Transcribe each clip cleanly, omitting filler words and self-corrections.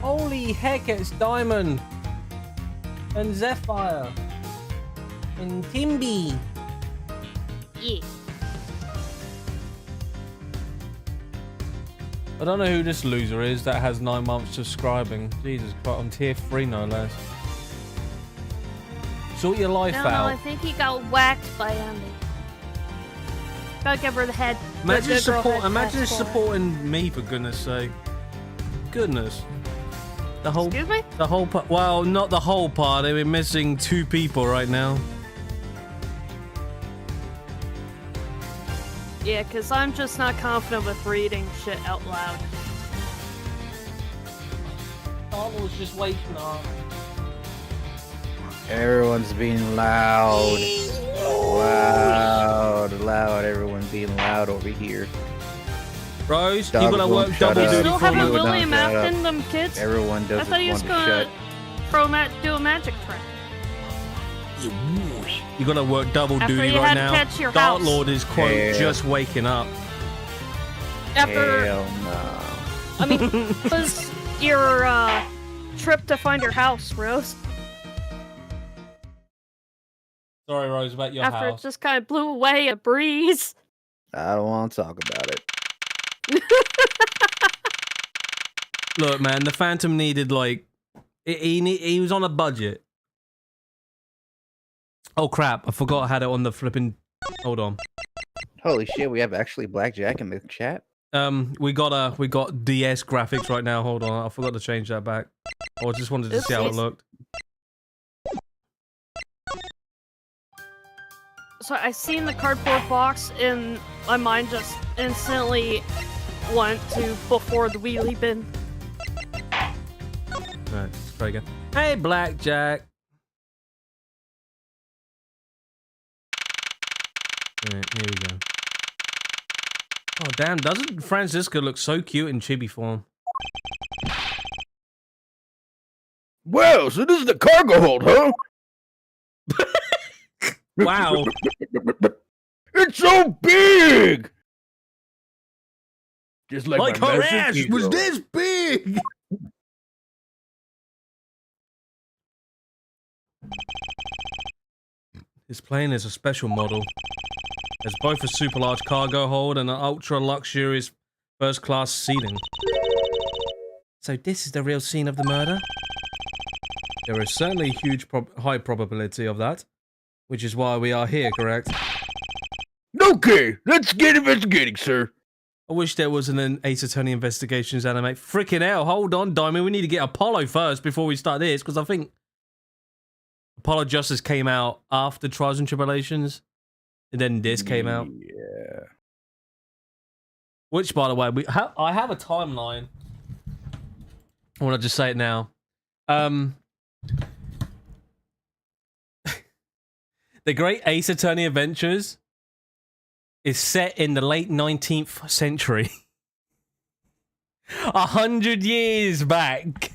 Holy heck, it's Diamond and Zephyr and Timby. Yeah. I don't know who this loser is that has 9 months subscribing. Jesus Christ, I'm tier 3 no less. Sort your life out. No, I think he got whacked by Andy. Gotta give her the head. Imagine the supporting me, for goodness sake. Goodness. The whole. Excuse me? The whole part. Well, not the whole party. We're missing 2 people right now. Yeah, because I'm just not confident with reading shit out loud. I was just waking up. Everyone's being loud. Loud. Everyone being loud over here. Rose, Dog you gotta won't work shut double up. duty Still for haven't me. William Shut up. Afton them kids? Everyone I doesn't thought he was want to gonna shut. do a magic trick. You gotta work double After duty you right had to now. catch your Dark house. Lord is quote Hell. just waking up. After, Hell no. I mean, was your trip to find your house, Rose? Sorry, Rose, about your After house. it just kind of blew away a breeze. I don't want to talk about it. Look, man, the Phantom needed like he was on a budget. Oh crap! I forgot I had it on the flipping. Hold on. Holy shit, we have actually Blackjack in the chat. We got DS graphics right now. Hold on, I forgot to change that back. I just wanted to see how it looked. So I seen the cardboard box and my mind just instantly went to before the wheelie bin. Alright, let's try again. Hey, Blackjack. Alright, here we go. Oh damn! Doesn't Francisco look so cute in chibi form? Well, so this is the cargo hold, huh? Wow! It's so big! Just like my her massive ass ego. was this big. This plane is a special model. There's both a super large cargo hold and an ultra luxurious first class seating. So this is the real scene of the murder? There is certainly a huge high probability of that, which is why we are here, correct? Okay, let's get investigating, sir. I wish there was an Ace Attorney Investigations anime. Freaking hell, hold on, Diamond. We need to get Apollo first before we start this, because I think Apollo Justice came out after Trials and Tribulations, and then this came out. Yeah. Which, by the way, I have a timeline. I want to just say it now. The Great Ace Attorney Adventures is set in the late 19th century. 100 years back.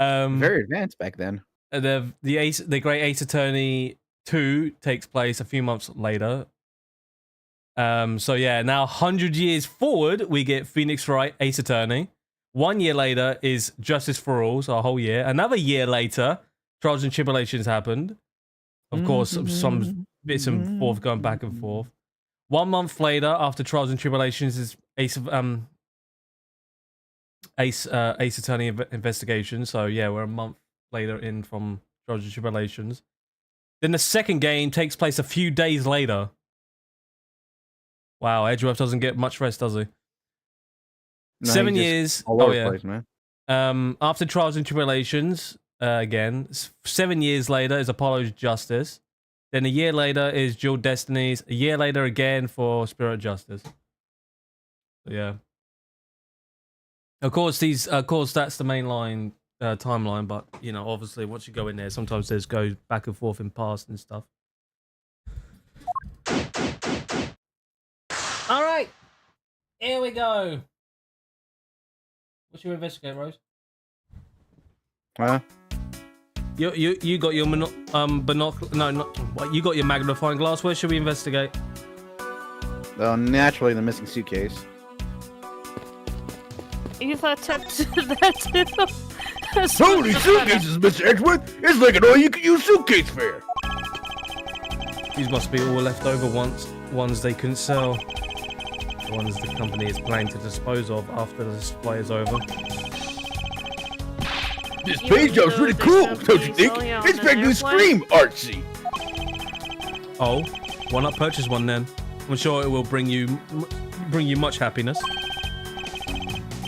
Very advanced back then. The Great Ace Attorney 2 takes place a few months later. So yeah, now 100 years forward, we get Phoenix Wright, Ace Attorney. 1 year later is Justice for All, so a whole year. Another year later, Trials and Tribulations happened. Of course, some bits and forth going back and forth. 1 month later, after Trials and Tribulations, is Ace Attorney Investigation. So yeah, we're a month later in from Trials and Tribulations. Then the second game takes place a few days later. Wow, Edgeworth doesn't get much rest, does he? No, 7 he just years. all over Oh the yeah. place, man. After Trials and Tribulations, again, 7 years later is Apollo's Justice. Then a year later is Jewel Destinies. A year later again for Spirit Justice. So, yeah. Of course, that's the main line timeline. But you know, obviously, once you go in there, sometimes there's goes back and forth in past and stuff. All right, here we go. What's your investigate, Rose? Huh? You got your binocular. No, not what. You got your magnifying glass. Where should we investigate? Well, naturally, the missing suitcase. Eva tipped that too. Holy suitcases, Mr. Edgeworth! It's like an all-you-can-use suitcase fair. These must be all leftover ones they couldn't sell. The ones the company is planning to dispose of after the display is over. This paint job's pretty cool, don't you think? It's making you scream, artsy. Oh, why not purchase one then? I'm sure it will bring you much happiness.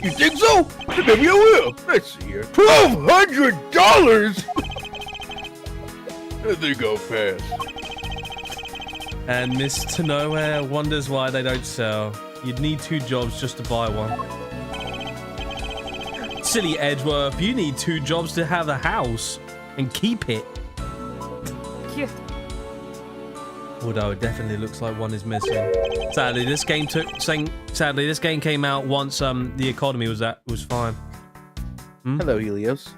You think so? Maybe I will. Let's see here. $1,200. There you go, pass. And Mr. Nowhere wonders why they don't sell. You'd need 2 jobs just to buy one. Silly Edgeworth, you need 2 jobs to have a house and keep it. Yeah. Although it definitely looks like one is missing. Sadly, this game came out once the economy was fine. Hello, Helios.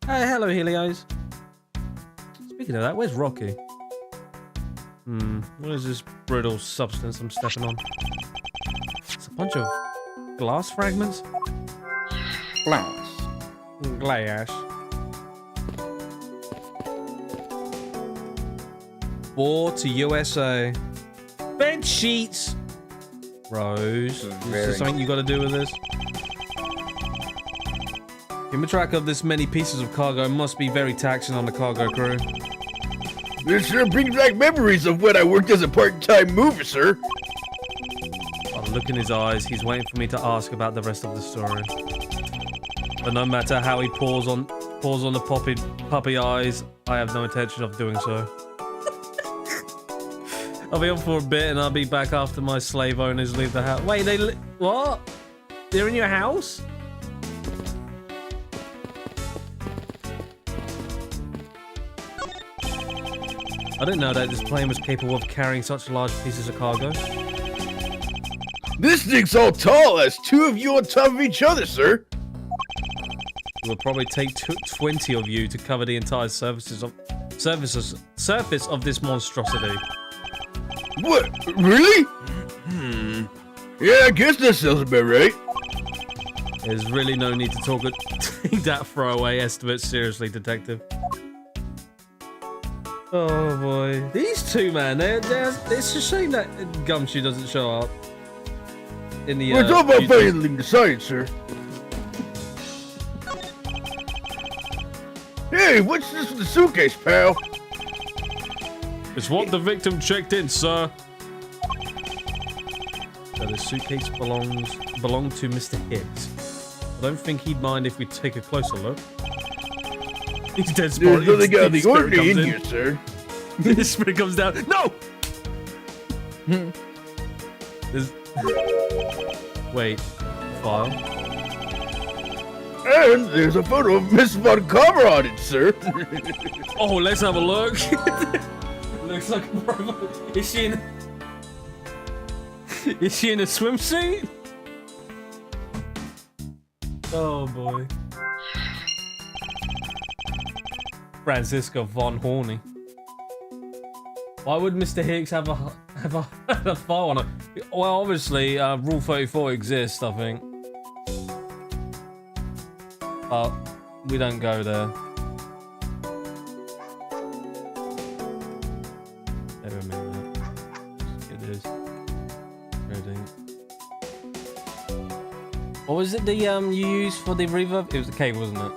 Hey, hello, Helios. Speaking of that, where's Rocky? What is this brittle substance I'm stepping on? It's a bunch of glass fragments? Glass. 4 to USA. Bed sheets. Rose. Is there something you got to do with this? Keeping track of this many pieces of cargo must be very taxing on the cargo crew. This sure brings back memories of when I worked as a part-time mover, sir. By the look in his eyes, he's waiting for me to ask about the rest of the story. But no matter how he paws on the puppy eyes, I have no intention of doing so. I'll be up for a bit and I'll be back after my slave owners leave the house. Wait, what? They're in your house? I didn't know that this plane was capable of carrying such large pieces of cargo. This thing's all tall as 2 of you on top of each other, sir. It will probably take 20 of you to cover the entire surface of this monstrosity. What? Really? Yeah, I guess that sounds about right. There's really no need to take that throwaway estimate seriously, detective. Oh boy, these 2, man, it's a shame that Gumshoe doesn't show up in the. We're talking about failing the science, sir. Hey, what's this with the suitcase, pal? It's what the victim checked in, sir. So the suitcase belonged to Mr. Hicks. I don't think he'd mind if we take a closer look. He's dead. There's nothing out of the ordinary in here, sir. The spirit comes down. No! Wait. File. And there's a photo of Miss Montgomery on it, sir. Oh, let's have a look. Looks like a robot. Is she in a swimsuit? Oh boy. Francisco Von Horny. Why would Mr. Hicks have a file on it? Well, obviously, Rule 34 exists, I think. But we don't go there. Wait a minute. Let's get this. Ready. What was it you used for the reverb? It was the cable, wasn't it?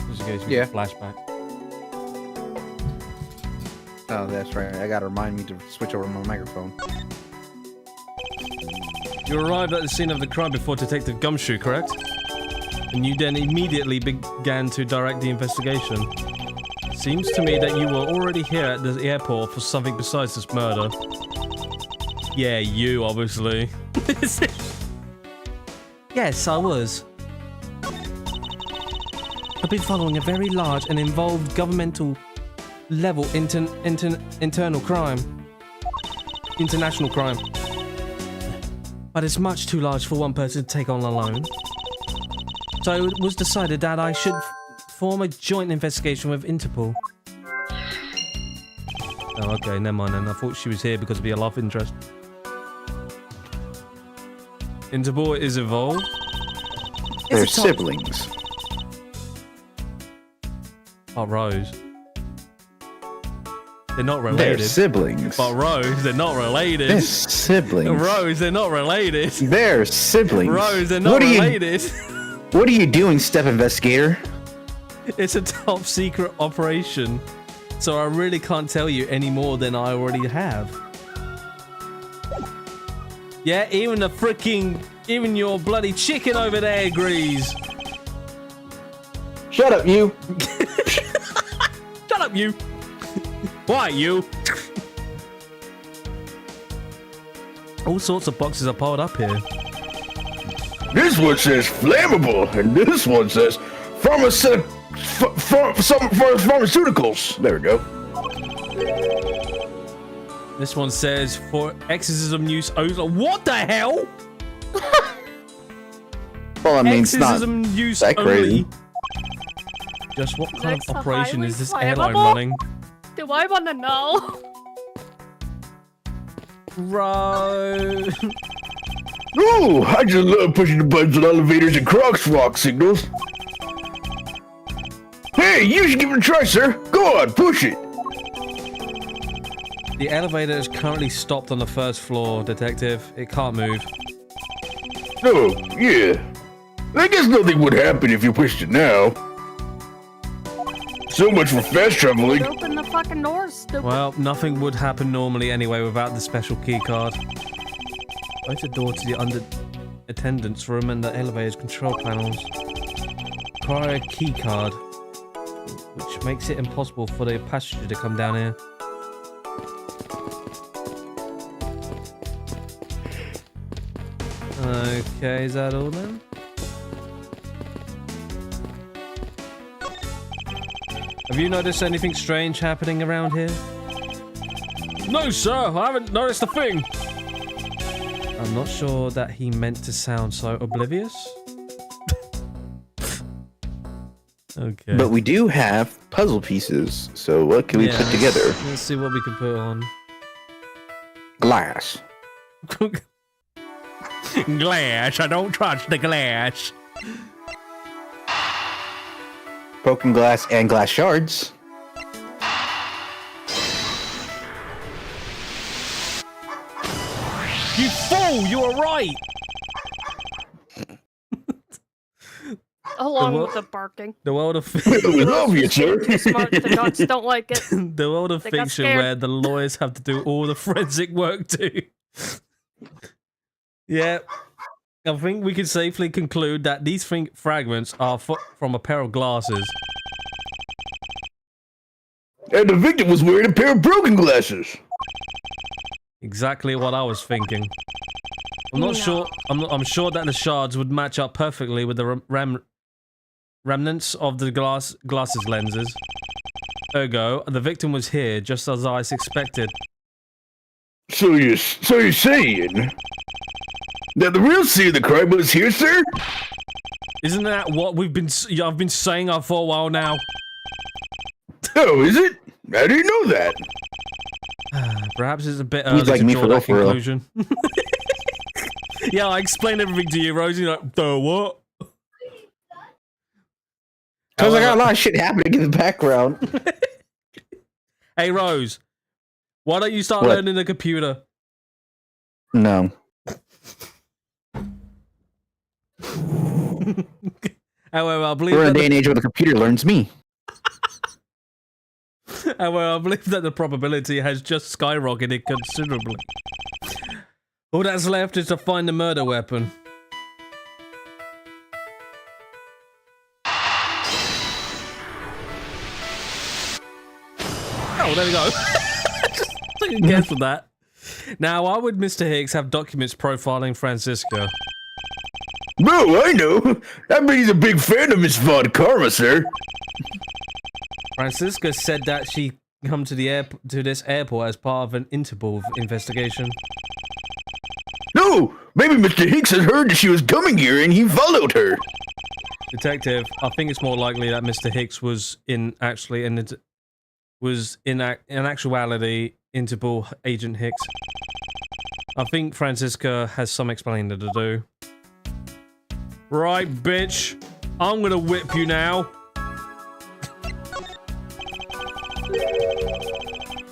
Just goes through the flashback. Oh, that's right. I gotta remind me to switch over my microphone. You arrived at the scene of the crime before Detective Gumshoe, correct? And you then immediately began to direct the investigation. Seems to me that you were already here at the airport for something besides this murder. Yeah, you, obviously. Yes, I was. I've been following a very large and involved governmental level international crime. But it's much too large for one person to take on alone. So it was decided that I should form a joint investigation with Interpol. Oh, okay, never mind then. I thought she was here because of your love interest. Interpol is involved. They're It's a top- siblings. Oh, Rose. They're not They're related. siblings. But Rose, they're not related. They're siblings. Rose, they're not related. They're siblings. Rose, they're not What are you- related. What are you doing, Step Investigator? It's a top secret operation, so I really can't tell you any more than I already have. Yeah, even your bloody chicken over there agrees. Shut up, you. Shut up, you. Why, you? All sorts of boxes are piled up here. This one says flammable, and this one says pharmaceuticals. There we go. This one says for exorcism use only. What the hell? Well, I mean, it's not Exorcism use that only. crazy. Just what kind Next, of operation highly is this airline flammable? running? Do I want to know? Right. Ooh, I just love pushing the buttons on elevators and crosswalk signals. Hey, you should give it a try, sir. Go on, push it. The elevator is currently stopped on the first floor, detective. It can't move. Oh, yeah. I guess nothing would happen if you pushed it now. So much for fast traveling. Open the fucking doors, stupid. Well, nothing would happen normally anyway without the special key card. Open the door to the under attendance room and the elevator's control panels. Require a key card, which makes it impossible for the passenger to come down here. Okay, is that all then? Have you noticed anything strange happening around here? No, sir, I haven't noticed a thing. I'm not sure that he meant to sound so oblivious. Okay. But we do have puzzle pieces, so what can we put together? Let's see what we can put on. Glass. Glass, I don't trust the glass. Broken glass and glass shards. You fool, you were right. Along The with the barking. The world of We love you, sir. Smart, the nuts don't like it. the world of They got fiction scared. where the lawyers have to do all the forensic work too. Yeah, I think we can safely conclude that these fragments are from a pair of glasses. And the victim was wearing a pair of broken glasses. Exactly what I was thinking. I'm not sure. I'm sure that the shards would match up perfectly with the remnants of the glasses lenses. Ergo, the victim was here just as I suspected. So you're saying that the real scene of the crime was here, sir? Isn't that what I've been saying for a while now? Oh, is it? I didn't know that. Perhaps it's a bit early like to me draw for that real, for real. conclusion. Yeah, I explained everything to you, Rosie. Like, the what? Because I got a lot of shit happening in the background. Hey, Rose, why don't you start What? learning the computer? No. However, I believe We're in a that day and age where the computer learns me. however, I believe that the probability has just skyrocketed considerably. All that's left is to find the murder weapon. Oh, there we go. Just took a guess with that. Now, why would Mr. Hicks have documents profiling Francisco? No, I know. I bet he's a big fan of Miss Von Karma, sir. Francisco said that she come to this airport as part of an Interpol investigation. No, maybe Mr. Hicks had heard that she was coming here and he followed her. Detective, I think it's more likely that Mr. Hicks was in actuality Interpol agent Hicks. I think Francisco has some explaining to do. Right, bitch. I'm gonna whip you now.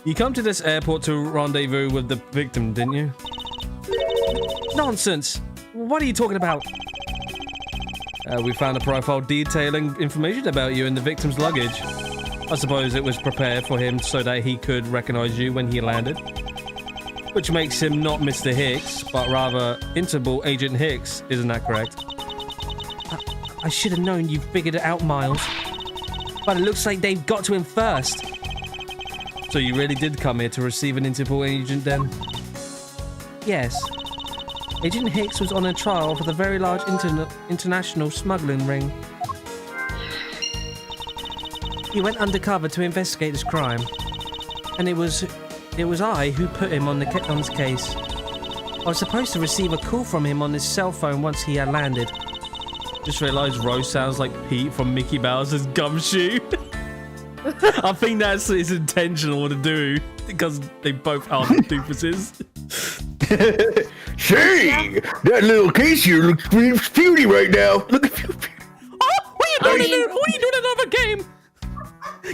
You come to this airport to rendezvous with the victim, didn't you? Nonsense. What are you talking about? We found a profile detailing information about you in the victim's luggage. I suppose it was prepared for him so that he could recognize you when he landed. Which makes him not Mr. Hicks, but rather Interpol Agent Hicks. Isn't that correct? I should have known you figured it out, Miles. But it looks like they've got to him first. So you really did come here to receive an Interpol agent then? Yes. Agent Hicks was on a trial for the very large international smuggling ring. He went undercover to investigate this crime. And it was I who put him on his case. I was supposed to receive a call from him on his cell phone once he had landed. Just realised Rose sounds like Pete from Mickey Mouse's Gumshoe. I think that's his intentional to do because they both are doofuses. Say, that little case here looks pretty beauty right now. Look at you. Oh, what are you doing? What are you doing in another game?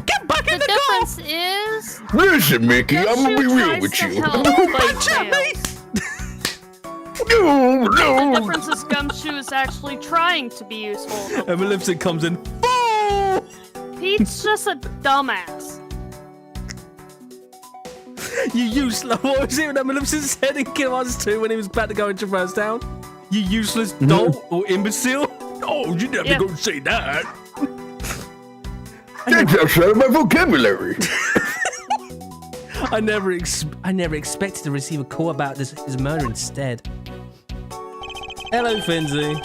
Get back in the car! The difference is... Listen, Mickey, I'm gonna be real with you. Don't punch at me! No, The no. difference is Gumshoe is actually trying to be useful. And Maleficent comes in. Oh! Pete's just a dumbass. You useless. What was it that Maleficent said in Kingdom Hearts 2 when he was about to go into Traverse Town? You useless dolt or imbecile? Oh, you never gonna say that. That's outside of my vocabulary. I never expected to receive a call about his murder instead. Hello, Finzi.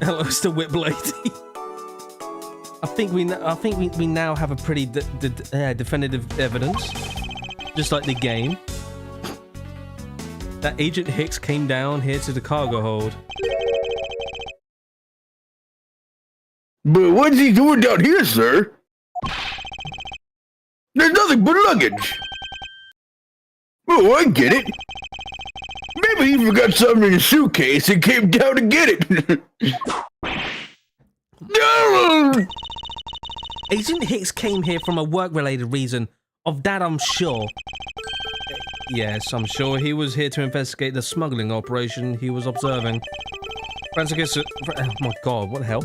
Hello, Mr. Whip Lady. I think we now have a pretty definitive evidence, just like the game, that Agent Hicks came down here to the cargo hold. But what's he doing down here, sir? There's nothing but luggage. Oh, I get it. Maybe he forgot something in his suitcase and came down to get it. No! Agent Hicks came here from a work-related reason. Of that, I'm sure. Yes, I'm sure he was here to investigate the smuggling operation he was observing. Francisca, oh my God, what the hell?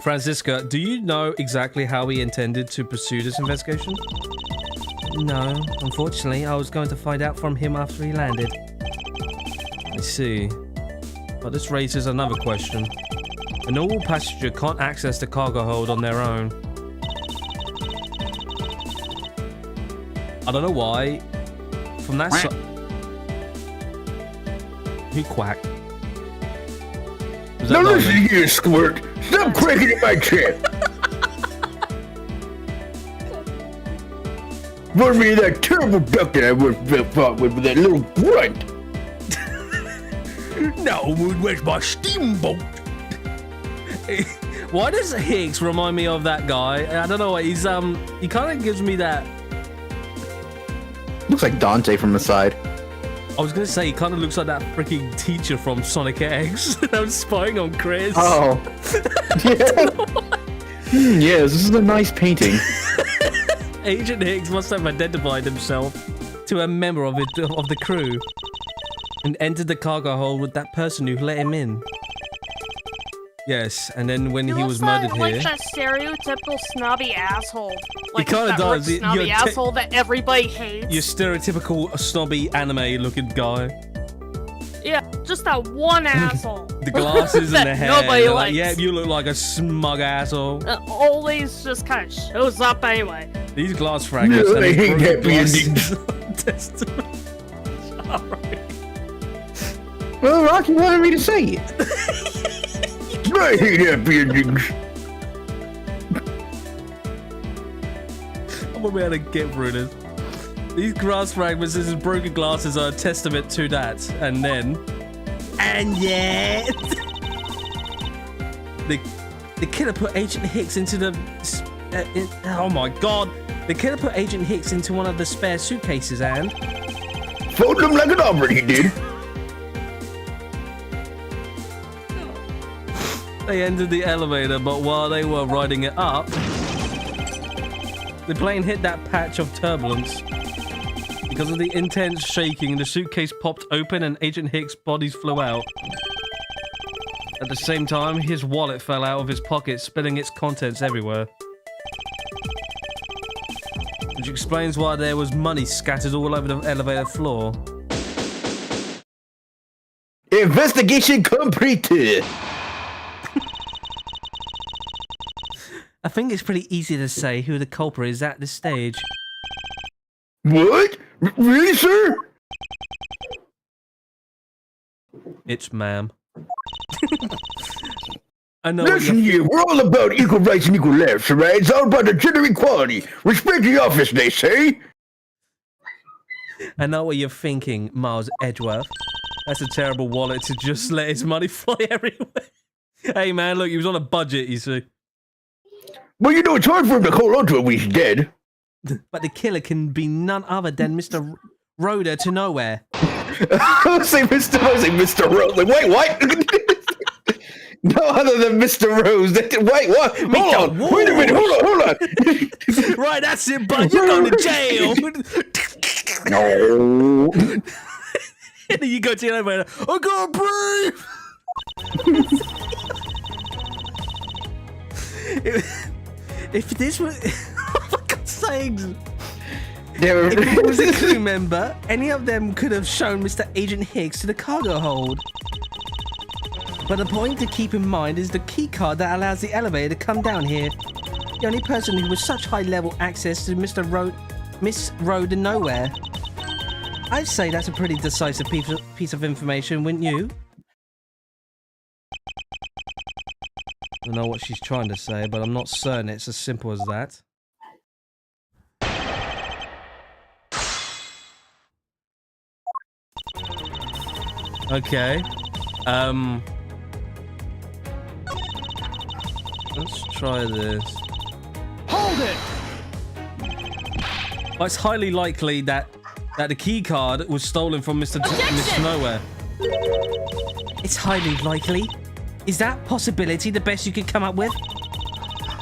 Francisca, do you know exactly how he intended to pursue this investigation? No, unfortunately, I was going to find out from him after he landed. I see. But this raises another question. A normal passenger can't access the cargo hold on their own. I don't know why. From that side... Who quacked? Now listen here, Squirt. Stop cracking in my chair. For me, that terrible duck that I was fought with that little grunt. No, where's my steamboat? Why does Hicks remind me of that guy? I don't know. He's he kind of gives me that. Looks like Dante from the side. I was gonna say he kind of looks like that freaking teacher from Sonic X that was spying on Chris. Oh. Yes, this is a nice painting. Agent Hicks must have identified himself to a member of the crew and entered the cargo hold with that person who let him in. Yes, and then when he was murdered like here... that stereotypical snobby asshole. Like He kinda that does. rich snobby asshole that everybody hates. Your stereotypical snobby anime-looking guy. Yeah, just that one asshole. The glasses and the hair. Nobody They're likes. like, yeah, you look like a smug asshole. Always just kind of shows up anyway. These glass fragments. No, and I these hate broken happy glasses. Alright. Well, Rocky wanted me to say it. I hate happy endings. I'm gonna be able to get through this. These glass fragments, these broken glasses are a testament to that. And then... And yet... the killer put Agent Hicks into the... oh my God. The killer put Agent Hicks into one of the spare suitcases and... Fold them like an auburn, he did. They entered the elevator, but while they were riding it up, the plane hit that patch of turbulence. Because of the intense shaking, the suitcase popped open and Agent Hicks' bodies flew out. At the same time, his wallet fell out of his pocket, spilling its contents everywhere. Which explains why there was money scattered all over the elevator floor. Investigation completed. I think it's pretty easy to say who the culprit is at this stage. What? Really, sir? It's ma'am. I know. Listen here, we're all about equal rights and equal lefts, alright? It's all about the gender equality. Respect the office, they say. I know what you're thinking, Miles Edgeworth. That's a terrible wallet to just let his money fly everywhere. Hey man, look, he was on a budget, you see. Well, you know, it's hard for him to hold on to it when he's dead. But the killer can be none other than Mr. Rhoda to nowhere. I'll say Mr. Rose. Like, wait, what? No other than Mr. Rose. Wait, what? Hold on. Wait a minute. Hold on. Right, that's it, bud. You're going to jail. No. And then you go to the elevator. I can't breathe. If this was... For God's sakes. If it was a crew member, any of them could have shown Mr. Agent Hicks to the cargo hold. But the point to keep in mind is the key card that allows the elevator to come down here. The only person who was such high-level access to Miss Road and Nowhere. I'd say that's a pretty decisive piece of information, wouldn't you? I don't know what she's trying to say, but I'm not certain it's as simple as that. Okay. Let's try this. Hold it! Well, it's highly likely that the key card was stolen from Miss Nowhere. It's highly likely. Is that possibility the best you could come up with?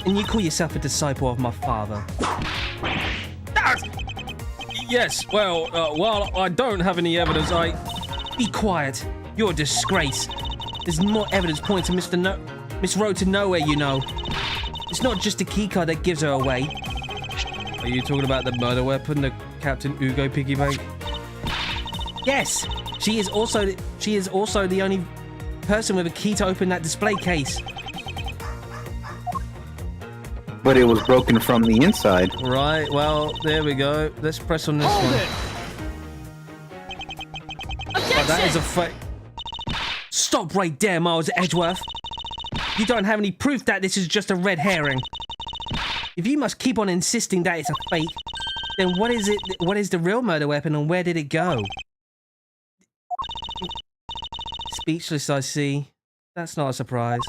And you call yourself a disciple of my father? Yes, well, while I don't have any evidence, Be quiet. You're a disgrace. There's more evidence pointing to Miss Road to Nowhere, you know. It's not just the keycard that gives her away. Are you talking about the murder weapon, the Captain Ugo piggy bank? Yes. She is also the only person with a key to open that display case. But it was broken from the inside. Right, well, there we go. Let's press on this one. Oh, that is a fact. Stop right there, Miles Edgeworth. You don't have any proof that this is just a red herring. If you must keep on insisting that it's a fake, then what is it? What is the real murder weapon and where did it go? Speechless, I see. That's not a surprise.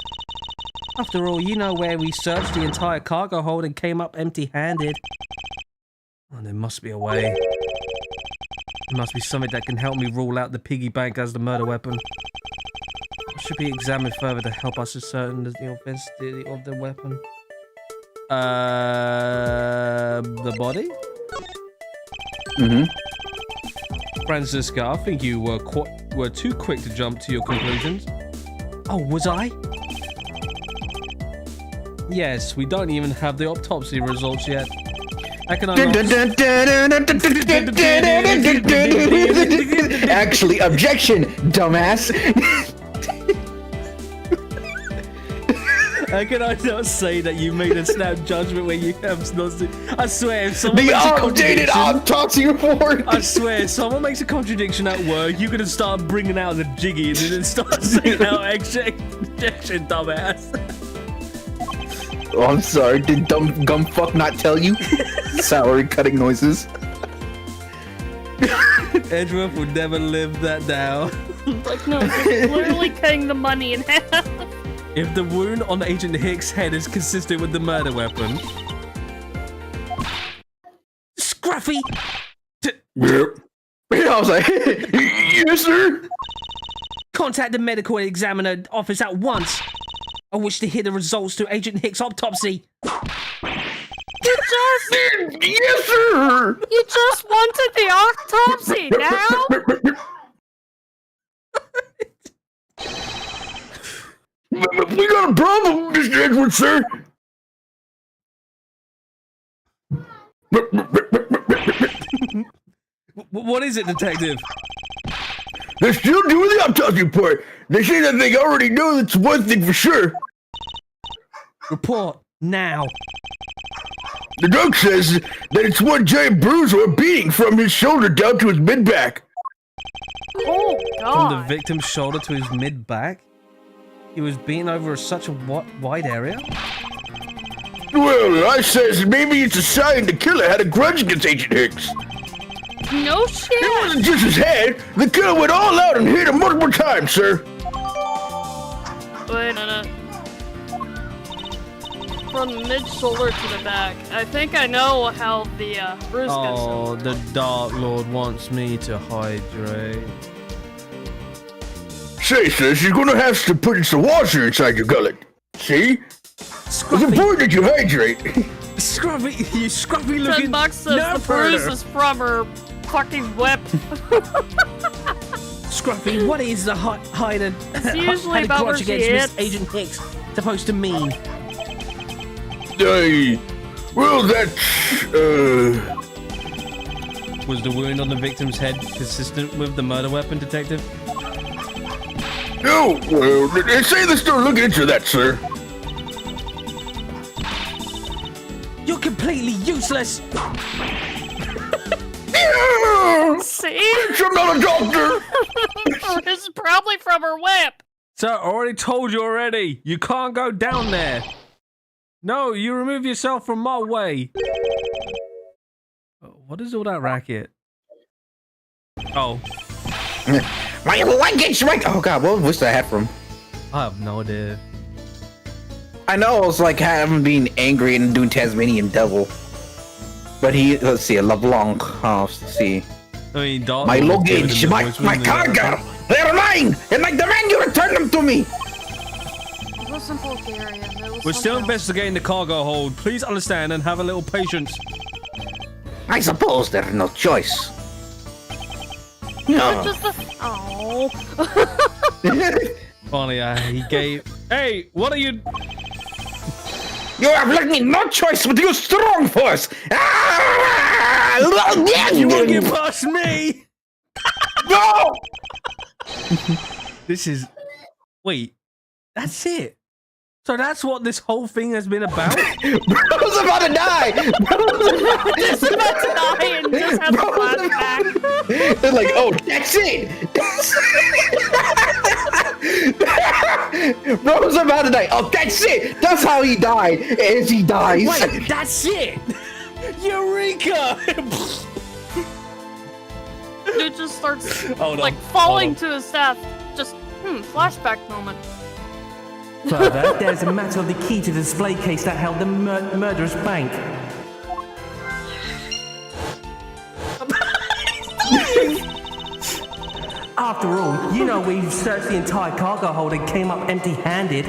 After all, you know where we searched the entire cargo hold and came up empty-handed. Oh, there must be a way. There must be something that can help me rule out the piggy bank as the murder weapon. It should be examined further to help us ascertain the authenticity of the weapon. The body? Mm-hmm. Francisca, I think you were too quick to jump to your conclusions. Oh, was I? Yes, we don't even have the autopsy results yet. How can I not... Actually, objection, dumbass. How can I not say that you made a snap judgment when you have not seen... I swear, if someone makes a outdated autopsy report. I swear, if someone makes a contradiction at work, you're gonna start bringing out the jiggy and then start saying out objection, dumbass. Oh, I'm sorry. Did dumb gumfuck not tell you? Sour cutting noises. Edgeworth would never live that down. Like, no, it's literally cutting the money in half. If the wound on Agent Hicks' head is consistent with the murder weapon... Scruffy! Yep. I was like, yes, sir. Contact the medical examiner office at once. I wish to hear the results to Agent Hicks' autopsy. Yes, sir. You just wanted the autopsy now? We got a problem, Mr. Edwards, sir. What is it, detective? They're still doing the autopsy report. They say that they already know that's one thing for sure. Report now. The doc says that it's one giant bruise or beating from his shoulder down to his mid-back. Oh, From the God. victim's shoulder to his mid-back? He was beaten over such a wide area? Well, I says maybe it's a sign the killer had a grudge against Agent Hicks. No It shit. wasn't just his head. The killer went all out and hit him multiple times, sir. Wait a minute. From the mid-shoulder to the back. I think I know how the bruise gets in. Oh, the Dark Lord wants me to hydrate. Say, sis, you're gonna have to put some water inside your gullet. See? It's important that you hydrate. Scruffy, you scruffy $10 looking says the nerve bruise herder. is from her fucking whip. Scruffy, what is the hide It's usually had a about where grudge she against hits. Miss Agent Hicks supposed to mean? Well, that's, Was the wound on the victim's head consistent with the murder weapon, detective? no, well, they say they're still looking into that, sir. You're completely useless. See? I'm not a doctor. This is probably from her whip. Sir, I already told you already. You can't go down there. No, you remove yourself from my way. What is all that racket? Oh, My luggage, right? Oh God, what was that from? I have no idea. I know it was like him being angry and doing Tasmanian devil. But let's see, a LeBlanc. Oh, let's see. I mean, Dark My Lord gave luggage, him the my voice, wasn't it? cargo, they're mine! And I demand you return them to me! It wasn't Bulgarian. It was We're still something else. investigating the cargo hold. Please understand and have a little patience. I suppose there's no choice. It's No. just a... Oh. Funny, he gave. Hey, what are you? You have left me no choice but to use strong force! You won't get past me. No! This is. Wait, that's it. So that's what this whole thing has been about. Bro's about to die! Just about to die and just has a flashback. They're like, oh, that's it! Bro's about to die. Oh, that's it! That's how he died, as he dies. Wait, that's it. Eureka! Dude just starts Hold like on, falling hold to his death. Just flashback moment. Further, there's a matter of the key to the display case that held the murderous bank. After all, you know we've searched the entire cargo hold and came up empty-handed.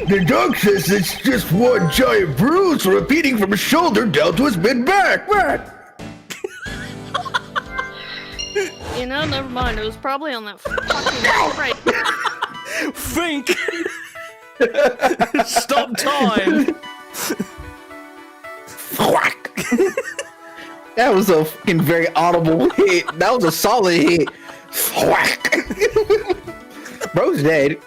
The dog says it's just one giant bruise repeating from his shoulder down to his mid-back. You know, never mind. It was probably on that fucking right. Think. Stop time. Whack. That was a fucking very audible hit. That was a solid hit. Whack. Bro's dead.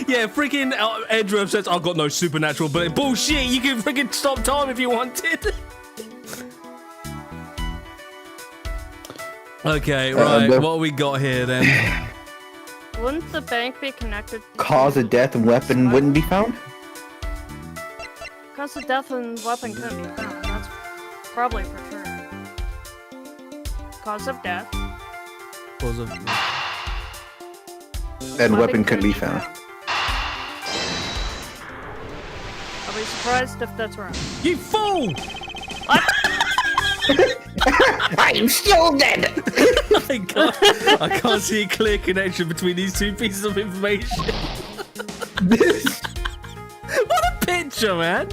Yeah, freaking Edgeworth says I've got no supernatural ability. Bullshit, you can freaking stop time if you wanted. Okay, right, what we got here then? Wouldn't the bank be connected? Cause of death and weapon wouldn't be found? Cause of death and weapon couldn't be found. That's probably for sure. Cause of death. Cause of... And weapon couldn't be found. I'll be surprised if that's wrong. You fool! What? I'm still dead. I can't see a clear connection between these two pieces of information. What a picture, man!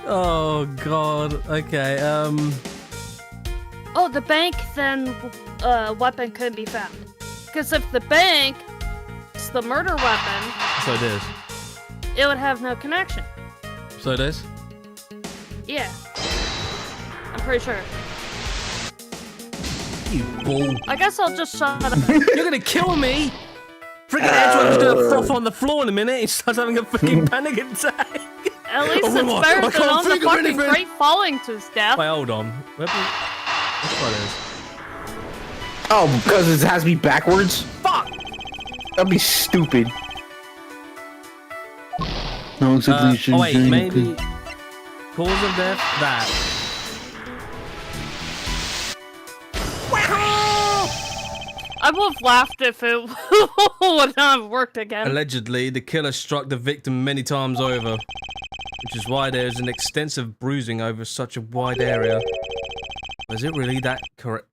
Oh god. Okay. Oh, the bank, then weapon couldn't be found. Because if the bank is the murder weapon, So it is. it would have no connection. So it is. Yeah. I'm pretty sure. You bull. I guess I'll just shut up. You're gonna kill me! Freaking Edgeworth's gonna froth on the floor in a minute. He starts having a freaking panic attack. At least Oh, it's I better can't than on the think of fucking anything. crate falling to his death. Wait, hold on. That's what it is. Oh, because it has me backwards? Fuck! That'd be stupid. No, Oh wait, maybe cause of death. That. I would have laughed if it would not have worked again. Allegedly, the killer struck the victim many times over, which is why there is an extensive bruising over such a wide area. Is it really that correct?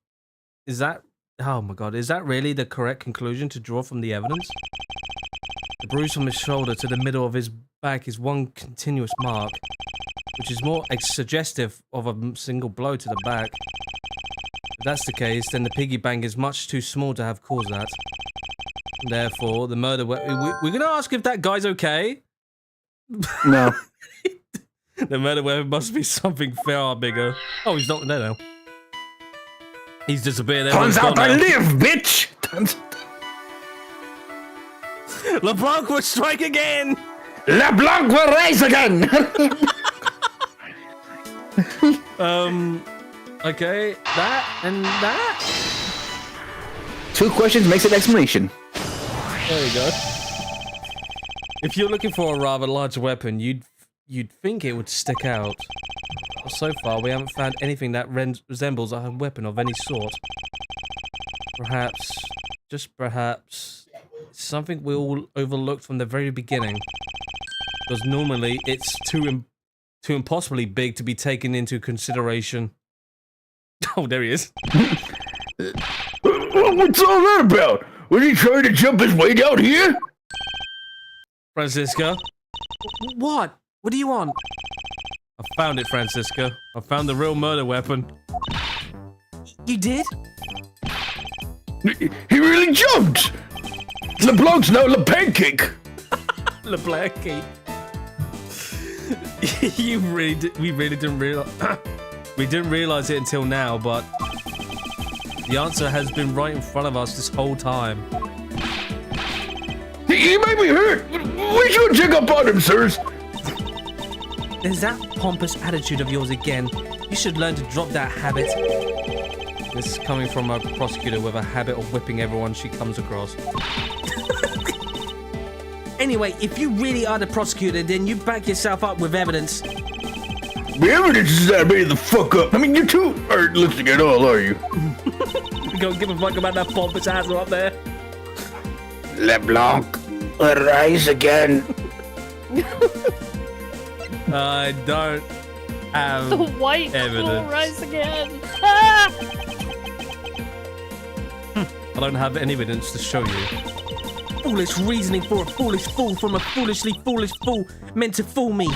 Is that? Oh my god! Is that really the correct conclusion to draw from the evidence? The bruise from his shoulder to the middle of his back is one continuous mark, which is more suggestive of a single blow to the back. If that's the case, then the piggy bank is much too small to have caused that. Therefore, the murder we're gonna ask if that guy's okay. No. The murder weapon must be something far bigger. Oh, he's not there now. He's disappeared. Turns Everyone's out I gone now. live, bitch! LeBlanc will strike again! LeBlanc will rise again! Okay, that and that. 2 questions makes an explanation. There you go. If you're looking for a rather large weapon, you'd think it would stick out. But so far, we haven't found anything that resembles a weapon of any sort. Perhaps, just perhaps, it's something we all overlooked from the very beginning. Because normally, it's too impossibly big to be taken into consideration. Oh, there he is. What's all that about? Was he trying to jump his way down here? Francisca? What? What do you want? I found it, Francisca. I found the real murder weapon. You did? He really jumped! LeBlanc's now Le Pancake! LeBlanc. You really did, we really didn't realize. We didn't realize it until now, but the answer has been right in front of us this whole time. He may be hurt! We should check up on him, sirs! There's that pompous attitude of yours again. You should learn to drop that habit. This is coming from a prosecutor with a habit of whipping everyone she comes across. Anyway, if you really are the prosecutor, then you back yourself up with evidence. The evidence is that I made the fuck up. I mean, you two aren't listening at all, are you? You don't give a fuck about that pompous asshole up there. LeBlanc, arise again. I don't have The white evidence. will rise again. Ah! I don't have any evidence to show you. Foolish reasoning for a foolish fool from a foolishly foolish fool meant to fool me.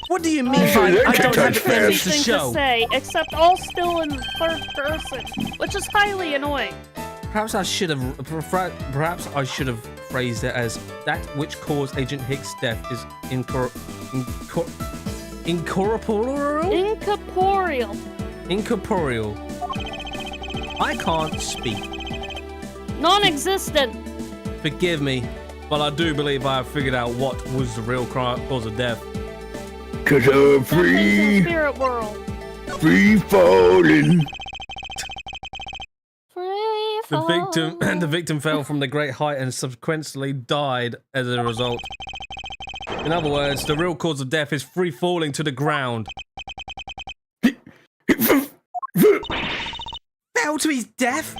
What do you mean by sure that I don't have touch evidence to Thing show? to say, except all still in third person, which is highly annoying. Perhaps I should have phrased it as that which caused Agent Hicks' death is incorporeal. Incorporeal. I can't speak. Non-existent. Forgive me, but I do believe I have figured out what was the real cause of death. Cause I'm free, Spirit world. free falling. Free The victim fell from the great height and subsequently died as a result. In other words, the real cause of death is free falling to the ground. Fell to his death?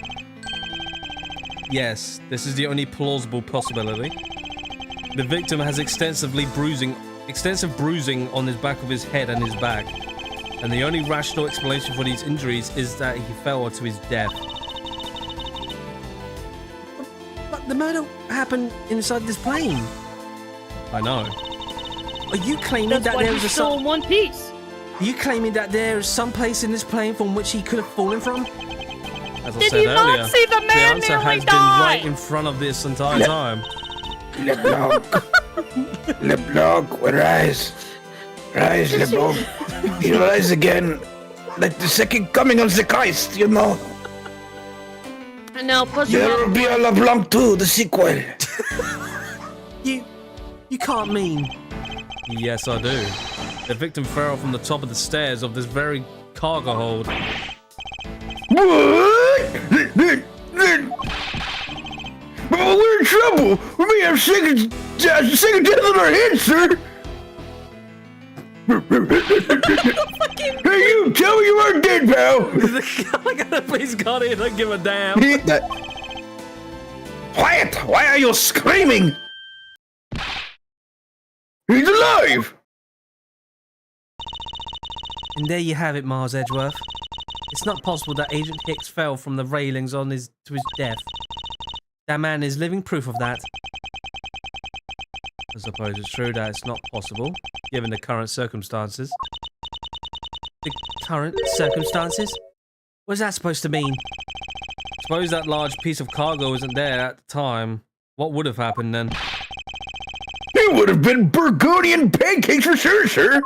Yes, this is the only plausible possibility. The victim has extensive bruising on his back of his head and his back. and the only rational explanation for these injuries is that he fell to his death. But the murder happened inside this plane. I know. Are you claiming That's that why there he's was still in one piece. Are you claiming that there is some place in this plane from which he could have fallen from? As I Did said you earlier, not see the the man answer nearly has been die? right in front of this entire time. LeBlanc. LeBlanc, rise. Rise, LeBlanc. You rise again. Like the second coming of the Christ, you know. And now push him There will up. be a LeBlanc 2, the sequel. You can't mean. Yes, I do. The victim fell from the top of the stairs of this very cargo hold. What? Oh, we're in trouble. We may have second death on our hands, sir. Hey, you! Tell me you aren't dead, pal. I gotta please God in, I don't give a damn. Quiet! Why are you screaming? He's alive. And there you have it, Mars Edgeworth. It's not possible that Agent Hicks fell from the railings to his death. That man is living proof of that. I suppose it's true that it's not possible, given the current circumstances. The current circumstances? What's that supposed to mean? Suppose that large piece of cargo wasn't there at the time. What would have happened then? It would have been Burgundian pancakes for sure, sir.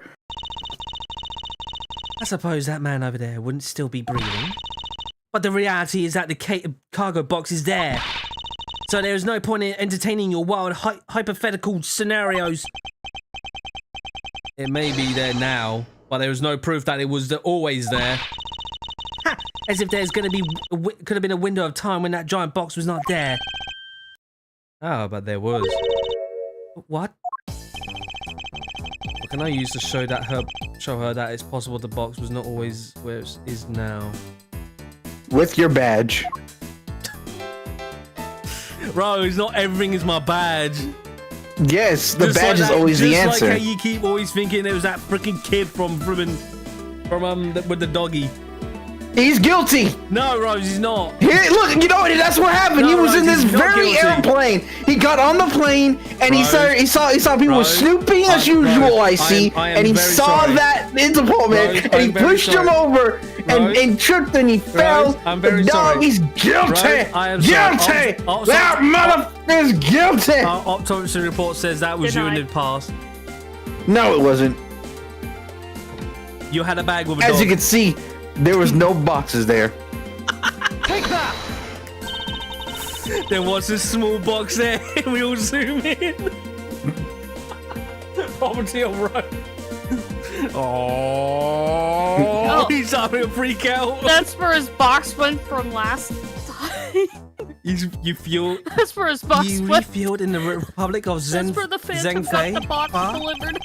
I suppose that man over there wouldn't still be breathing. But the reality is that the cargo box is there. So there is no point in entertaining your wild hypothetical scenarios. It may be there now, but there is no proof that it was always there. Ha! As if there's gonna be could have been a window of time when that giant box was not there. Ah, but there was. What? What can I use to show her that it's possible the box was not always where it is now? With your badge. Rose, not everything is my badge. Yes, the Just badge like is always the Just answer. like how you keep always thinking it was that freaking kid from with the doggy. He's guilty. No, Rose, he's not. Hey, look, you know that's what happened. No, he was Rose, in this he's not very guilty. airplane. He got on the plane and Rose, he saw people Rose, snooping as usual. I see, I am and he very saw sorry. that Interpol man, Rose, and he I'm very pushed him sorry. over and tripped and he fell. I'm very the dog, sorry. he's guilty. Rose, I am sorry. Guilty. Oh, That motherfucker's guilty. Our autopsy report says that was you in the Denied. past. No, it wasn't. You had a bag with a As dog. you can see, there was no boxes there. There was this small box there. We all zoom in. Property of road. Oh, he's having a freak out. That's where his box went from last time. You feel That's where his box You went. refueled in the Republic of That's where the Phantom got the box delivered.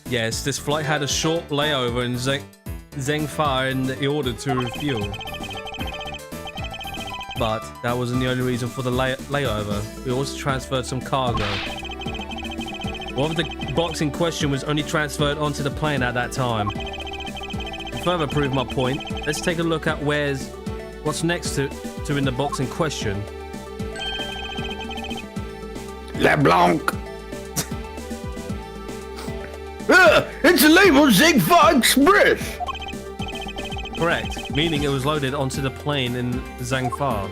yes. This flight had a short layover in Zhengfa in order to refuel. But that wasn't the only reason for the layover. We also transferred some cargo. One of the box in question was only transferred onto the plane at that time. To further prove my point, let's take a look at what's next to in the box in question. LeBlanc. It's labeled Zigfa Express. Correct, meaning it was loaded onto the plane in Zhangfa.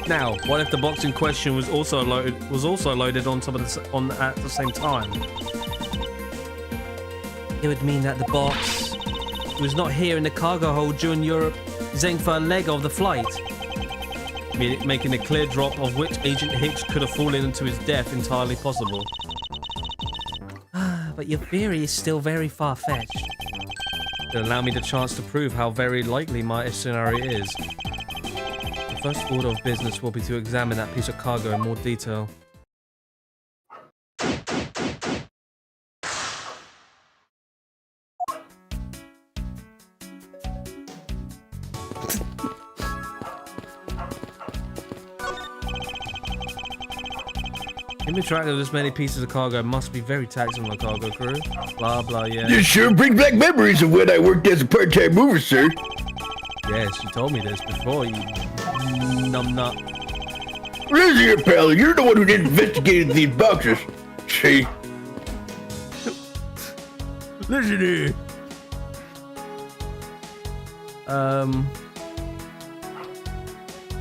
Now, what if the box in question was also loaded on top of at the same time? It would mean that the box was not here in the cargo hold during Europe Zhengfa leg of the flight. Making a clear drop of which Agent Hicks could have fallen into his death entirely possible. But your theory is still very far-fetched. It'll allow me the chance to prove how very likely my scenario is. The first order of business will be to examine that piece of cargo in more detail. Keeping track of this many pieces of cargo must be very taxing on the cargo crew. Blah, blah, yeah. This sure brings back memories of when I worked as a part-time mover, sir. Yes, you told me this before, you numbnut. Listen here, pal. You're the one who investigated these boxes. See? Listen here.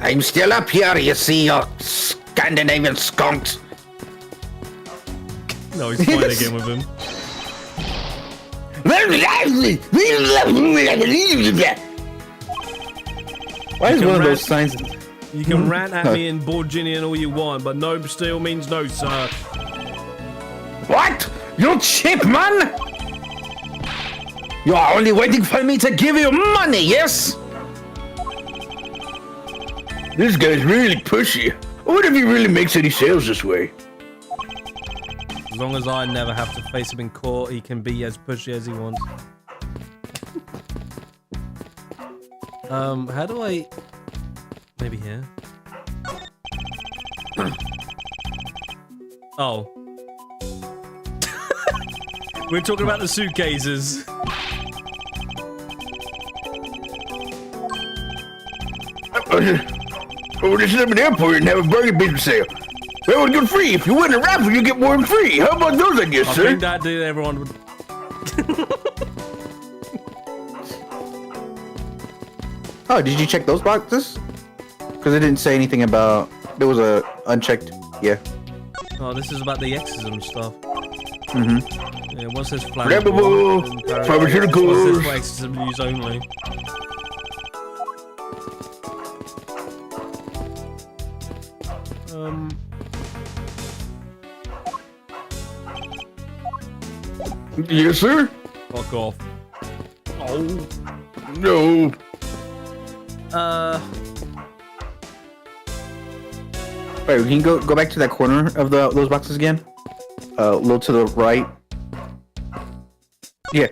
I'm still up here, you see, you Scandinavian skunks. No, he's fighting again with him. Why is You one of can those signs? You can rant at me and Borginian all you want, but no still means no, sir. What? You cheap man? You are only waiting for me to give you money, yes? This guy's really pushy. I wonder if he really makes any sales this way. As long as I never have to face him in court, he can be as pushy as he wants. How do I... Maybe here. Oh. We're talking about the suitcases. Oh, this is an airport and have a burger business sale. That would go free. If you win a raffle, you get more free. How about those, I guess, I sir? think that did everyone would... Oh, did you check those boxes? Because it didn't say anything about. There was a unchecked. Yeah. Oh, this is about the exorcism stuff. Mm-hmm. Yeah, what's this flash? Flammable, pharmaceuticals. What's this for exorcism use only? Yes, sir? Fuck off. Oh. No. Wait, can you go back to that corner of those boxes again? A little to the right. Yeah.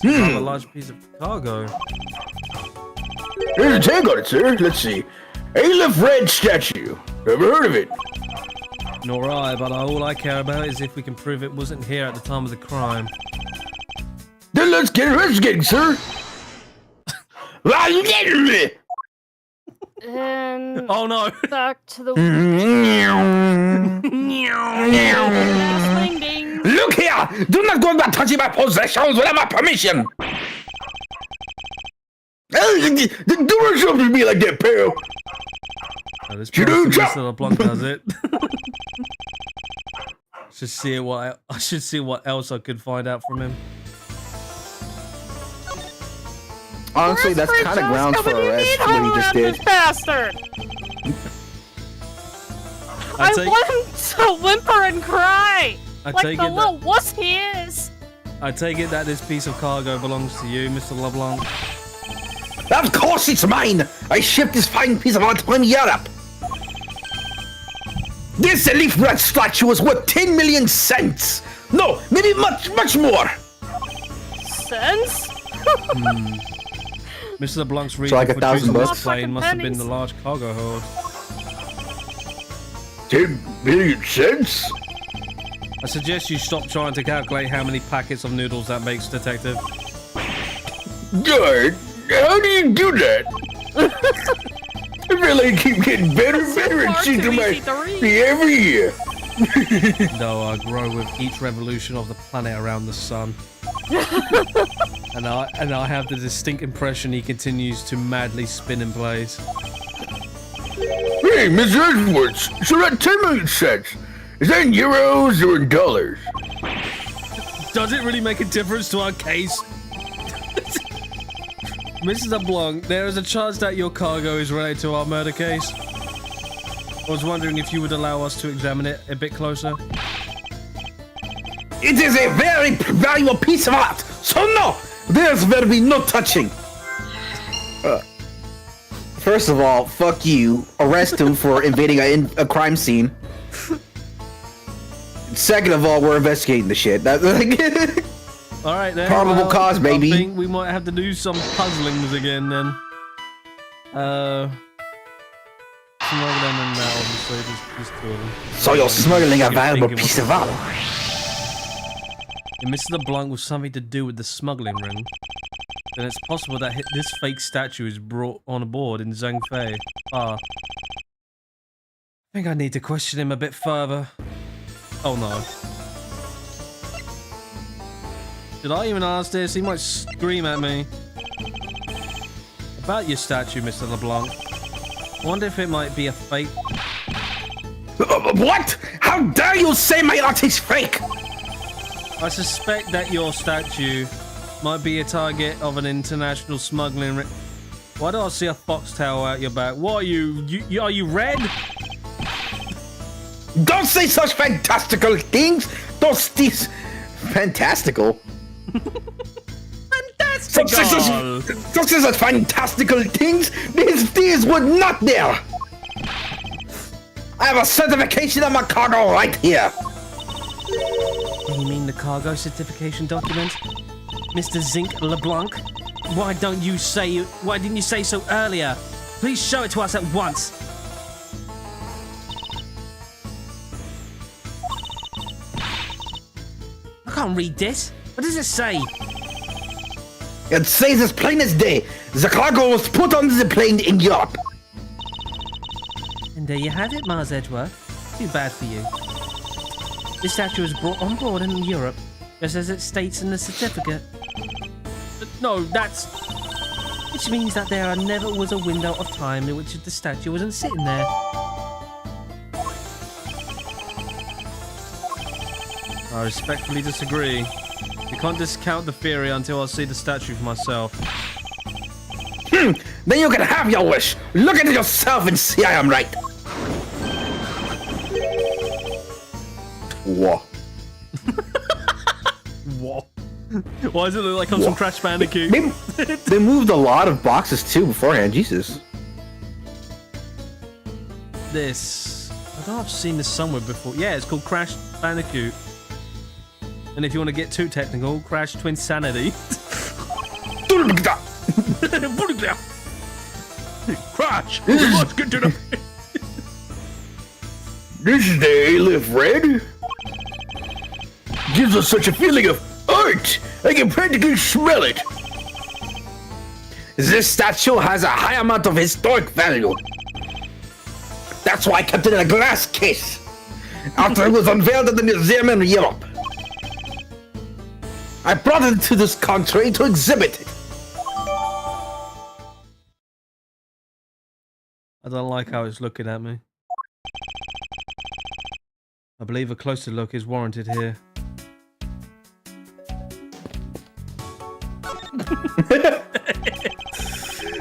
This is a large piece of cargo. There's a tag on it, sir. Let's see. Aleph Red statue. Never heard of it. Nor I, but all I care about is if we can prove it wasn't here at the time of the crime. Then let's get investigating, sir. And Oh no! back to the wing ding. Look here! Do not go about touching my possessions without my permission! Do not show to me like that, pal! Oh, this You do person jump. Mr. LeBlanc does it. I should see what else I could find out from him. Honestly, that's kind of grounds for arrest. What he just did. This bastard. I I take, want him to whimper and cry I like take the it little wuss he is. I take it that this piece of cargo belongs to you, Mr. LeBlanc. Of course it's mine! I shipped this fine piece of art from Europe! This Leaf Red statue is worth 10 million cents! No, maybe much more! Sense? Mr. LeBlanc's reason like for $1,000 choosing this bucks? plane must have been Pennies. the large cargo hold. 10 million cents? I suggest you stop trying to calculate how many packets of noodles that makes, Detective. Good. How do you do that? I feel like I keep getting better and better at far seeing too my easy to read. every year. Though I grow with each revolution of the planet around the sun. and I have the distinct impression he continues to madly spin in place. Hey, Mr. Edwards, so that 10 million cents, is that in euros or in dollars? Does it really make a difference to our case? Mrs. LeBlanc, there is a chance that your cargo is related to our murder case. I was wondering if you would allow us to examine it a bit closer. It is a very valuable piece of art, so no, there will be no touching. First of all, fuck you. Arrest him for invading a crime scene. Second of all, we're investigating the shit. That's like All right then. Probable cause, baby. I think we might have to do some puzzlings again then. smuggling and now obviously just two of them. So you're smuggling a You're valuable thinking piece what- of art. If Mr. LeBlanc was something to do with the smuggling ring, then it's possible that this fake statue is brought on board in Zhengfei. I think I need to question him a bit further. Oh no. Did I even ask this? He might scream at me. About your statue, Mr. LeBlanc. I wonder if it might be a fake. What? How dare you say my art is fake? I suspect that your statue might be a target of an international smuggling ring. Why do I see a foxtail out your back? What are you are you red? Don't say such fantastical things. These fantastical. Fantastical. Such fantastical things. These were not there. I have a certification of my cargo right here. You mean the cargo certification document? Mr. Zinc LeBlanc? Why didn't you say so earlier? Please show it to us at once. I can't read this. What does it say? It says as plain as day. The cargo was put on the plane in Europe. And there you have it, Mars Edgeworth. Too bad for you. This statue was brought on board in Europe, just as it states in the certificate. No, that's Which means that there never was a window of time in which the statue wasn't sitting there. I respectfully disagree. You can't discount the theory until I see the statue for myself. Then you can have your wish. Look at yourself and see I am right. Whoa. What? Why does it look like I'm some Crash Bandicoot? They moved a lot of boxes too beforehand. Jesus. This. I know I've seen this somewhere before. Yeah, it's called Crash Bandicoot. And if you want to get too technical, Crash Twin Sanity. Crash! Let's get to the. This is the A-Lift Red. Gives us such a feeling of art. I can practically smell it. This statue has a high amount of historic value. That's why I kept it in a glass case. After it was unveiled at the museum in Europe. I brought it to this country to exhibit it. I don't like how it's looking at me. I believe a closer look is warranted here.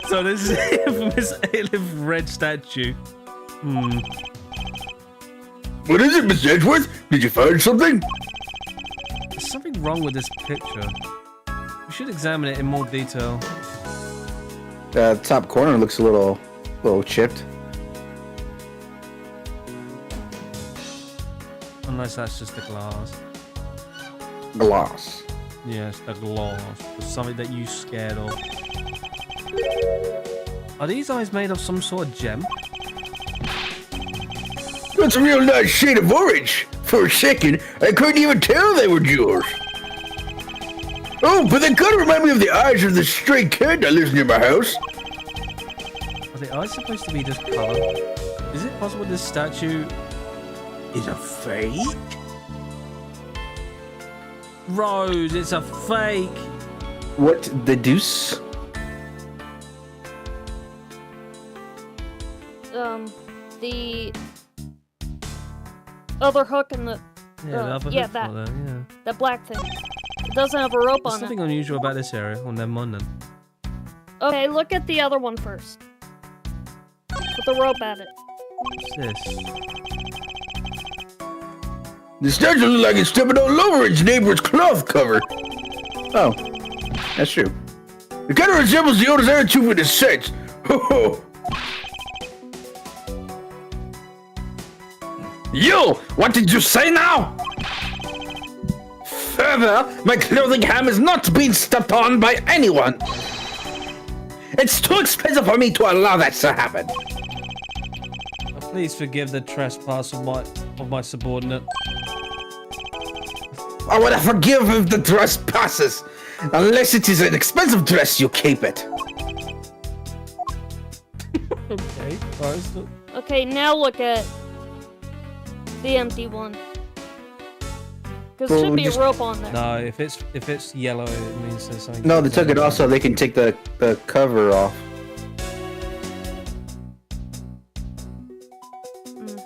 So this is the infamous A-Lift Red statue. What is it, Miss Edgeworth? Did you find something? There's something wrong with this picture. We should examine it in more detail. The top corner looks a little chipped. Unless that's just the glass. Gloss. Yes, the glass. There's something that you scared of. Are these eyes made of some sort of gem? That's a real nice shade of orange. For a second, I couldn't even tell they were yours. Oh, but they kind of remind me of the eyes of the stray cat that lives near my house. Are the eyes supposed to be this color? Is it possible this statue is a fake? Rose, it's a fake. What the deuce? The other hook and the Yeah, the other yeah, hook's that. not there, yeah. that black thing. It doesn't have a rope There's on something it. unusual about this area. Oh, never mind then. Okay, look at the other one first. With the rope at it. What's this? The statue looks like it's stepping all over its neighbor's cloth cover. Oh, that's true. It kind of resembles the oldest attitude in the set. Ho ho! You! What did you say now? Further, my clothing ham is not being stepped on by anyone. It's too expensive for me to allow that to happen. Please forgive the trespass of my subordinate. I would forgive if the dress passes. Unless it is an expensive dress, you keep it. Okay. Alright, so Okay, now look at the empty one. Because there should be a rope on there. no, if it's yellow, it means there's something. No, they took it off so they can take the cover off.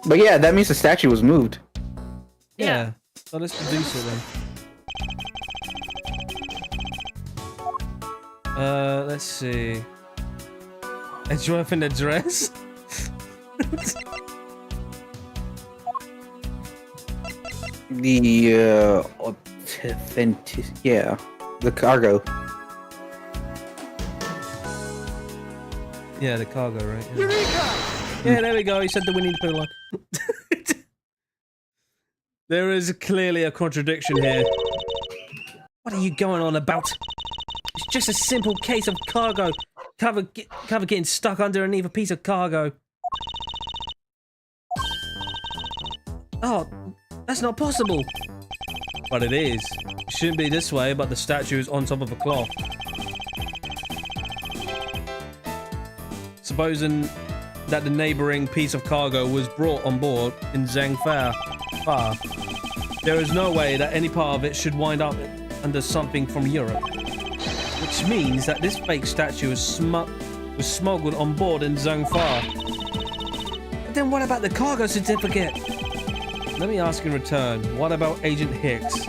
But yeah, that means the statue was moved. Yeah. So let's reduce it then. Let's see. A dwarf in a dress? The authentic, yeah, the cargo. Yeah, the cargo, right? Yeah. Yeah, there we go. He said the Winnie the Pooh line. There is clearly a contradiction here. What are you going on about? It's just a simple case of cargo. Cover getting stuck underneath a piece of cargo. Oh, that's not possible. But it is. It shouldn't be this way, but the statue is on top of a cloth. Supposing that the neighboring piece of cargo was brought on board in Zhangfa, there is no way that any part of it should wind up under something from Europe. Which means that this fake statue was smuggled on board in Zhangfa. But then what about the cargo certificate? Let me ask in return, what about Agent Hicks?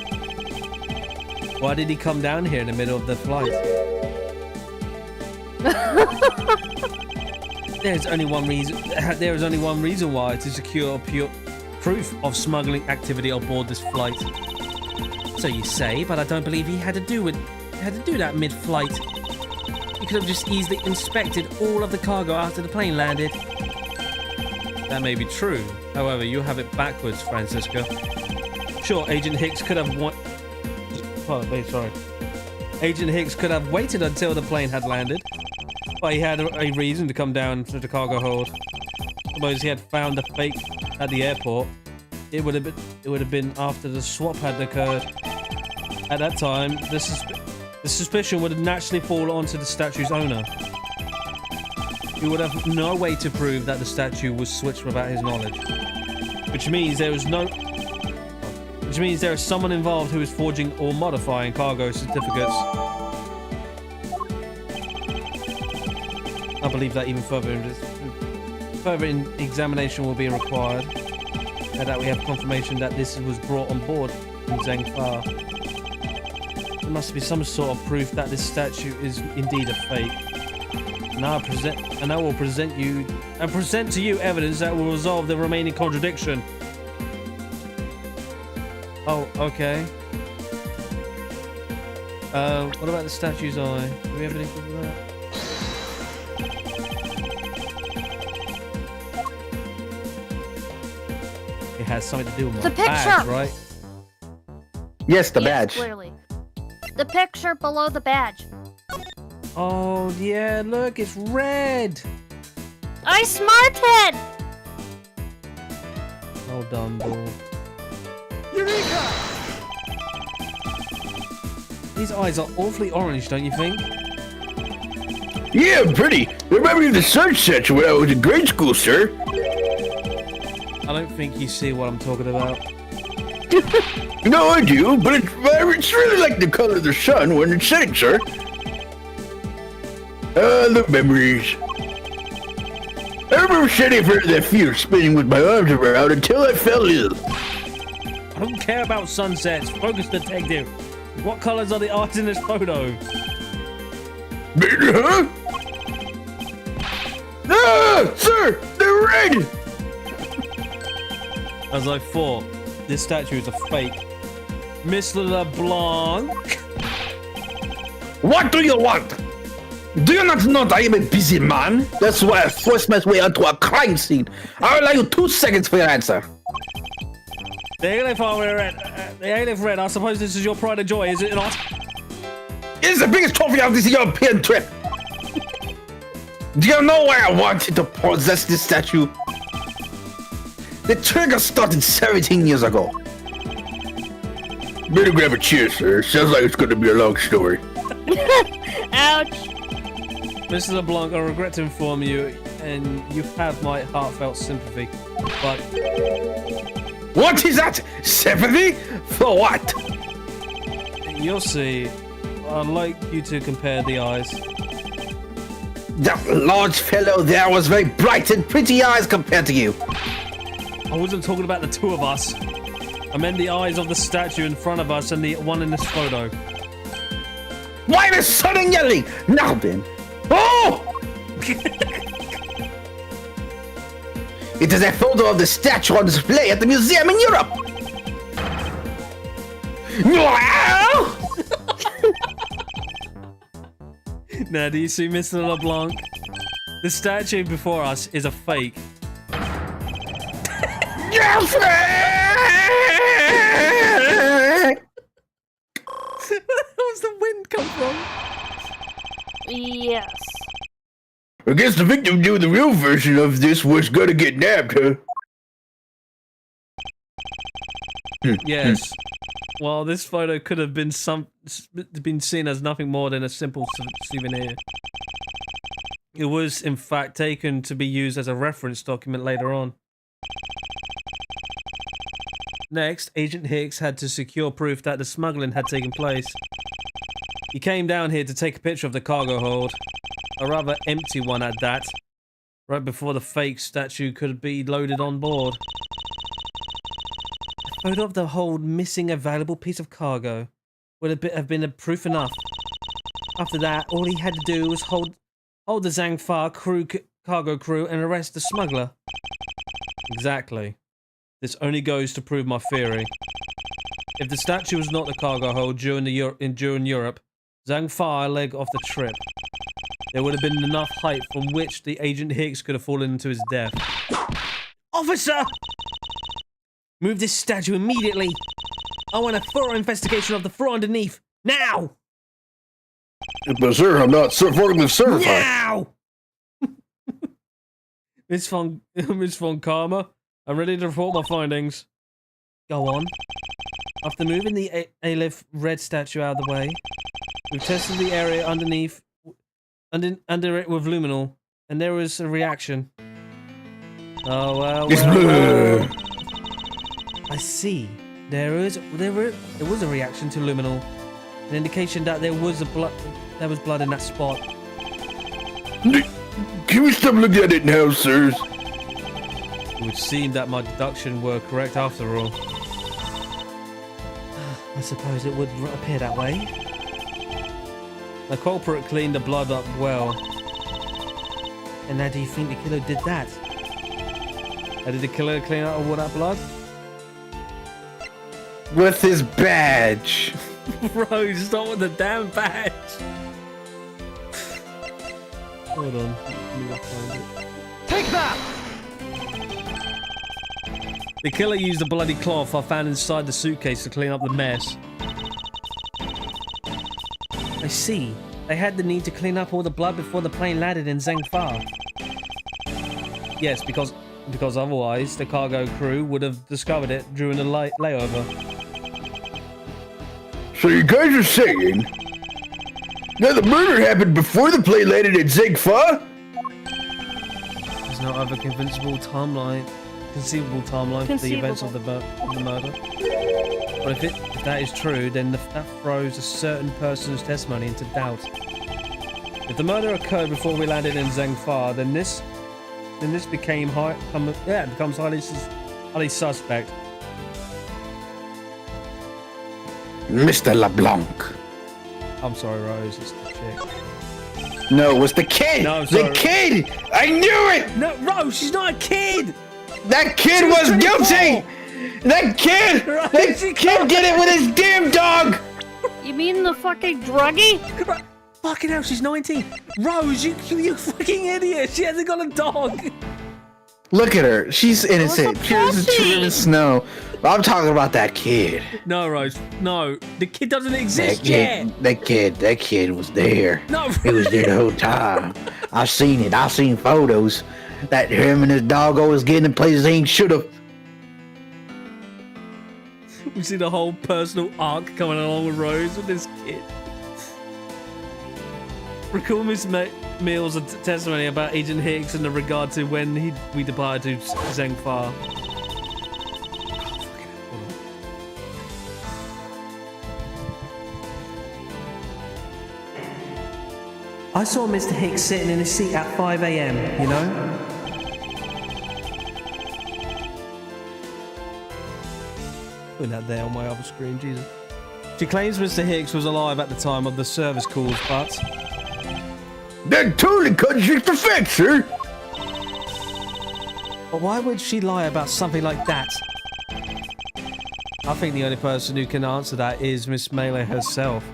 Why did he come down here in the middle of the flight? There is only one reason why, to secure pure proof of smuggling activity aboard this flight. So you say, but I don't believe he had to do that mid-flight. He could have just easily inspected all of the cargo after the plane landed. That may be true. However, you have it backwards, Francisca. Sure, Agent Hicks could have Agent Hicks could have waited until the plane had landed, but he had a reason to come down to the cargo hold. Suppose he had found the fake at the airport. It would have been after the swap had occurred. At that time, the suspicion would have naturally fallen onto the statue's owner. He would have no way to prove that the statue was switched without his knowledge. Which means there is someone involved who is forging or modifying cargo certificates. I believe that even further examination will be required, and that we have confirmation that this was brought on board in Zhangfa. There must be some sort of proof that this statue is indeed a fake. And I will present to you evidence that will resolve the remaining contradiction. Oh, okay. What about the statue's eye? Do we have anything for that? It has something to do with my The picture! badge, right? Yes, the Yes, badge. clearly. The picture below the badge. Oh, yeah, look, it's red! I smarted! Well done, Bull. These eyes are awfully orange, don't you think? Yeah, pretty. Remember the sunset when I was in grade school, sir? I don't think you see what I'm talking about. No, I do, but it's really like the color of the sun when it's setting, sir. The memories. I remember sitting for that field spinning with my arms around until I fell ill. I don't care about sunsets. Focus, detective. What colors are the eyes in this photo? Huh? Ah, sir, they're red! As I thought, this statue is a fake. Mr. LeBlanc? What do you want? Do you not know that I am a busy man? That's why I forced my way onto a crime scene. I'll allow you 2 seconds for your answer. The alien red. The alien red. I suppose this is your pride and joy, is it not? It's the biggest trophy of this European trip. Do you know why I wanted to possess this statue? The trigger started 17 years ago. Better grab a chair, sir. Sounds like it's going to be a long story. Ouch. Mr. LeBlanc, I regret to inform you, and you have my heartfelt sympathy, but What is that? Sympathy? For what? you'll see. I'd like you to compare the eyes. That large fellow there was very bright and pretty eyes compared to you. I wasn't talking about the two of us. I meant the eyes of the statue in front of us and the one in this photo. Why the sudden yelling? Now then. Oh! It is a photo of the statue on display at the museum in Europe. Wow! Now, do you see, Mr. LeBlanc? The statue before us is a fake. Girlfriend! Where does the wind come from? Yes. I guess the victim doing the real version of this was gonna get nabbed, huh? Yes. Well, this photo could have been been seen as nothing more than a simple souvenir. It was, in fact, taken to be used as a reference document later on. Next, Agent Hicks had to secure proof that the smuggling had taken place. He came down here to take a picture of the cargo hold, a rather empty one at that, right before the fake statue could be loaded on board. A photo of the hold missing a valuable piece of cargo would have been a proof enough. After that, all he had to do was hold the Zhangfa cargo crew and arrest the smuggler. Exactly. This only goes to prove my theory. If the statue was not the cargo hold during Europe, Zhangfa leg off the trip. There would have been enough height from which the Agent Hicks could have fallen into his death. Officer! Move this statue immediately! I want a thorough investigation of the floor underneath! Now! But sir, I'm not forklift certified. Now! Miss Von Karma, I'm ready to report my findings. Go on. After moving the Aleph red statue out of the way, we've tested the area underneath, under it with luminol, and there was a reaction. Oh well. It's blue. I see. There was a reaction to luminol, an indication that there was blood in that spot. Can we stop looking at it now, sirs? It would seem that my deduction were correct after all. I suppose it would appear that way. The culprit cleaned the blood up well. And how do you think the killer did that? How did the killer clean out all that blood? With his badge. Bro, stop with the damn badge. Hold on. Let me find it. Take that! The killer used a bloody cloth I found inside the suitcase to clean up the mess. I see. They had the need to clean up all the blood before the plane landed in Zhangfa. Yes, because otherwise the cargo crew would have discovered it during the layover. So you guys are saying that the murder happened before the plane landed in Zhangfa? There's no other conceivable timeline for the events of the murder. But if that is true, then that throws a certain person's testimony into doubt. If the murder occurred before we landed in Zhangfa, then this becomes highly suspect. Mr. LeBlanc. I'm sorry, Rose. It's the chick. No, it was the kid! No, I'm the sorry. kid! I knew it! No, Rose, she's not a kid! That kid was was 24. guilty! That kid! Right, That she kid did it with his damn dog! You mean the fucking druggie? Fucking hell, she's 19. Rose, you fucking idiot. She hasn't got a dog. Look at her. She's innocent. Pure as a tree in snow. I'm talking about that kid. No, Rose. No. The kid doesn't exist That yet. kid was there. No, He was there the whole time. I've seen it. I've seen photos that him and his dog always getting in places he ain't should have. We see the whole personal arc coming along with Rose with this kid. Recall Miss Mills' testimony about Agent Hicks in regard to when we departed to Zengfar. I saw Mr. Hicks sitting in his seat at 5 a.m., you know? Putting that there on my other screen, Jesus. She claims Mr. Hicks was alive at the time of the service calls, but... That totally contradicts the facts, sir. But why would she lie about something like that? I think the only person who can answer that is Miss Melee herself.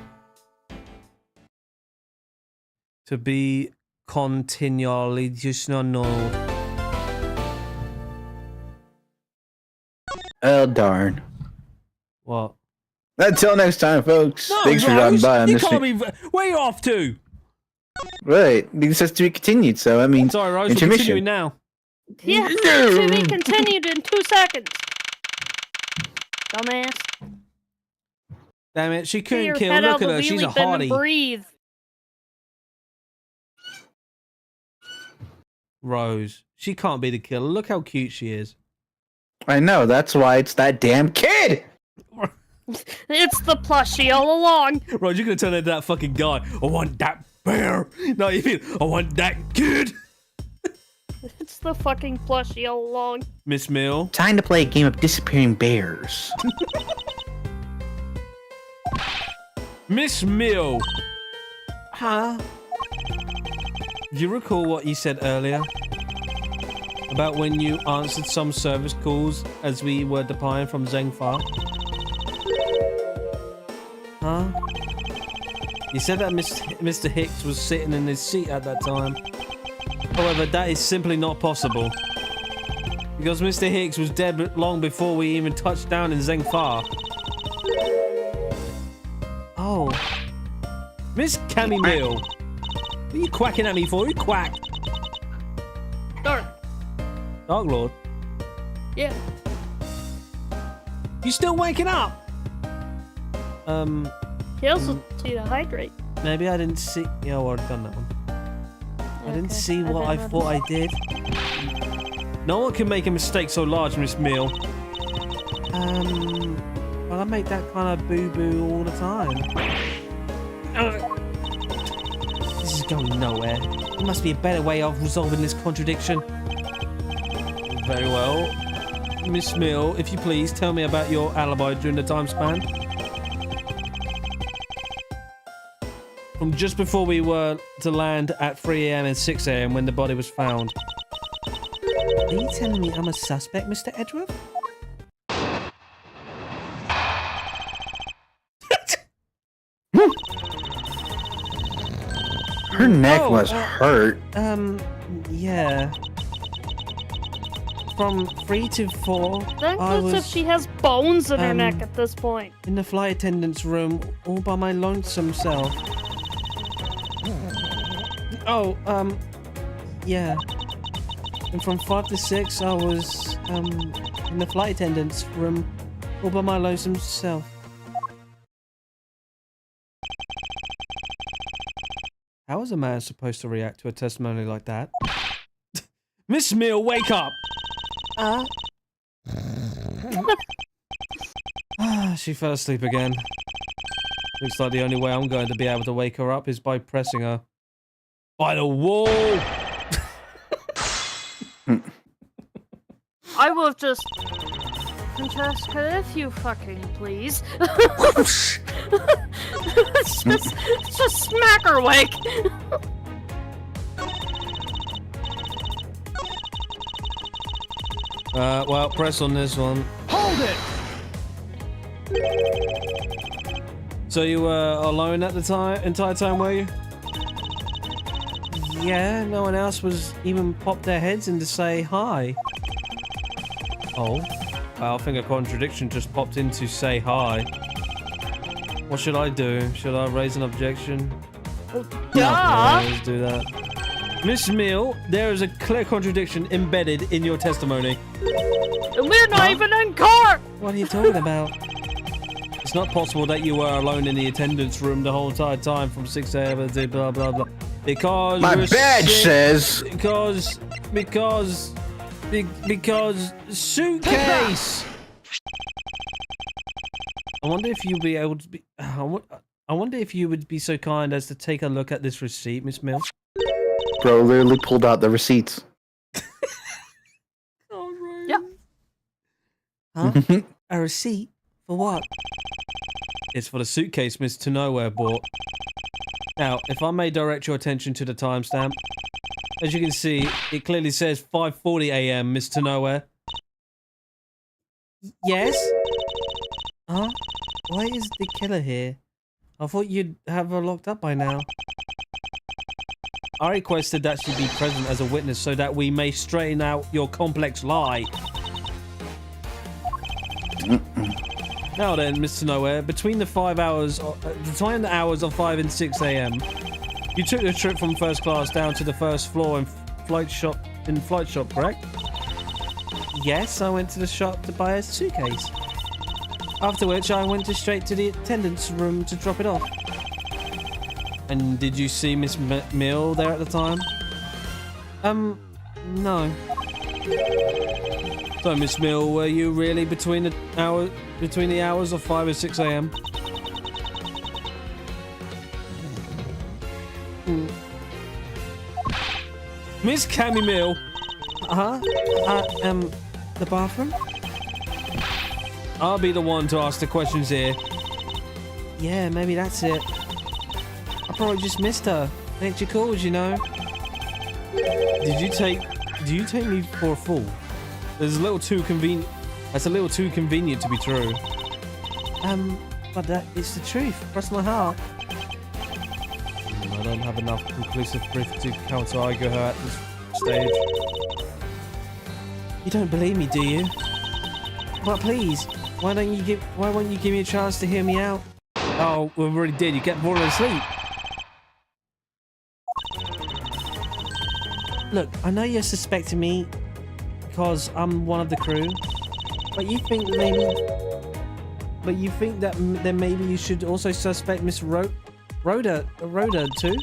To be continually just not know. Oh, darn. What? Until next time, folks. No, Thanks for dropping by on you this can't week. be... Where are you off to? Right. This has to be continued, so I mean, Sorry, Rose, we're intermission. continuing now. Yeah, to be continued in 2 seconds. Dumbass. Damn it, she Get couldn't your kill. head Look out at the her, she's a wheelie bin and hardy. breathe. Rose, she can't be the killer. Look how cute she is. I know, that's why it's that damn kid! It's the plushie all along. Rose, you're gonna turn into that fucking guy. I want that bear. No, you mean, I want that kid. It's the fucking plushie all along. Miss Mill. Time to play a game of disappearing bears. Miss Mill. Huh? Do you recall what you said earlier? About when you answered some service calls as we were departing from Zengfar? Huh? You said that Mr. Hicks was sitting in his seat at that time. However, that is simply not possible. Because Mr. Hicks was dead long before we even touched down in Zengfar. Oh. Miss Cammy Mill. What are you quacking at me for? You quack. Dark. Dark Lord. Yeah. You still waking up? He also need to hydrate. Maybe I didn't see. Yeah, well, I've done that one. I didn't Okay, see what I didn't thought I did. No one can make a mistake so large, Miss Mill. Well, I make that kind of boo-boo all the time. This is going nowhere. There must be a better way of resolving this contradiction. Very well. Miss Mill, if you please, tell me about your alibi during the time span. From just before we were to land at 3 a.m. and 6 a.m. when the body was found. Are you telling me I'm a suspect, Mr. Edgeworth? Her neck Oh, was hurt. Yeah. From 3 to 4, That I includes if was she has bones in her neck um, at this point. in the flight attendant's room all by my lonesome self. Oh, yeah. And from 5 to 6, I was, in the flight attendant's room all by my lonesome self. How is a man supposed to react to a testimony like that? Miss Mill, wake up! She fell asleep again. Looks like the only way I'm going to be able to wake her up is by pressing her. By the wall! I will just Francesca, if you fucking please. just smack her awake. Well, press on this one. Hold it! So you were alone at the entire time, were you? Yeah, no one else was even popped their heads in to say hi. Oh, well, I think a contradiction just popped in to say hi. What should I do? Should I raise an objection? Yeah. Let's do that. Miss Mill, there is a clear contradiction embedded in your testimony. And we're not even in court. What are you talking about? It's not possible that you were alone in the attendance room the whole entire time from 6 a.m. to blah blah blah. Because My badge says. because suitcase. I wonder if you'd be able to be. I wonder if you would be so kind as to take a look at this receipt, Miss Mill. Bro literally pulled out the receipts. Yeah. Huh? A receipt for what? It's for the suitcase Miss To Nowhere bought. Now, if I may direct your attention to the timestamp, as you can see, it clearly says 5:40 a.m. Miss To Nowhere. Yes? Huh? Why is the killer here? I thought you'd have her locked up by now. I requested that she be present as a witness so that we may straighten out your complex lie. Now then, Mr. Nowhere, between the hours of 5 and 6 a.m., you took the trip from first class down to the first floor in flight shop, correct? Yes, I went to the shop to buy a suitcase. After which, I went straight to the attendance room to drop it off. And did you see Miss Mill there at the time? No. So, Miss Mill, were you really between the hours of 5 and 6 a.m.? Miss Cammy Mill. The bathroom? I'll be the one to ask the questions here. Yeah, maybe that's it. I probably just missed her. Nature calls, you know. Do you take me for a fool? That's a little too convenient to be true. But that is the truth. Cross my heart. I don't have enough conclusive proof to counter-argue her at this stage. You don't believe me, do you? But please, why won't you give me a chance to hear me out? Oh, we already did. You kept falling asleep. Look, I know you're suspecting me because I'm one of the crew, but you think that then maybe you should also suspect Miss Rhoda too?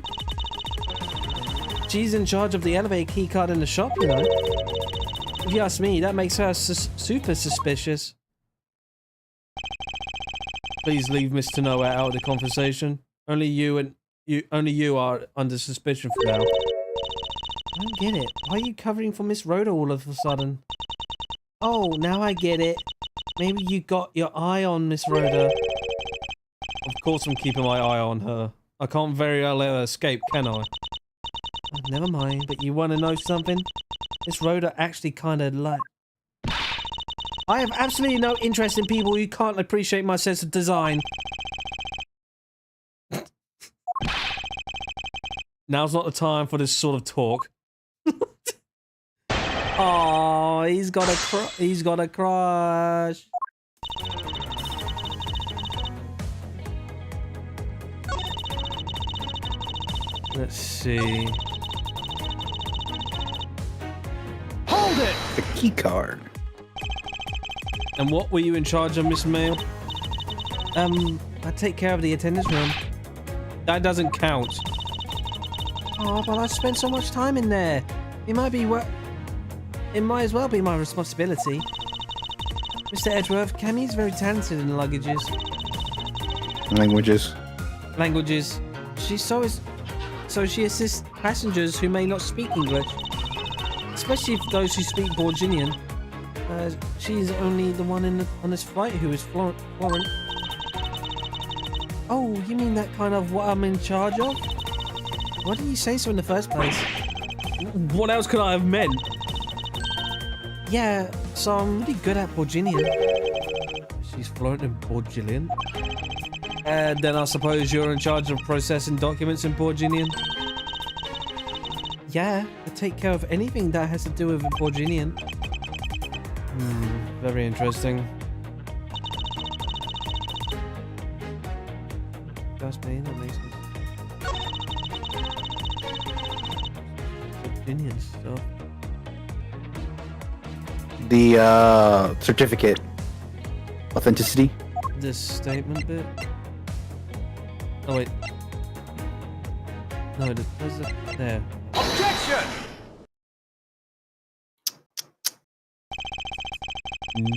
She's in charge of the elevator keycard in the shop, you know. If you ask me, that makes her super suspicious. Please leave Mr. Nowhere out of the conversation. Only you are under suspicion for now. I don't get it. Why are you covering for Miss Rhoda all of a sudden? Oh, now I get it. Maybe you got your eye on Miss Rhoda. Of course I'm keeping my eye on her. I can't very well let her escape, can I? Oh, never mind, but you want to know something? Miss Rhoda actually kind of like... I have absolutely no interest in people who can't appreciate my sense of design. Now's not the time for this sort of talk. Oh, he's got a crush. Let's see. Hold it! The key card. And what were you in charge of, Miss Mail? I take care of the attendance room. That doesn't count. Oh, but I spent so much time in there. It might as well be my responsibility. Mr. Edgeworth, Cammy's very talented in languages. Languages. So she assists passengers who may not speak English, especially those who speak Borginian. She's only the one on this flight who is fluent. Oh, you mean that kind of what I'm in charge of? Why didn't you say so in the first place? What else could I have meant? Yeah, so I'm really good at Borginian. She's fluent in Borginian. Then I suppose you're in charge of processing documents in Borginian? Yeah, I take care of anything that has to do with Borginian. Very interesting. Trust me, that makes sense. Borginian stuff. The certificate. Authenticity. this statement bit. Oh wait. No, where's it? There. Objection!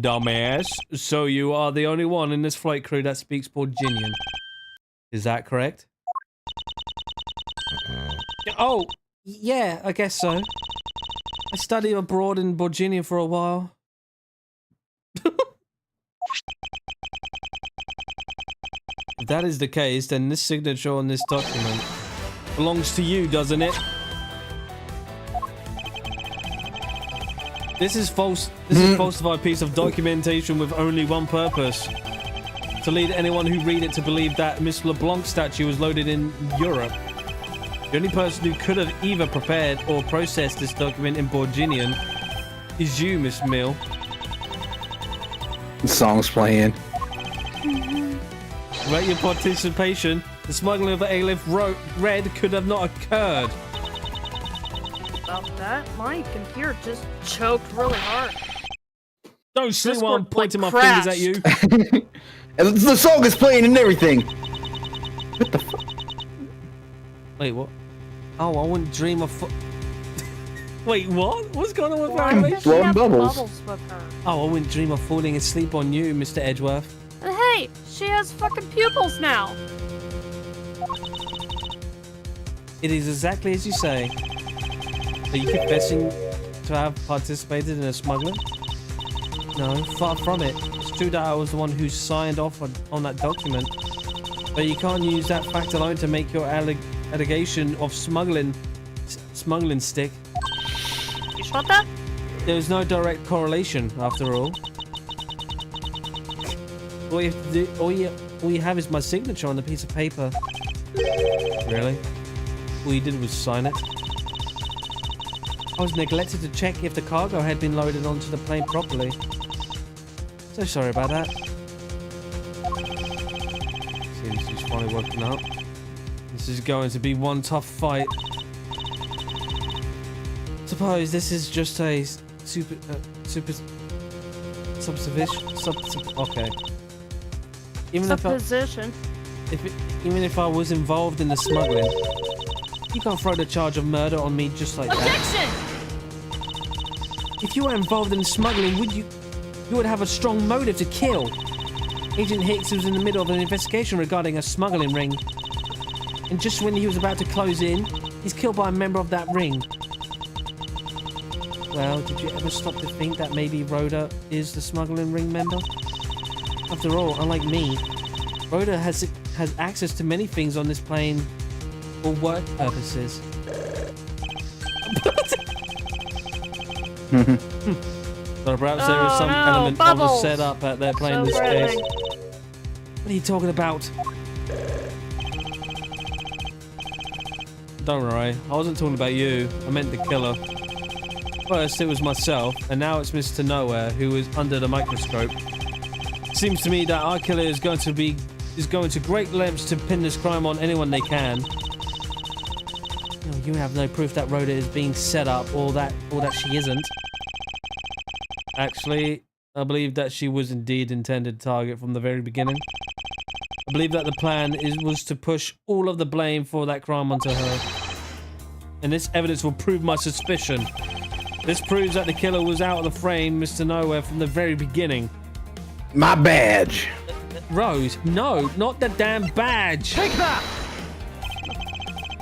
Dumbass. So you are the only one in this flight crew that speaks Borginian. Is that correct? Oh, yeah, I guess so. I studied abroad in Borginia for a while. If that is the case, then this signature on this document belongs to you, doesn't it? This is false. This is a falsified piece of documentation with only one purpose: to lead anyone who read it to believe that Miss LeBlanc's statue was loaded in Europe. The only person who could have either prepared or processed this document in Borginian is you, Miss Mill. The song's playing. Without your participation, the smuggling of the A-Lift Red could have not occurred. About that, my computer just choked really hard. Don't sleep while I'm Discord, pointing like, my fingers at you. And the song is playing and everything. What the fuck? Wait, what? Oh, I wouldn't dream of. Wait, what? What's going on with Why my does she blowing have bubbles. with her? Oh, I wouldn't dream of falling asleep on you, Mr. Edgeworth. Hey, she has fucking pupils now. It is exactly as you say. Are you confessing to have participated in a smuggling? No, far from it. It's true that I was the one who signed off on that document. But you can't use that fact alone to make your allegation of smuggling stick. You shot that? There is no direct correlation, after all. All you have to do, all you have is my signature on the piece of paper. Really? All you did was sign it. I was neglected to check if the cargo had been loaded onto the plane properly. So sorry about that. Seems she's finally woken up. This is going to be one tough fight. Suppose this is just a okay. Supposition. Even if I was involved in the smuggling, you can't throw the charge of murder on me just like that. Objection! If you were involved in smuggling, you would have a strong motive to kill. Agent Hicks was in the middle of an investigation regarding a smuggling ring. And just when he was about to close in, he's killed by a member of that ring. Well, did you ever stop to think that maybe Rhoda is the smuggling ring member? After all, unlike me, Rhoda has access to many things on this plane for work purposes. So perhaps there is some element of a bubbles. setup at their plane in this case. What are you talking about? Don't worry, I wasn't talking about you. I meant the killer. First it was myself, and now it's Mr. Nowhere, who is under the microscope. Seems to me that our killer is going to great lengths to pin this crime on anyone they can. No, you have no proof that Rhoda is being set up, or that she isn't. Actually, I believe that she was indeed intended target from the very beginning. I believe that the plan was to push all of the blame for that crime onto her. And this evidence will prove my suspicion. This proves that the killer was out of the frame, Mr. Nowhere, from the very beginning. My badge. Rose, no, not the damn badge. Take that!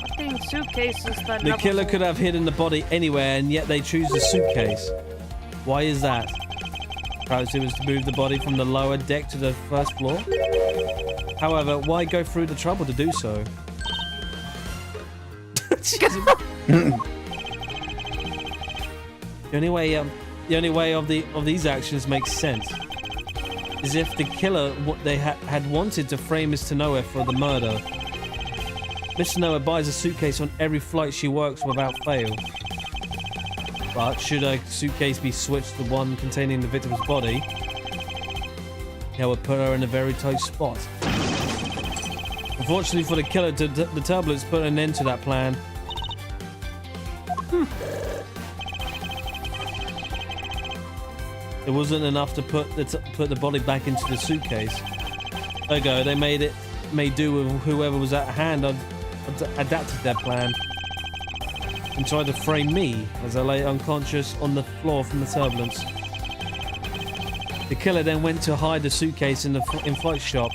Fucking suitcases that The never killer hold. could have hidden the body anywhere, and yet they choose the suitcase. Why is that? Perhaps it was to move the body from the lower deck to the first floor? However, why go through the trouble to do so? The only way of these actions makes sense is if the killer had wanted to frame Mr. Nowhere for the murder. Mr. Nowhere buys a suitcase on every flight she works without fail. But should a suitcase be switched to one containing the victim's body, that would put her in a very tight spot. Unfortunately for the killer, the turbulence put an end to that plan. It wasn't enough to put the body back into the suitcase. Ergo, they made do with whoever was at hand and adapted their plan and tried to frame me as I lay unconscious on the floor from the turbulence. The killer then went to hide the suitcase in the in-flight shop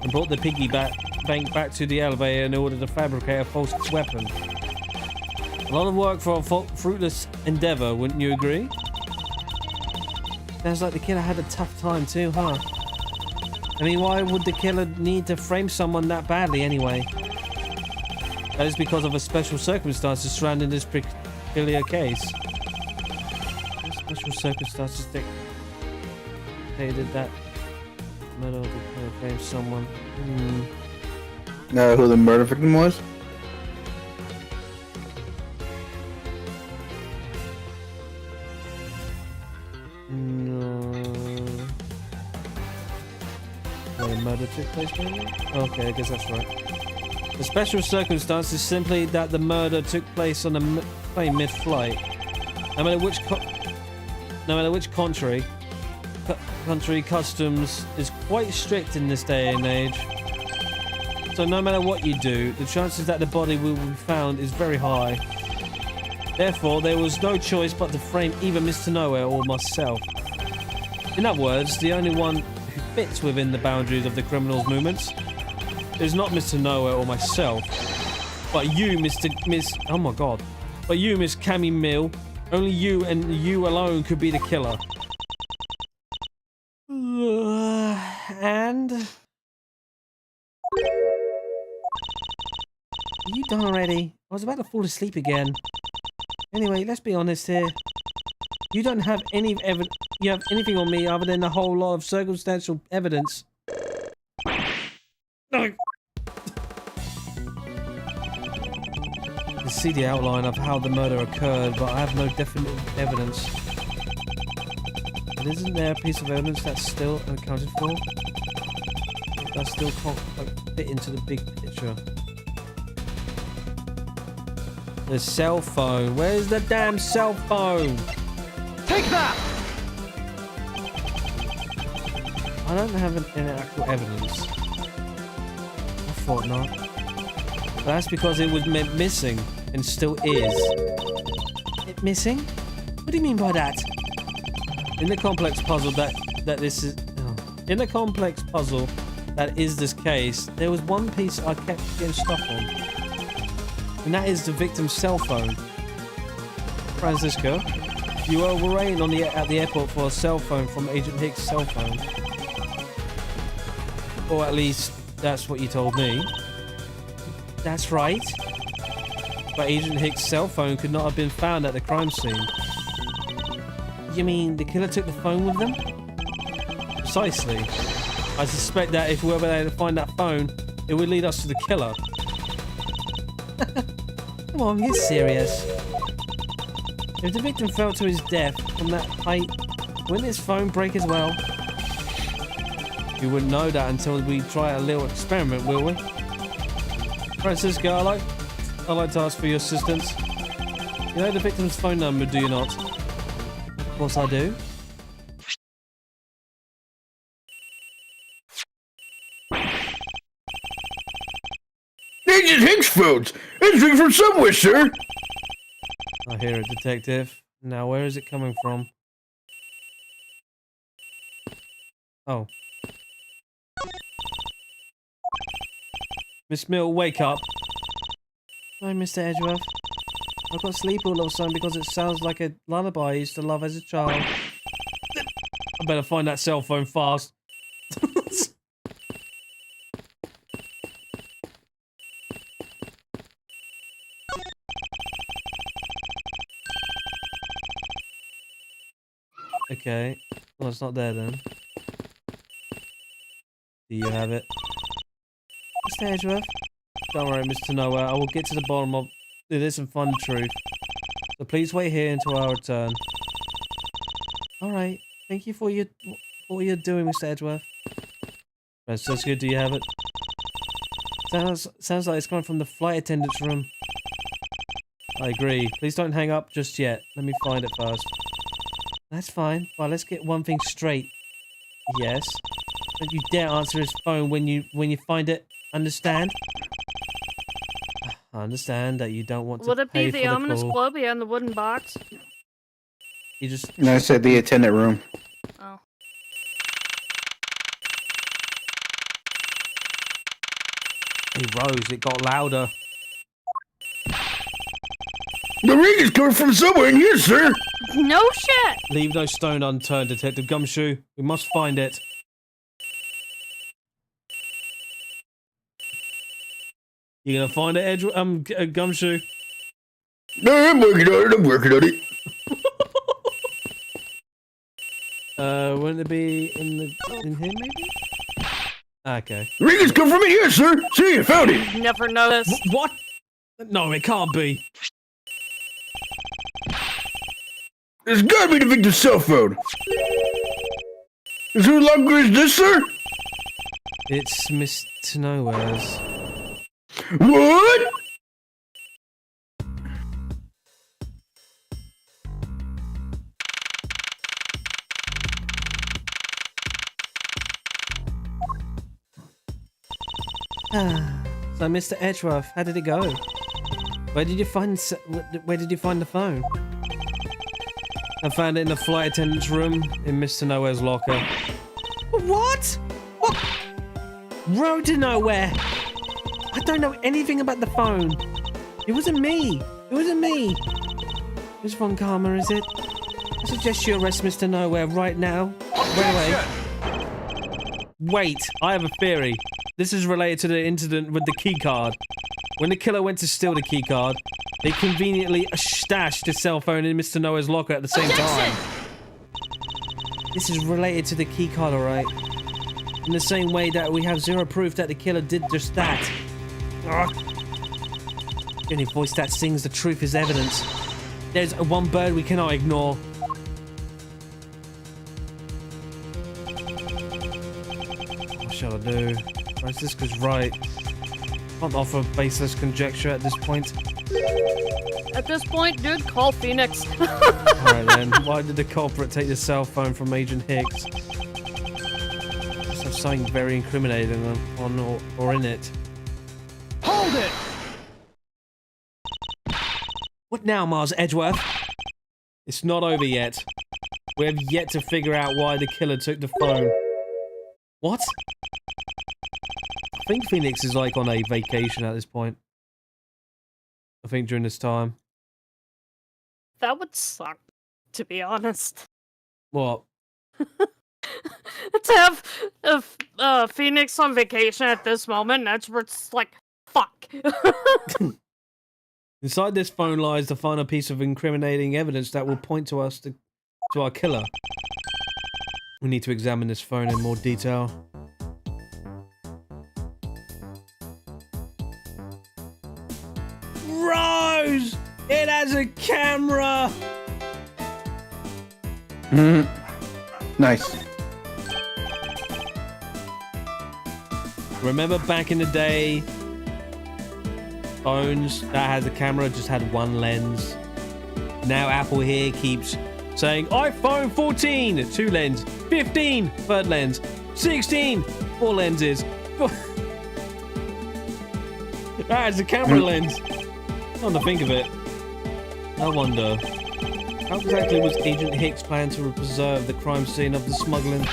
and brought the piggy bank back to the elevator in order to fabricate a false weapon. A lot of work for a fruitless endeavor, wouldn't you agree? Sounds like the killer had a tough time too, huh? I mean, why would the killer need to frame someone that badly anyway? That is because of a special circumstances surrounding this peculiar case. Special circumstances dictated that murder of the killer framed someone. Who the murder victim was? Where the murder took place, maybe? Okay, I guess that's right. The special circumstance is simply that the murder took place on a plane mid-flight. No matter which country customs is quite strict in this day and age. So no matter what you do, the chances that the body will be found is very high. Therefore, there was no choice but to frame either Mr. Nowhere or myself. In other words, the only one who fits within the boundaries of the criminal's movements is not Mr. Nowhere or myself, but you, Miss Cammy Mill. Only you and you alone could be the killer. And... Are you done already? I was about to fall asleep again. Anyway, let's be honest here. You don't have any you have anything on me other than a whole lot of circumstantial evidence. No. You see the outline of how the murder occurred, but I have no definite evidence. But isn't there a piece of evidence that's still unaccounted for? That still can't fit into the big picture. The cell phone. Where's the damn cell phone? Take that! I don't have any actual evidence. I thought not. But that's because it was missing and still is. It missing? What do you mean by that? In the complex puzzle in the complex puzzle that is this case, there was one piece I kept getting stuck on. And that is the victim's cell phone. Francisco, you were waiting at the airport for a cell phone from Agent Hicks' cell phone. Or at least, that's what you told me. That's right. But Agent Hicks' cell phone could not have been found at the crime scene. You mean the killer took the phone with them? Precisely. I suspect that if we were able to find that phone, it would lead us to the killer. Come on, get serious. If the victim fell to his death from that height, wouldn't his phone break as well? We wouldn't know that until we try a little experiment, will we? Francisco, I'd like to ask for your assistance. You know the victim's phone number, do you not? Of course I do. Agent Hicks phones! Entering from somewhere, sir! I hear it, detective. Now, where is it coming from? Oh. Miss Mill, wake up. Hi, Mr. Edgeworth. I got sleep all of a sudden because it sounds like a lullaby I used to love as a child. I better find that cell phone fast. Okay. Well, it's not there then. Do you have it? Mr. Edgeworth? Don't worry, Mr. Nowhere. I will get to the bottom of this and find the truth. So please wait here until our return. Alright. Thank you for what you're doing, Mr. Edgeworth. Francisco, do you have it? Sounds like it's coming from the flight attendant's room. I agree. Please don't hang up just yet. Let me find it first. That's fine. Well, let's get one thing straight. Yes. Don't you dare answer his phone when you find it. Understand? I understand that you don't want to Would it pay be for the ominous call. glow behind the wooden box? You just No, I said the attendant room. Oh. Hey Rose, it got louder. The ring is coming from somewhere in here, sir. No shit! Leave no stone unturned, Detective Gumshoe. We must find it. You gonna find it, Gumshoe? No, I'm working on it. I'm working on it. Wouldn't it be in here maybe? Okay. The ring is coming from in here, sir. See, I found it. Never noticed. What? No, it can't be. It's gotta be the victim's cell phone. Is who longer is this, sir? It's Mr. Nowhere's. What? So, Mr. Edgeworth, how did it go? Where did you find the phone? I found it in the flight attendant's room in Mr. Nowhere's locker. What? What? Road to nowhere. I don't know anything about the phone. It wasn't me. It wasn't me. Which Von Karma is it? I suggest you arrest Mr. Nowhere right now. Wait, I have a theory. This is related to the incident with the keycard. When the killer went to steal the keycard, they conveniently stashed the cell phone in Mr. Nowhere's locker at the same time. This is related to the keycard, alright? In the same way that we have zero proof that the killer did just that. Ugh. The only voice that sings the truth is evidence. There's one bird we cannot ignore. What shall I do? Francisco's right. Can't offer baseless conjecture at this point. At this point, dude, call Phoenix. Alright then, why did the culprit take the cell phone from Agent Hicks? Must have something very incriminating on or in it. Hold it! What now, Mars Edgeworth? It's not over yet. We have yet to figure out why the killer took the phone. What? I think Phoenix is like on a vacation at this point. I think during this time. That would suck, to be honest. What? To have Phoenix on vacation at this moment, that's where it's like, fuck. Inside this phone lies the final piece of incriminating evidence that will point to us to our killer. We need to examine this phone in more detail. Rose! It has a camera! Nice. Remember back in the day, phones that had the camera just had one lens. Now Apple here keeps saying iPhone 14, 2 lens, 15, third lens, 16, 4 lenses. That has a camera lens. Come to think of it. I wonder, how exactly was Agent Hicks planning to preserve the crime scene of the smuggling?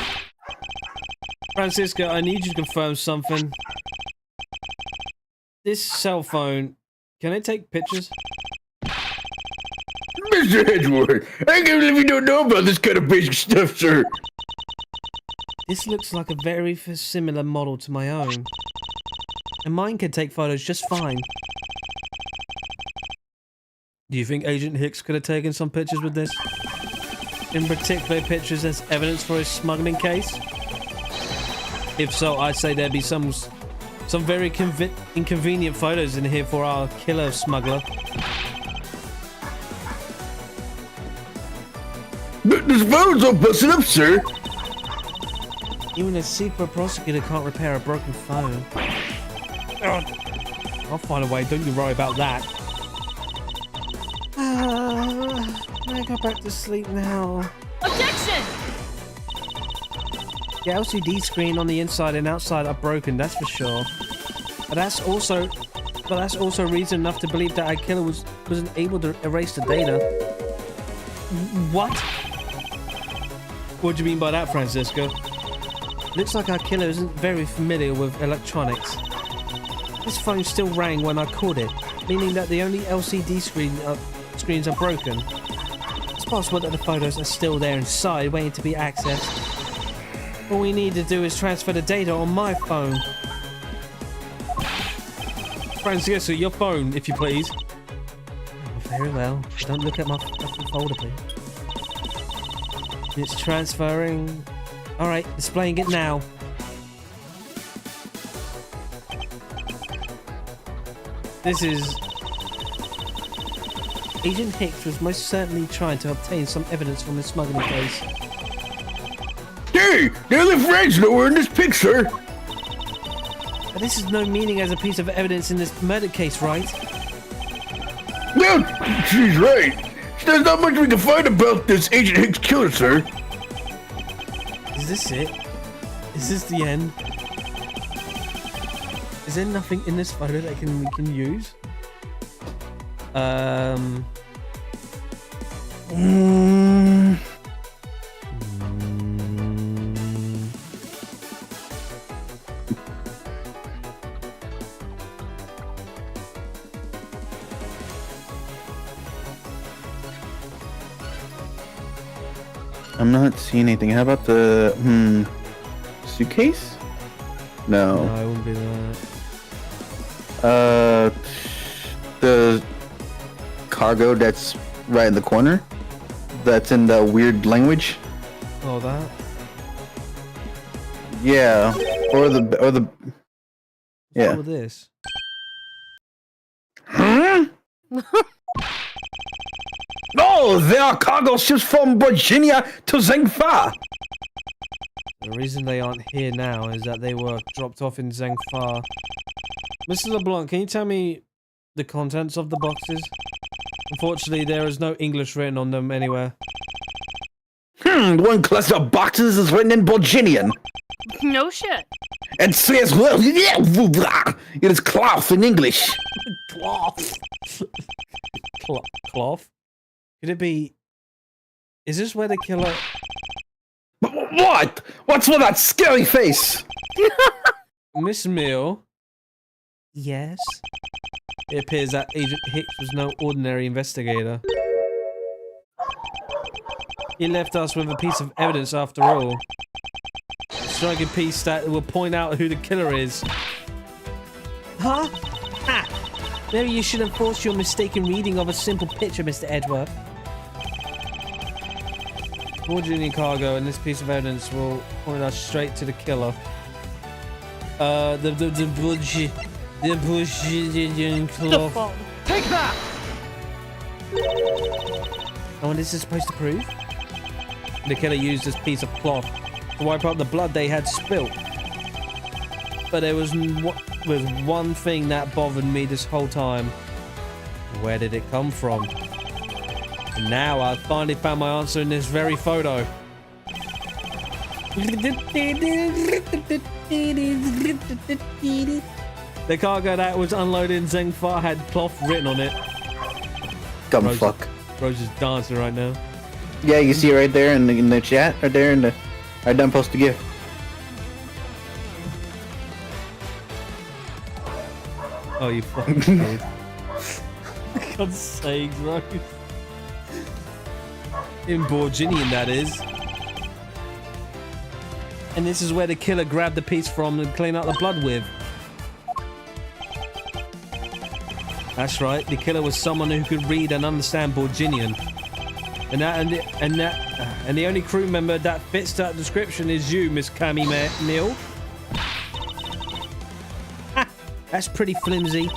Francisco, I need you to confirm something. This cell phone, can it take pictures? Mr. Edgeworth, I can't believe you don't know about this kind of basic stuff, sir. This looks like a very similar model to my own. And mine can take photos just fine. Do you think Agent Hicks could have taken some pictures with this? In particular, pictures as evidence for his smuggling case? If so, I'd say there'd be some very inconvenient photos in here for our killer smuggler. This phone's all busted up, sir. Even a secret prosecutor can't repair a broken phone. I'll find a way, don't you worry about that. I go back to sleep now. Objection! The LCD screen on the inside and outside are broken, that's for sure. But that's also reason enough to believe that our killer wasn't able to erase the data. What? What do you mean by that, Francisco? Looks like our killer isn't very familiar with electronics. This phone still rang when I called it, meaning that the only LCD screens are broken. It's possible that the photos are still there inside, waiting to be accessed. All we need to do is transfer the data on my phone. Francisco, your phone, if you please. Oh, very well. Don't look at my fucking folder, please. It's transferring. Alright, displaying it now. This is... Agent Hicks was most certainly trying to obtain some evidence from his smuggling case. Hey, they're the friends that were in this picture. But this has no meaning as a piece of evidence in this murder case, right? Well, she's right. There's not much we can find about this Agent Hicks killer, sir. Is this it? Is this the end? Is there nothing in this photo that we can use? I'm not seeing anything. How about the suitcase? No. No, it wouldn't be that. The cargo that's right in the corner. That's in the weird language. Oh, that? Yeah. Or the yeah. What's with this? Huh? No, they are cargo ships from Virginia to Zhengfa. The reason they aren't here now is that they were dropped off in Zhengfa. Mr. LeBlanc, can you tell me the contents of the boxes? Unfortunately, there is no English written on them anywhere. One cluster of boxes is written in Virginian. No shit. And says, well, yeah, it is cloth in English. Cloth. Cloth? Could it be... Is this where the killer... What? What's with that scary face? Miss Mill? Yes? It appears that Agent Hicks was no ordinary investigator. He left us with a piece of evidence after all. A striking piece that will point out who the killer is. Huh? Ha! Maybe you should enforce your mistaken reading of a simple picture, Mr. Edgeworth. Virginia cargo and this piece of evidence will point us straight to the killer. The Virginian cloth. Take that! Oh, and this is supposed to prove? The killer used this piece of cloth to wipe out the blood they had spilt. But there was one thing that bothered me this whole time. Where did it come from? And now I've finally found my answer in this very photo. The cargo that was unloaded in Zhengfa had cloth written on it. Dumb fuck. Rose is dancing right now. Yeah, you see it right there in the chat, right there in the right down post to give. Oh, you fucking kid. God's sakes, Rose. In Borginian, that is. And this is where the killer grabbed the piece from and cleaned out the blood with. That's right, the killer was someone who could read and understand Borginian. And the only crew member that fits that description is you, Miss Cammy Neal. Ha! That's pretty flimsy.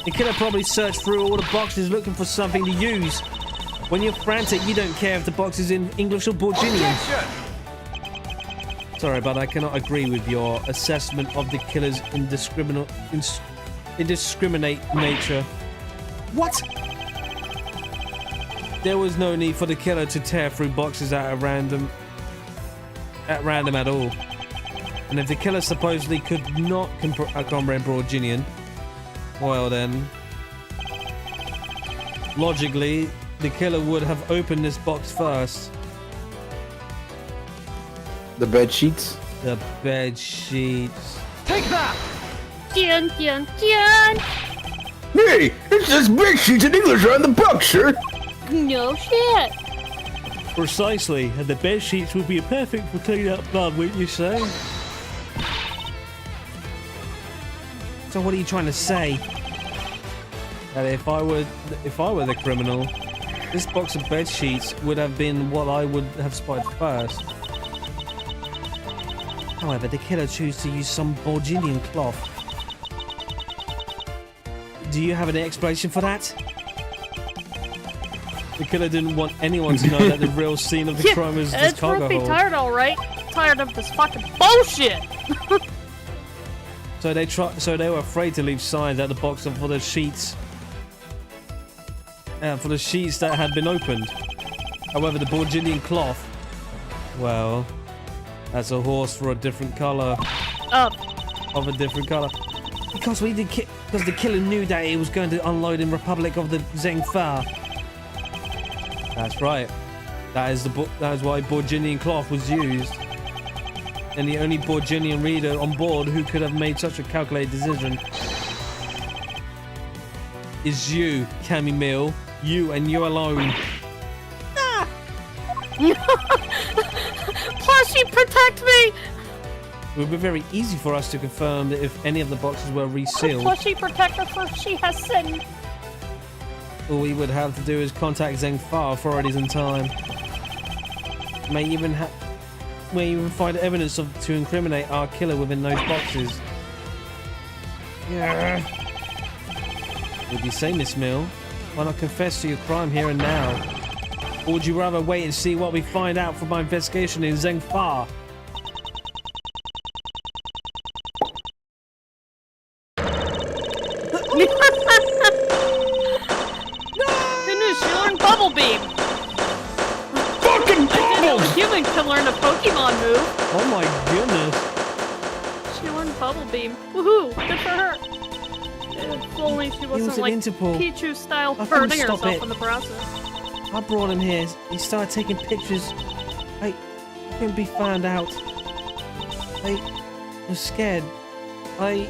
The killer probably searched through all the boxes looking for something to use. When you're frantic, you don't care if the box is in English or Borginian. Sorry, but I cannot agree with your assessment of the killer's indiscriminate nature. What? There was no need for the killer to tear through boxes at random at all. And if the killer supposedly could not comprehend Broadginian, well then, logically, the killer would have opened this box first. The bed sheets. The bed sheets. Take that! Dun, dun, dun. Hey, it says bed sheets in English on the box, sir. No shit. Precisely, and the bed sheets would be perfect for taking out blood, wouldn't you say? So what are you trying to say? That if I were the criminal, this box of bed sheets would have been what I would have spotted first. However, the killer chose to use some Borginian cloth. Do you have any explanation for that? The killer didn't want anyone to know that the real scene of the crime was this It's cargo worth being hold. tired, alright? Tired of this fucking bullshit! So they were afraid to leave signs at the box for the sheets. For the sheets that had been opened. However, the Borginian cloth, well, that's a horse for a different color. Of a different color. Because because the killer knew that he was going to unload in Republic of the Zengfa. That's right. That is why Borginian cloth was used. And the only Borginian reader on board who could have made such a calculated decision is you, Cammy Mill. You and you alone. Plushie, protect me! It would be very easy for us to confirm that if any of the boxes were resealed. Plushie, protect her for she has sinned. All we would have to do is contact Zengfa authorities in time. May even find evidence to incriminate our killer within those boxes. Yeah. What do you say, Miss Mill? Why not confess to your crime here and now? Or would you rather wait and see what we find out from my investigation in Zengfa? Who knew she learned Bubble Beam? Fucking I didn't know a bubbles! human can learn a Pokemon move. Oh my goodness. She learned Bubble Beam. Woohoo! Good for her. If only she wasn't was an like Interpol. Pichu style I couldn't hurting stop herself it. in the process. I brought him here. He started taking pictures. I couldn't be found out. I was scared. I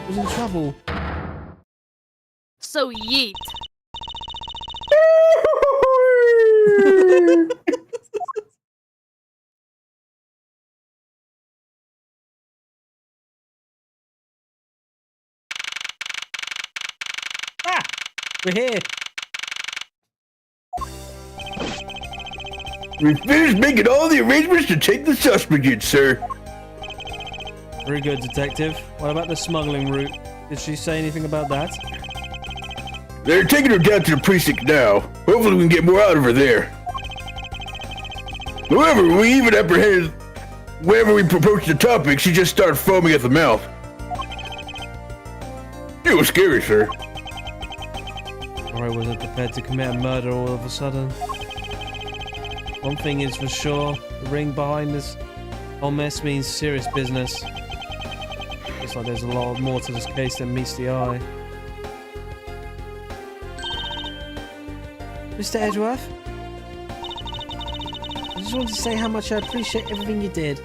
was in trouble. So yeet. Ah! We're here. We finished making all the arrangements to take the suspect in, sir. Very good, detective. What about the smuggling route? Did she say anything about that? They're taking her down to the precinct now. Hopefully we can get more out of her there. However, we even apprehended whenever we approached the topic, she just started foaming at the mouth. It was scary, sir. Or I wasn't prepared to commit a murder all of a sudden. One thing is for sure, the ring behind this whole mess means serious business. Looks like there's a lot more to this case than meets the eye. Mr. Edgeworth? I just wanted to say how much I appreciate everything you did.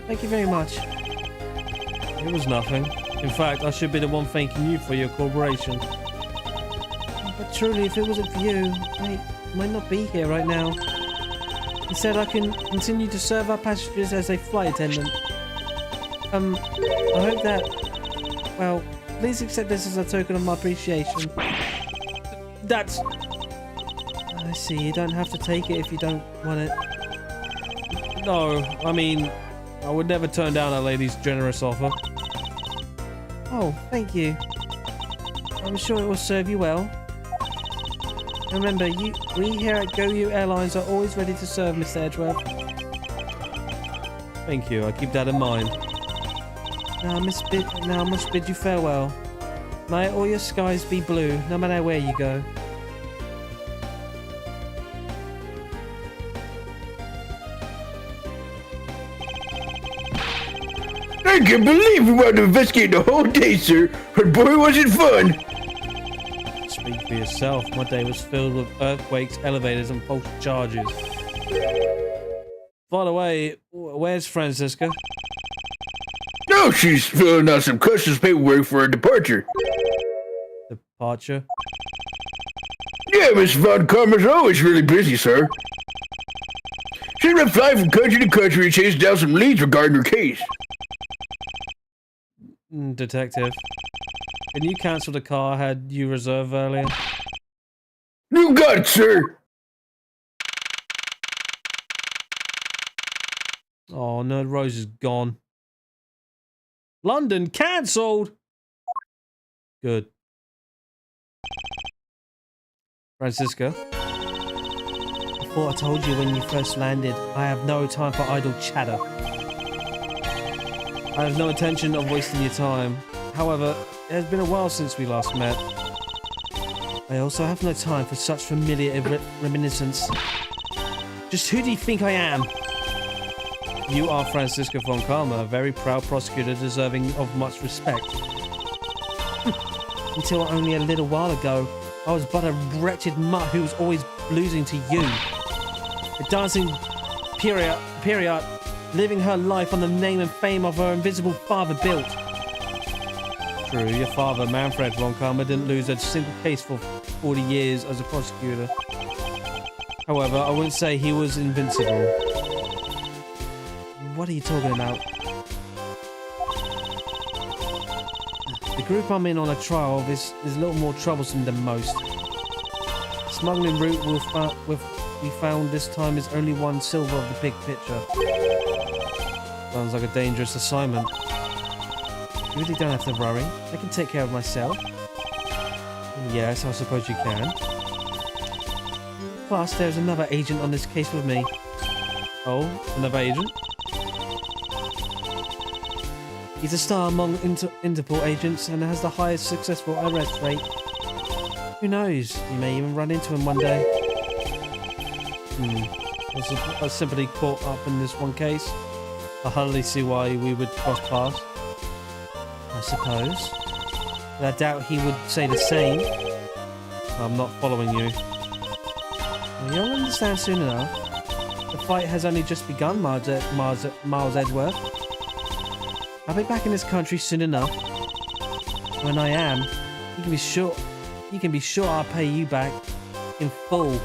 Thank you very much. It was nothing. In fact, I should be the one thanking you for your cooperation. But truly, if it wasn't for you, I might not be here right now. Instead, I can continue to serve our passengers as a flight attendant. I hope that... Well, please accept this as a token of my appreciation. That's... I see, you don't have to take it if you don't want it. No, I mean, I would never turn down a lady's generous offer. Oh, thank you. I'm sure it will serve you well. Remember, we here at GoU Airlines are always ready to serve, Mr. Edgeworth. Thank you, I keep that in mind. Now I must bid you farewell. May all your skies be blue, no matter where you go. I can't believe we wanted to investigate the whole day, sir. But boy, was it fun. Speak for yourself. My day was filled with earthquakes, elevators, and false charges. By the way, where's Francisca? No, she's filling out some customs paperwork for her departure. Departure? Yeah, Miss Von Karma's always really busy, sir. She's been flying from country to country and chasing down some leads regarding her case. Detective, can you cancel the car I had you reserve earlier? You got it, sir. Oh, Nerd Rose is gone. London cancelled! Good. Francisca? I thought I told you when you first landed, I have no time for idle chatter. I have no intention of wasting your time. However, it has been a while since we last met. I also have no time for such familiar reminiscence. Just who do you think I am? You are Francisca von Karma, a very proud prosecutor deserving of much respect. Until only a little while ago, I was but a wretched mutt who was always losing to you. A dancing period, living her life on the name and fame of her invisible father built. True, your father, Manfred von Karma, didn't lose a single case for 40 years as a prosecutor. However, I wouldn't say he was invincible. What are you talking about? The group I'm in on a trial is a little more troublesome than most. The smuggling route we found this time is only one silver of the big picture. Sounds like a dangerous assignment. You really don't have to worry. I can take care of myself. Yes, I suppose you can. Plus, there's another agent on this case with me. Oh, another agent? He's a star among Interpol agents and has the highest successful arrest rate. Who knows? You may even run into him one day. I was simply caught up in this one case. I hardly see why we would cross paths. I suppose. But I doubt he would say the same. I'm not following you. Well, you'll understand soon enough. The fight has only just begun, Miles Edgeworth. I'll be back in this country soon enough. When I am, you can be sure I'll pay you back in full.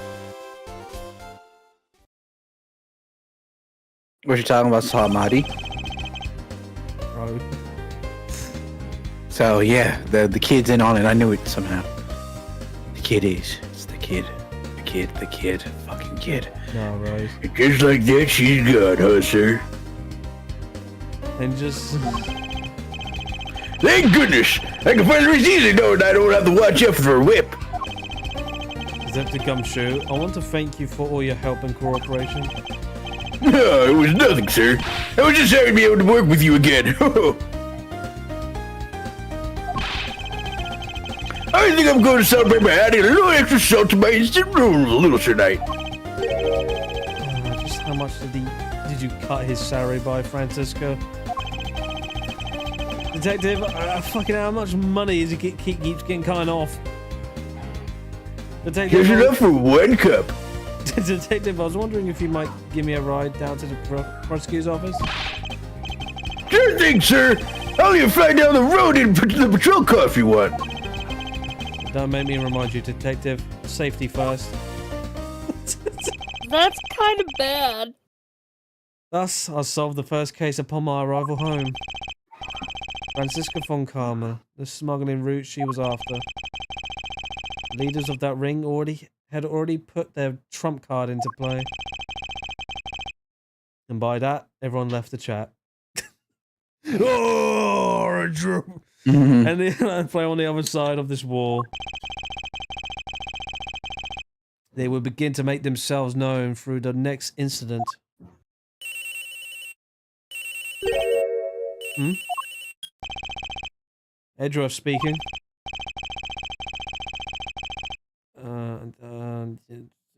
What you talking about, Samadhi? Bro. So yeah, the kid's in on it. I knew it somehow. The kid is. It's the kid. The kid. Fucking kid. No, Rose. Just like that, she's gone, huh, sir? And just... Thank goodness! I can finally easy knowing I don't have to watch out for a whip. Detective Gumshoe, I want to thank you for all your help and cooperation. No, it was nothing, sir. I was just happy to be able to work with you again. I think I'm going to celebrate by adding a little extra salt to my instant noodles a little tonight. Just how much did you cut his salary by, Francisco? Detective, fucking how much money is he keeps getting cut off? Detective, There's enough for one cup. Detective, I was wondering if you might give me a ride down to the prosecutor's office. Sure thing, sir. I'll even fly down the road in the patrol car if you want. Don't make me remind you, Detective. Safety first. That's kind of bad. Thus, I solved the first case upon my arrival home. Francisca von Karma, the smuggling route she was after. The leaders of that ring had already put their trump card into play. And by that, everyone left the chat. Oh, Drew! And they play on the other side of this wall. They will begin to make themselves known through the next incident. Edgeworth speaking.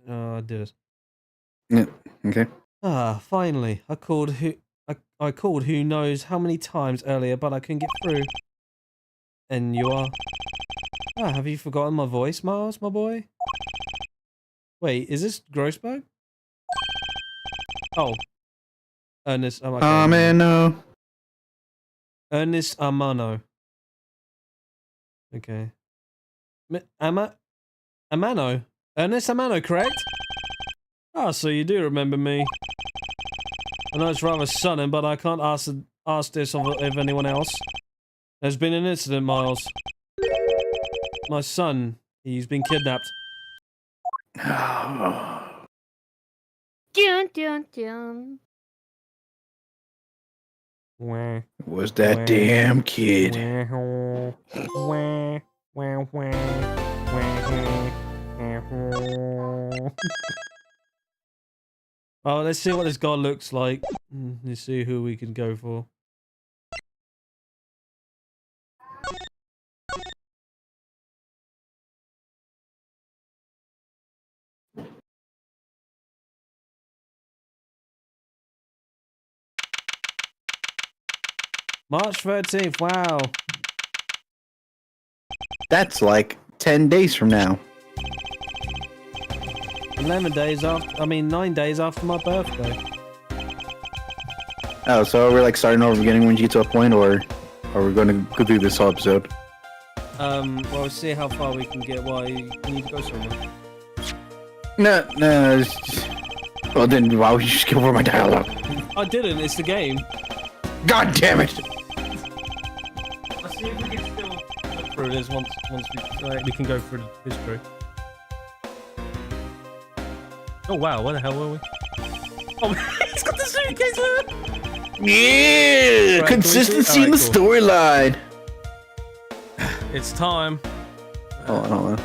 I did it. Yeah. Okay. Finally, I called I called who knows how many times earlier, but I couldn't get through. And you are... Ah, have you forgotten my voice, Miles, my boy? Wait, is this Grossberg? Oh. Ernest... Oh, okay. Man, no. Ernest Amano. Okay. Amano? Ernest Amano, correct? Ah, so you do remember me. I know it's rather sudden, but I can't ask this of anyone else. There's been an incident, Miles. My son, he's been kidnapped. Dun dun dun. Wah, Was that damn kid. wah, wah, wah, wah. Oh, let's see what this guy looks like. Let's see who we can go for. March 13th, wow. That's like 10 days from now. 11 days after, 9 days after my birthday. Oh, so we're like starting over beginning when you get to a point, or are we going to go through this whole episode? Well, see how far we can get. Why you need to go somewhere? No. Well, then why would you skip over my dialogue? I didn't. It's the game. God damn it! Let's see if we can still go through this once we can go through the history. Oh wow, where the hell were we? Oh, he's got the suitcase there! Yeah! Right, Consistency in the cool. storyline! It's time. Hold on.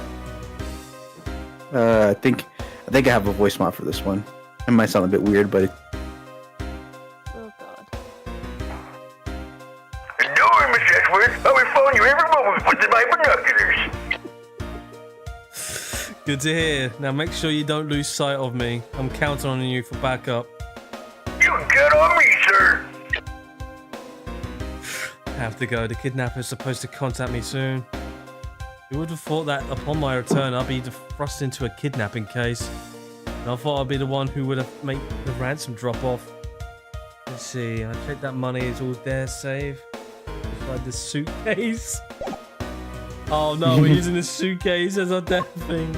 I think I have a voice mod for this one. It might sound a bit weird, but Oh god. Doing, Miss Edgeworth. I will phone you every moment with my binoculars. Good to hear. Now make sure you don't lose sight of me. I'm counting on you for backup. You get on me, sir. I have to go. The kidnapper's supposed to contact me soon. Who would have thought that upon my return I'd be thrust into a kidnapping case? And I thought I'd be the one who would have made the ransom drop off. Let's see. I checked that money is all there safe. Inside the suitcase. Oh no, we're using the suitcase as our death thing.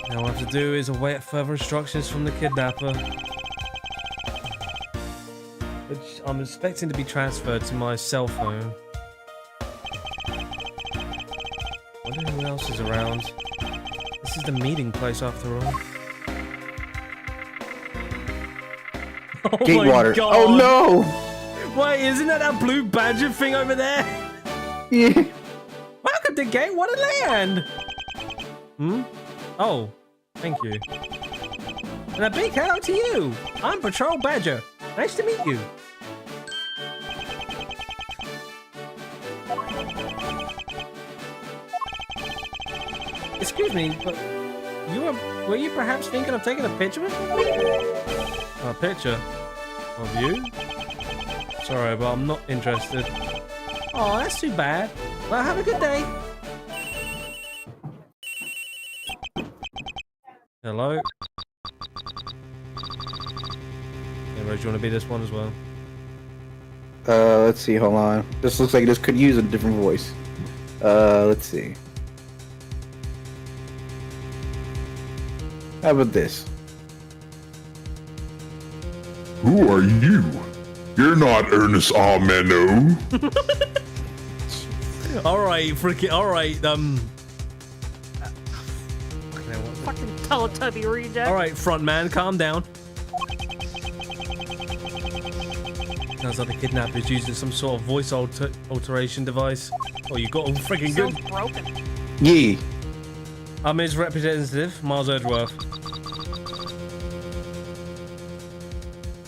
Now what I have to do is await further instructions from the kidnapper. Which I'm expecting to be transferred to my cell phone. Wonder who else is around. This is the meeting place after all. Oh gate my water. God. Oh no! Wait, isn't that blue badger thing over there? Yeah. Welcome to Gate Water Land! Oh, thank you. And a big hello to you! I'm Patrol Badger. Nice to meet you. Excuse me, but were you perhaps thinking of taking a picture with me? A picture? Of you? Sorry, but I'm not interested. Oh, that's too bad. Well, have a good day. Hello? Hey, Rose, you want to be this one as well? Let's see, hold on. This looks like this could use a different voice. Let's see. How about this? Who are you? You're not Ernest Amano. Alright, freaking, alright, Fucking Teletubby reject. alright, front man, calm down. Sounds like the kidnapper's using some sort of voice alteration device. Oh, you got all freaking good. Sounds broken. Yeah. I'm his representative, Miles Edgeworth.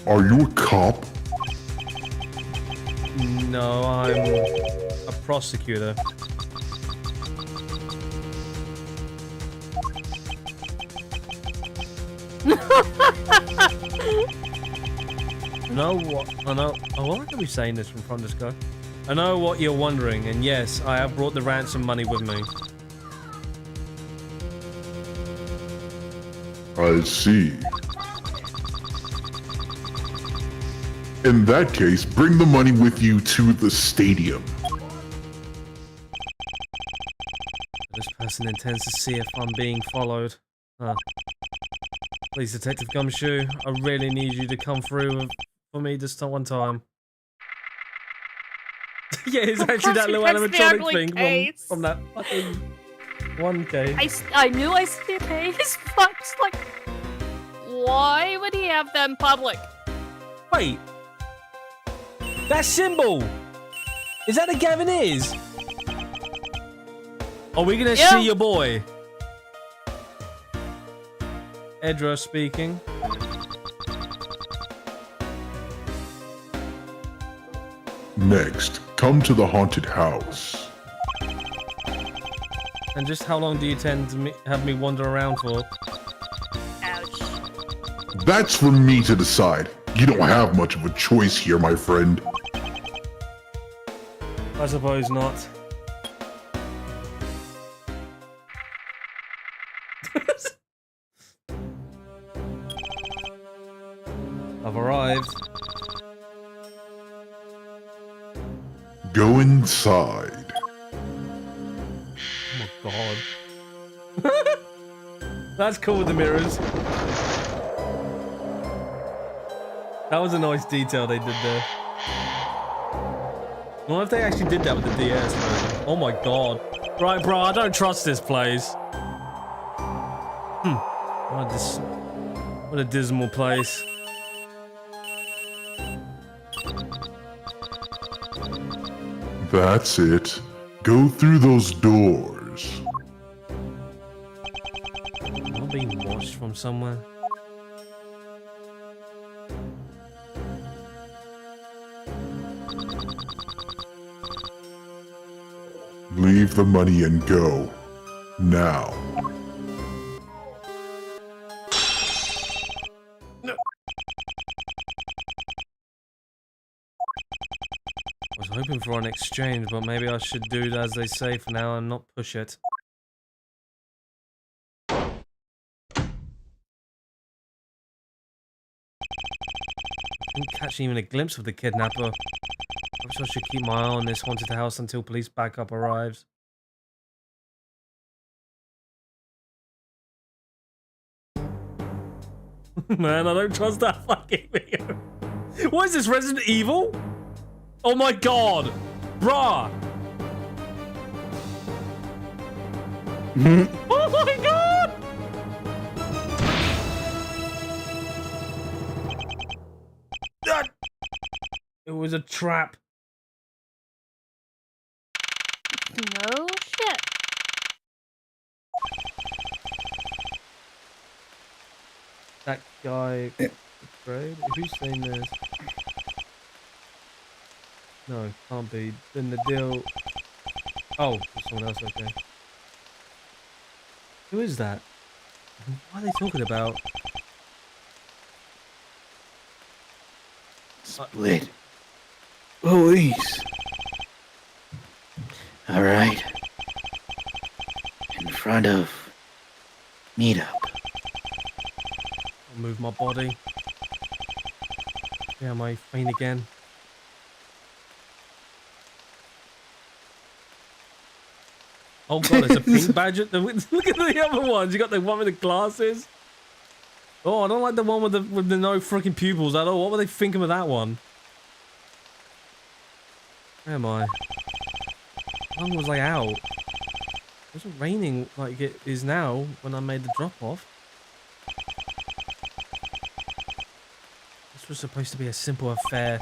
Are you a cop? No, I'm a prosecutor. I know what I know. Oh, why are we saying this from front of this guy? I know what you're wondering, and yes, I have brought the ransom money with me. I see. In that case, bring the money with you to the stadium. This person intends to see if I'm being followed. Huh. Please, Detective Gumshoe, I really need you to come through for me this one time. Yeah, it's Of actually course that he little pressed the animatronic ugly thing case. from that fucking one case. I knew I see a case, but it's like, why would he have that in public? Wait, that symbol, is that the Gavin is? Are we gonna see your boy? Edra speaking. Next, come to the haunted house. And just how long do you tend to have me wander around for? Ouch. That's for me to decide. You don't have much of a choice here, my friend. I suppose not. I've arrived. Go inside. Oh my god. That's cool with the mirrors. That was a nice detail they did there. I wonder if they actually did that with the DS version. Oh my god. Right, bro, I don't trust this place. What a dismal place. That's it. Go through those doors. Am I being watched from somewhere? Leave the money and go. Now. I was hoping for an exchange, but maybe I should do as they say for now and not push it. Didn't catch even a glimpse of the kidnapper. Perhaps I should keep my eye on this haunted house until police backup arrives. Man, I don't trust that fucking video. What is this, Resident Evil? Oh my god! Bruh! Oh my god! It was a trap. No shit. That guy afraid? Who's saying this? No, can't be. Then the deal. Oh, there's someone else right there. Who is that? What are they talking about? Split. Police. All right. In front of meetup. I'll move my body. Yeah, am I faint again? Oh god, it's a pink badge. Look at the other ones. You got the one with the glasses. Oh, I don't like the one with the no freaking pupils at all. What were they thinking with that one? Where am I? How long was I out? It wasn't raining like it is now when I made the drop off. This was supposed to be a simple affair.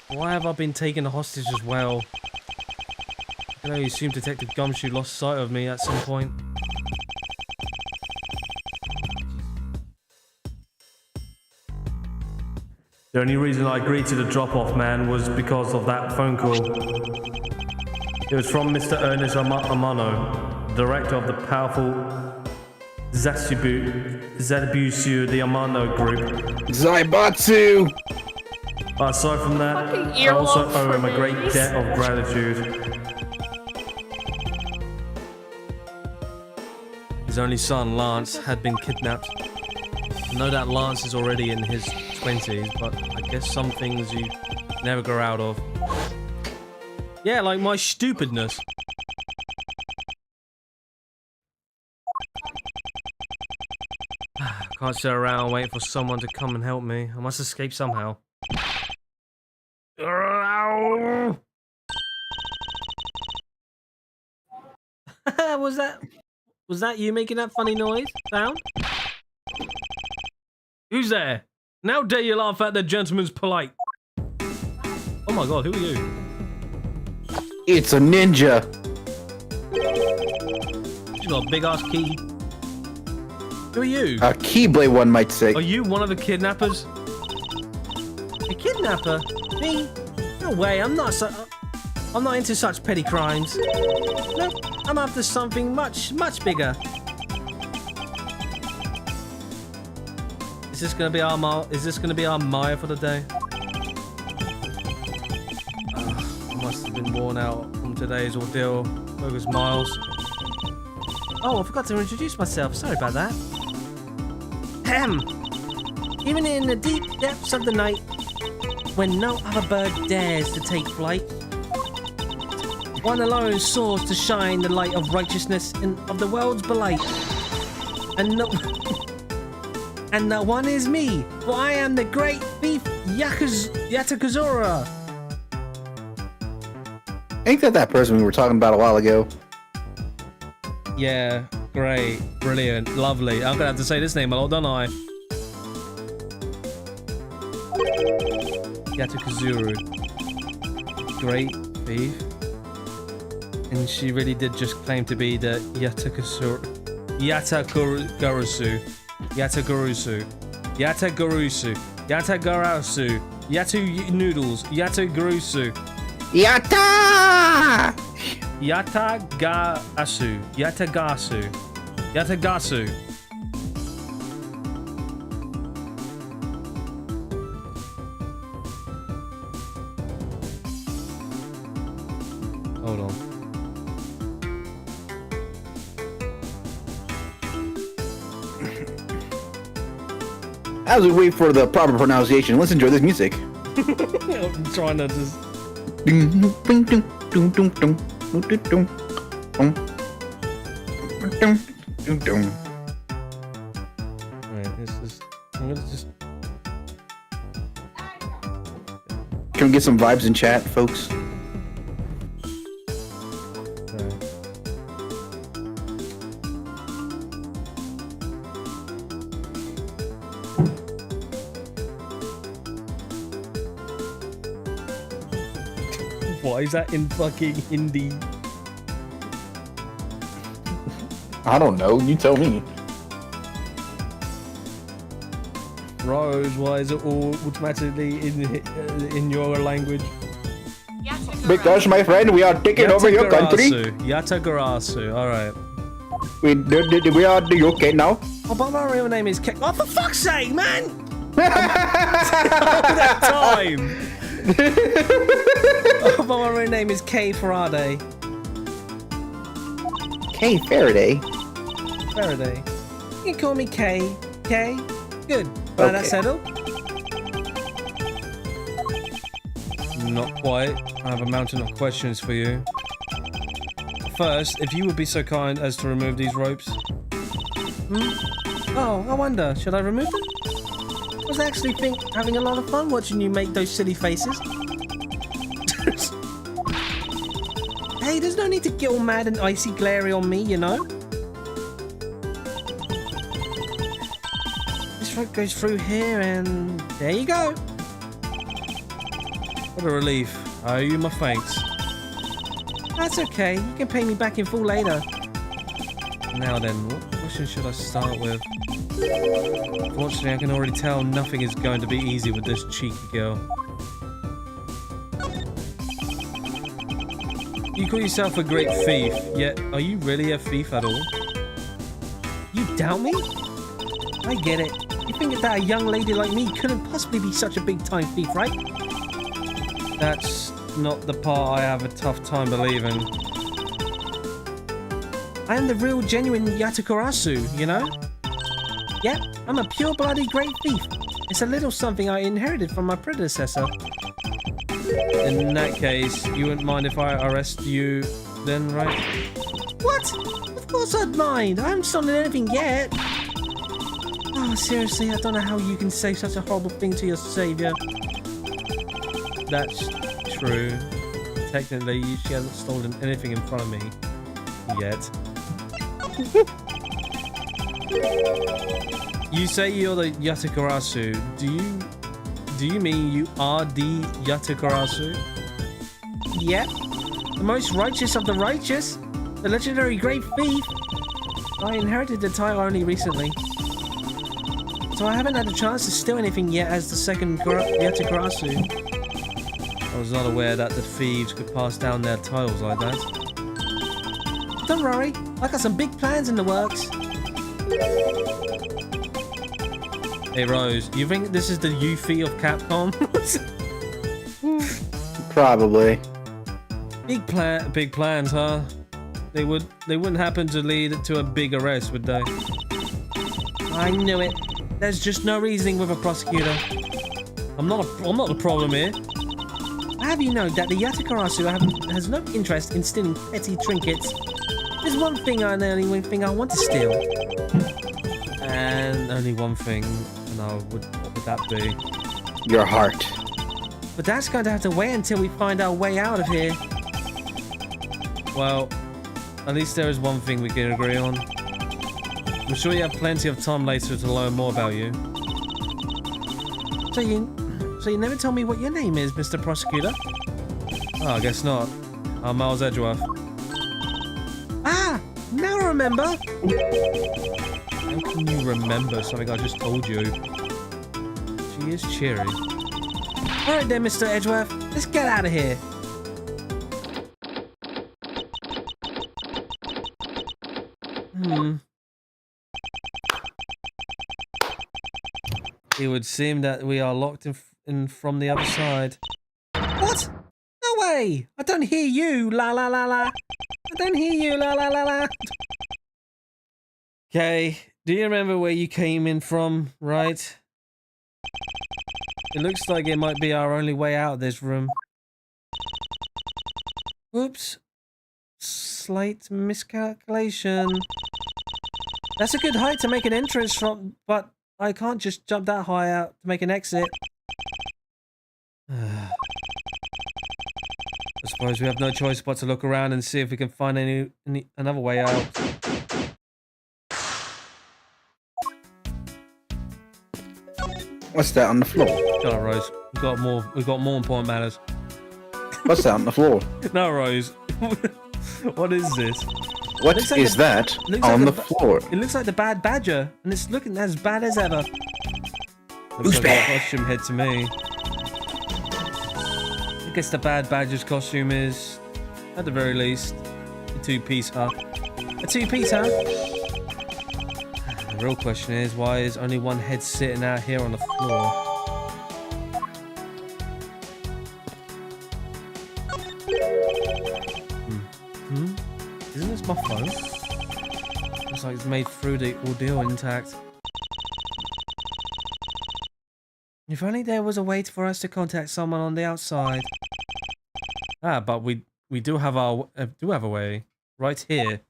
Why have I been taken hostage as well? I can only assume Detective Gumshoe lost sight of me at some point. The only reason I agreed to the drop-off, man, was because of that phone call. It was from Mr. Ernest Amano, director of the powerful Zatabusu, the Amano group. Zaibatsu! Aside from that, Fucking I also earlobe owe him for a great babies. debt of gratitude. His only son, Lance, had been kidnapped. I know that Lance is already in his 20s, but I guess some things you never grow out of. Yeah, like my stupidness. Can't sit around waiting for someone to come and help me. I must escape somehow. Was that you making that funny noise sound? Who's there? Now dare you laugh at the gentleman's polite. Oh my god, who are you? It's a ninja. She's got a big ass key. Who are you? A Keyblade, one might say. Are you one of the kidnappers? A kidnapper? Me? No way, I'm not into such petty crimes. No, I'm after something much bigger. Is this gonna be our Maya for the day? I must have been worn out from today's ordeal. Focus Miles. Oh, I forgot to introduce myself. Sorry about that. Ahem. Even in the deep depths of the night, when no other bird dares to take flight, one alone soars to shine the light of righteousness and of the world's blight. And that one is me, for I am the great thief Yatakazura. Ain't that person we were talking about a while ago? Yeah, great, brilliant, lovely. I'm gonna have to say this name a lot, don't I? Yatakazuru. Great thief. And she really did just claim to be the Yatagarusu. Yatagarasu. Yatu noodles. Yatagarusu. Yatta! Yatagasu. Hold on. As we wait for the proper pronunciation, let's enjoy this music. I'm trying to just... Alright, this is... I'm gonna just... Can we get some vibes in chat, folks? Why is that in fucking Hindi? I don't know. You tell me. Rose, why is it all automatically in your language? Because, my friend, we are taking over your country. Yatagarasu, alright. We are the UK now. Oh, but my real name is Ke- Oh, for fuck's sake, man! That time! Oh, but my real name is Kay Faraday. Kay Faraday? Faraday. You can call me Kay. Kay? Good. Now that's settled? Not quite. I have a mountain of questions for you. First, if you would be so kind as to remove these ropes. Oh, I wonder, should I remove them? I was actually having a lot of fun watching you make those silly faces. Hey, there's no need to get all mad and icy glary on me, you know? This rope goes through here and there you go. What a relief. I owe you my thanks. That's okay. You can pay me back in full later. Now then, what question should I start with? Fortunately, I can already tell nothing is going to be easy with this cheeky girl. You call yourself a great thief, yet are you really a thief at all? You doubt me? I get it. You think that a young lady like me couldn't possibly be such a big-time thief, right? That's not the part I have a tough time believing. I am the real, genuine Yatakurasu, you know? Yep, I'm a pure-blooded great thief. It's a little something I inherited from my predecessor. In that case, you wouldn't mind if I arrest you then, right? What? Of course I'd mind. I haven't stolen anything yet. Oh, seriously, I don't know how you can say such a horrible thing to your savior. That's true. Technically, she hasn't stolen anything in front of me yet. You say you're the Yatakurasu. Do you mean you are the Yatakurasu? Yep. The most righteous of the righteous. The legendary great thief. I inherited the title only recently, so I haven't had a chance to steal anything yet as the second Yatakurasu. I was not aware that the thieves could pass down their titles like that. Don't worry, I got some big plans in the works. Hey Rose, you think this is the Yuffie of Capcom? Probably. Big plans, huh? They wouldn't happen to lead to a big arrest, would they? I knew it. There's just no reasoning with a prosecutor. I'm not the problem here. I have you know that the Yatakurasu has no interest in stealing petty trinkets. There's one thing and only one thing I want to steal. And only one thing, and what would that be? Your heart. But that's going to have to wait until we find our way out of here. Well, at least there is one thing we can agree on. I'm sure you have plenty of time later to learn more about you. So you never told me what your name is, Mr. Prosecutor? Oh, I guess not. I'm Miles Edgeworth. Ah! Now I remember! How can you remember something I just told you? She is cheery. Alright then, Mr. Edgeworth. Let's get out of here. It would seem that we are locked in from the other side. What? No way! I don't hear you, la la la la. I don't hear you, la la la la. Okay, do you remember where you came in from, right? It looks like it might be our only way out of this room. Oops. Slight miscalculation. That's a good height to make an entrance from, but I can't just jump that high out to make an exit. I suppose we have no choice but to look around and see if we can find another way out. What's that on the floor? Shut up, Rose. We've got more important matters. What's that on the floor? No, Rose. What is this? What Looks like is that on the floor? It looks like the Bad Badger, and it's looking as bad as ever. Looks Who's like bad? a costume head to me. I guess the Bad Badger's costume is, at the very least, a two-piece, huh? A two-piece, huh? The real question is, why is only one head sitting out here on the floor? Isn't this my phone? Looks like it's made through the ordeal intact. If only there was a way for us to contact someone on the outside. Ah, but we do have a way right here.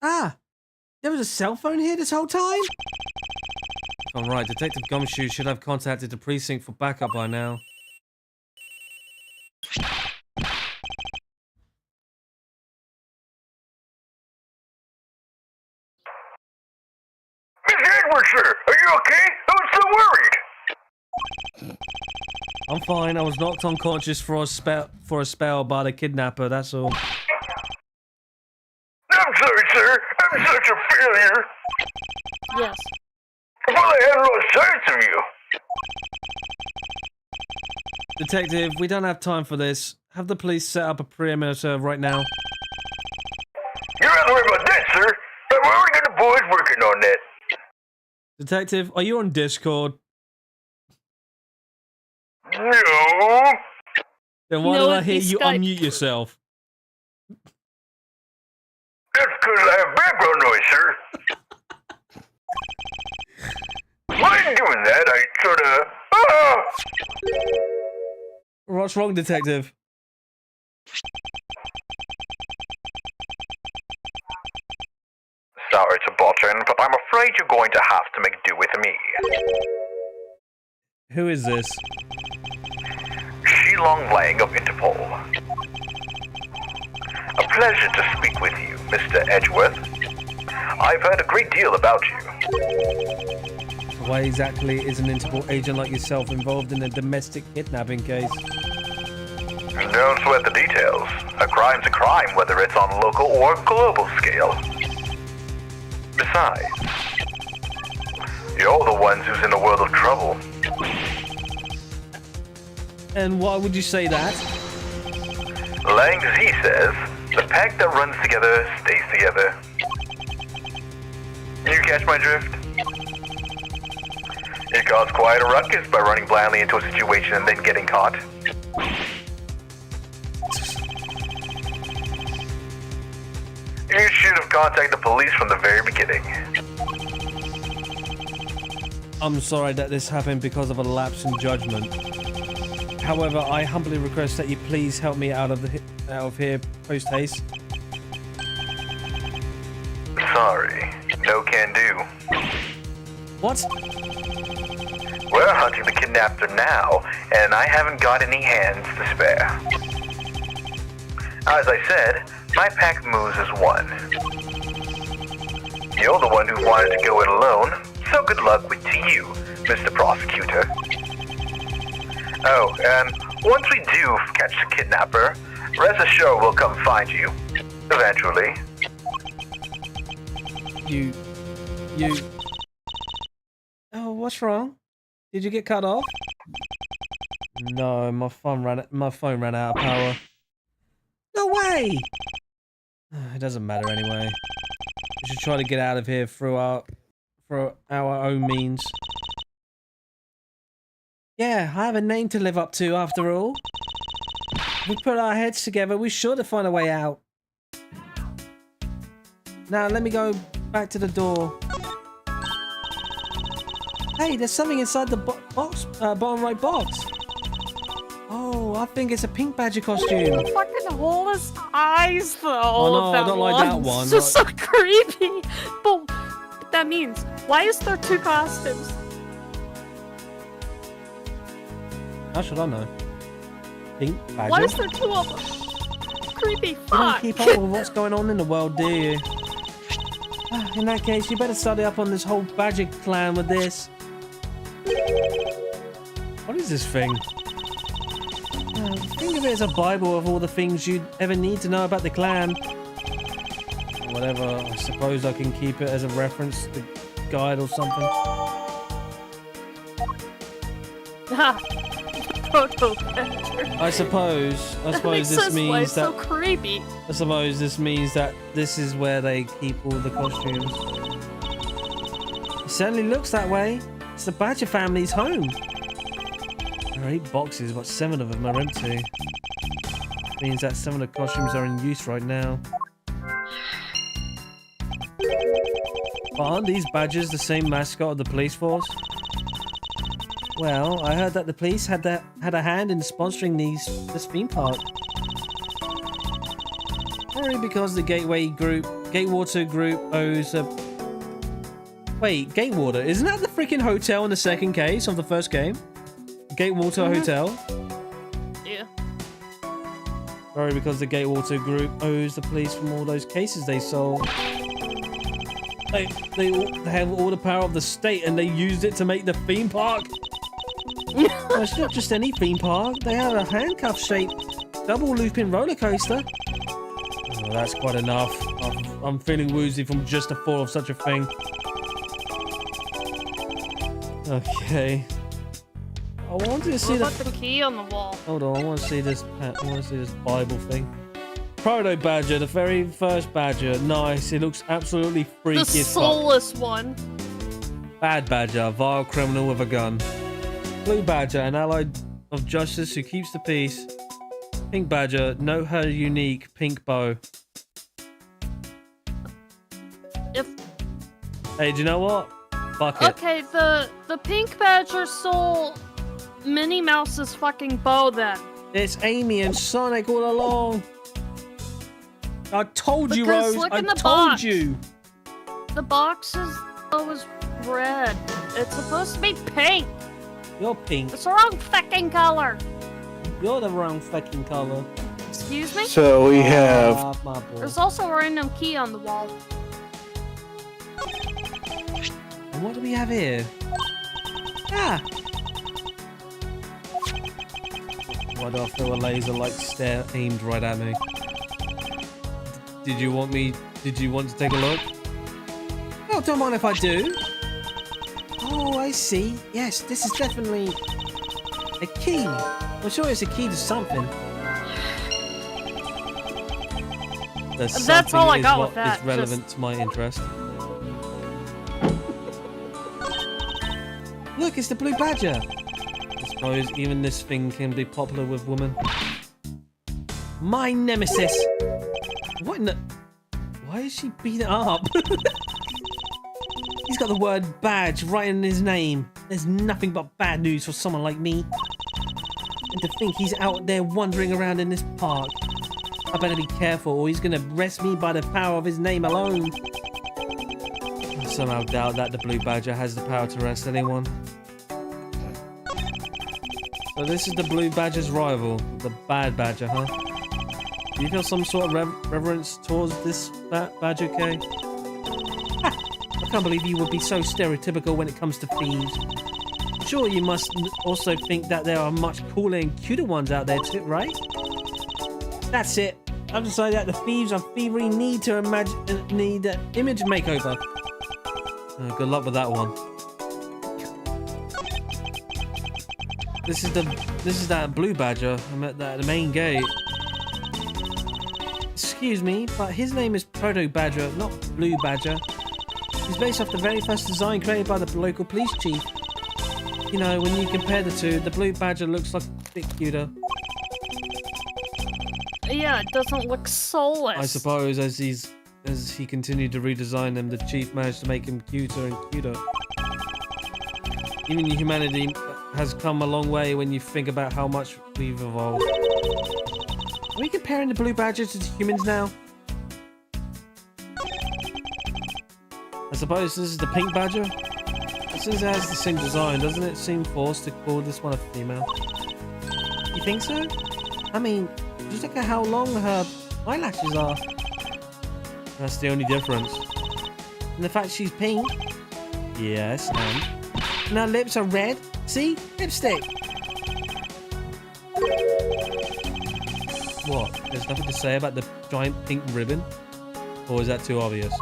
Ah, there was a cell phone here this whole time? If I'm right, Detective Gumshoe should have contacted the precinct for backup by now. Sir, are you okay? I was so worried. I'm fine. I was knocked unconscious for a spell by the kidnapper. That's all. I'm sorry, sir. I'm such a failure. Yes. I thought I had lost sight of you. Detective, we don't have time for this. Have the police set up a perimeter right now. sir. I've already got the boys working on that. Detective, are you on Discord? No. Then why No, did I it'd hear be you Skype. unmute yourself? That's because I have background noise, sir. While I'm doing that, I sort of... What's wrong, Detective? Sorry to butt in, but I'm afraid you're going to have to make do with me. Who is this? Shilong Lang of Interpol. A pleasure to speak with you, Mr. Edgeworth. I've heard a great deal about you. Why exactly is an Interpol agent like yourself involved in a domestic kidnapping case? Don't sweat the details. A crime's a crime, whether it's on local or global scale. Besides, you're the ones who's in a world of trouble. And why would you say that? Lang Z says, the pack that runs together stays together. You catch my drift? You cause quite a ruckus by running blindly into a situation and then getting caught. You should have contacted the police from the very beginning. I'm sorry that this happened because of a lapse in judgment. However, I humbly request that you please help me out of here post haste. Sorry, no can do. What? We're hunting the kidnapper now, and I haven't got any hands to spare. As I said, my pack moves as one. You're the one who wanted to go it alone, so good luck to you, Mr. Prosecutor. Oh, and once we do catch the kidnapper, rest assured we'll come find you. Eventually. You... Oh, what's wrong? Did you get cut off? No, my phone ran out of power. No way! It doesn't matter anyway. We should try to get out of here through our own means. Yeah, I have a name to live up to after all. If we put our heads together, we're sure to find a way out. Now, let me go back to the door. Hey, there's something inside the bottom right box. Oh, I think it's a pink badger costume. Fucking hole his eyes though. Oh no, I don't like that one. It's just so creepy. But that means, why is there two costumes? How should I know? Pink badger? Why is there two of them? Creepy You don't fuck. keep up with what's going on in the world, do you? In that case, you better study up on this whole badger clan with this. What is this thing? Think of it as a Bible of all the things you'd ever need to know about the clan. Whatever, I suppose I can keep it as a reference, the guide or something. Proto picture. I suppose That makes this sense why means it's that so creepy. I suppose this means that this is where they keep all the costumes. It certainly looks that way. It's the Badger family's home. There are 8 boxes, but 7 of them are empty. Means that some of the costumes are in use right now. But aren't these badgers the same mascot of the police force? Well, I heard that the police had a hand in sponsoring this theme park. Probably because the Gatewater Group owes a... Wait, Gatewater, isn't that the freaking hotel in the second case of the first game? Gatewater Hotel? Yeah. Probably because the Gatewater Group owes the police from all those cases they sold. They have all the power of the state and they used it to make the theme park. Well, it's not just any theme park. They have a handcuff-shaped double-looping roller coaster. Oh, that's quite enough. I'm feeling woozy from just the thought of such a thing. Okay. I wanted to see What about the key on the wall? Hold on, I want to see this. I want to see this Bible thing. Proto Badger, the very first Badger. Nice. It looks absolutely freaky The as fuck. soulless one. Bad Badger, a vile criminal with a gun. Blue Badger, an ally of justice who keeps the peace. Pink Badger, note her unique pink bow. If Hey, do you know what? Fuck it. okay, the pink badger stole Minnie Mouse's fucking bow then. It's Amy and Sonic all along. I told you, Because Rose. look I in the told box. you. The box is always red. It's supposed to be pink. You're pink. It's the wrong fucking color. You're the wrong fucking color. Excuse me? So we have My boy. There's also a random key on the wall. And what do we have here? Ah! Why do I feel a laser-like stare aimed right at me? Did you want to take a look? Oh, don't mind if I do. Oh, I see. Yes, this is definitely a key. I'm sure it's a key to something. That's all I got with that, Is relevant to my interest. Look, it's the blue badger. I suppose even this thing can be popular with women. My nemesis. What in the... Why is she beating it up? He's got the word badge right in his name. There's nothing but bad news for someone like me. And to think he's out there wandering around in this park. I better be careful or he's gonna arrest me by the power of his name alone. I somehow doubt that the blue badger has the power to arrest anyone. So this is the blue badger's rival, the bad badger, huh? Do you feel some sort of reverence towards this badger, Kay? Ha! I can't believe you would be so stereotypical when it comes to thieves. Sure, you must also think that there are much cooler and cuter ones out there too, right? That's it. I've decided that the thieves on thievery need an image makeover. Good luck with that one. This is that blue badger. I'm at the main gate. Excuse me, but his name is Proto Badger, not Blue Badger. He's based off the very first design created by the local police chief. You know, when you compare the two, the blue badger looks like a bit cuter. Yeah, it doesn't look soulless. I suppose as he continued to redesign them, the chief managed to make him cuter and cuter. Even humanity has come a long way when you think about how much we've evolved. Are we comparing the blue badgers to humans now? I suppose this is the pink badger. Since it has the same design, doesn't it seem forced to call this one a female? You think so? I mean, just look at how long her eyelashes are. That's the only difference. And the fact she's pink. Yes, and her lips are red. See? Lipstick. What? There's nothing to say about the giant pink ribbon? Or is that too obvious?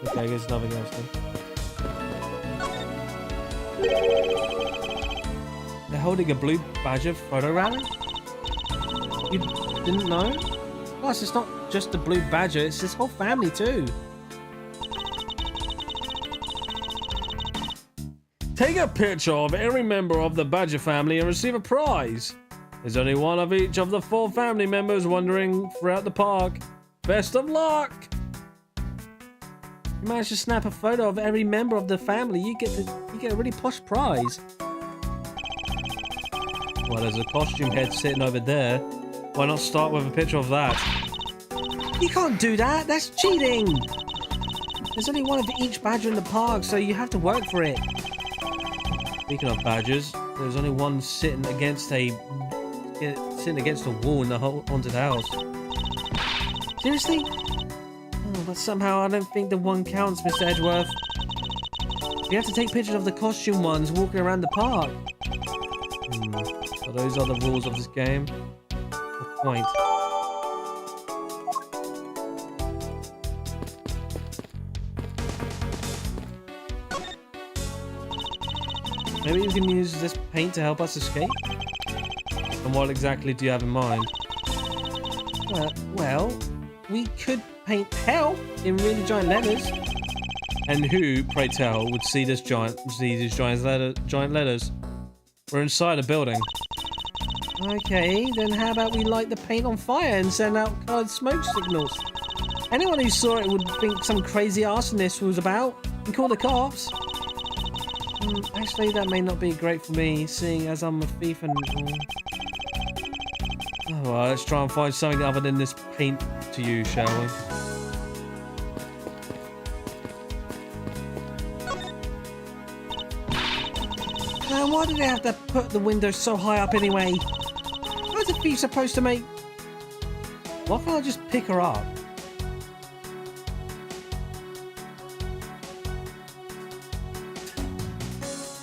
Okay, I guess nothing else then. They're holding a blue badger photo rally? You didn't know? Plus, it's not just the blue badger, it's his whole family too. Take a picture of every member of the badger family and receive a prize. There's only one of each of the 4 family members wandering throughout the park. Best of luck! You manage to snap a photo of every member of the family, you get a really posh prize. Well, there's a costume head sitting over there. Why not start with a picture of that? You can't do that! That's cheating! There's only one of each badger in the park, so you have to work for it. Speaking of badgers, there's only one sitting against a wall in the haunted house. Seriously? Oh, but somehow I don't think the one counts, Mr. Edgeworth. You have to take pictures of the costume ones walking around the park. So those are the rules of this game. Good point. Maybe we can use this paint to help us escape? And what exactly do you have in mind? Well, we could paint hell in really giant letters. And who, pray tell, would see these giant letters? We're inside a building. Okay, then how about we light the paint on fire and send out colored smoke signals? Anyone who saw it would think some crazy arsonist was about and call the cops. Actually, that may not be great for me, seeing as I'm a thief and... Oh, well, let's try and find something other than this paint to use, shall we? Now, why do they have to put the windows so high up anyway? How's a thief supposed to make... Why can't I just pick her up?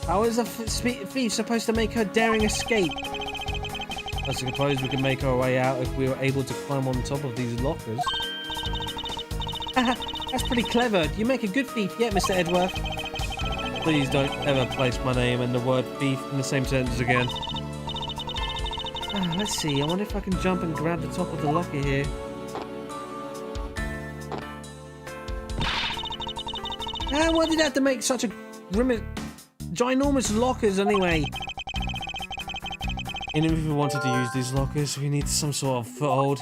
How is a thief supposed to make her daring escape? I suppose we can make our way out if we were able to climb on top of these lockers. That's pretty clever. You make a good thief yet, Mr. Edworth. Please don't ever place my name and the word thief in the same sentence again. Let's see. I wonder if I can jump and grab the top of the locker here. Why did I have to make such a ginormous lockers anyway? And if we wanted to use these lockers, we need some sort of foothold.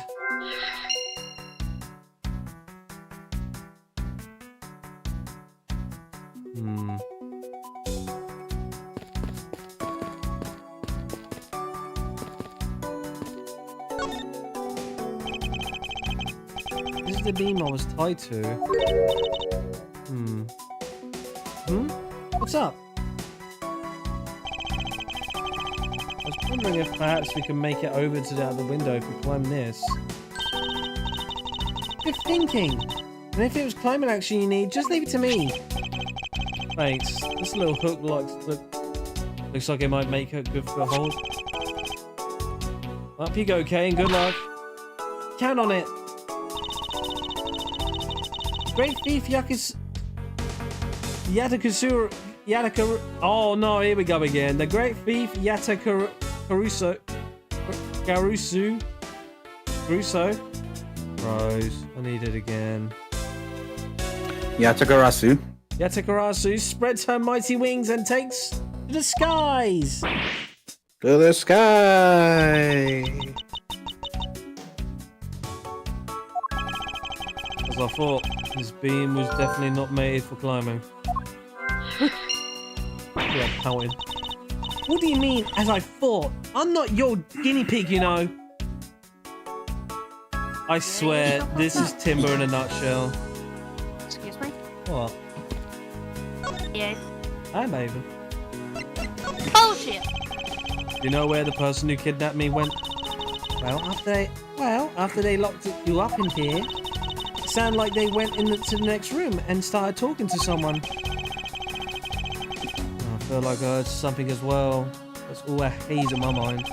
This is the beam I was tied to. What's up? I was wondering if perhaps we can make it over to the other window if we climb this. Good thinking! And if it was climbing action you need, just leave it to me. Thanks. This little hook looks like it might make a good foothold. Up you go, Kay, and good luck. Count on it. Great thief Yatakaru. Oh no, here we go again. The great thief Yatakarusu. Rose, I need it again. Yatakarasu spreads her mighty wings and takes to the skies. To the sky. As I thought, this beam was definitely not made for climbing. Yeah, pouting. What do you mean, as I thought? I'm not your guinea pig, you know. I swear, this is Timber in a nutshell. Excuse me? What? Yes. Hi, Maven. Bullshit! You know where the person who kidnapped me went? Well, after they locked you up in here, it sounded like they went to the next room and started talking to someone. I feel like I heard something as well. That's all a haze in my mind.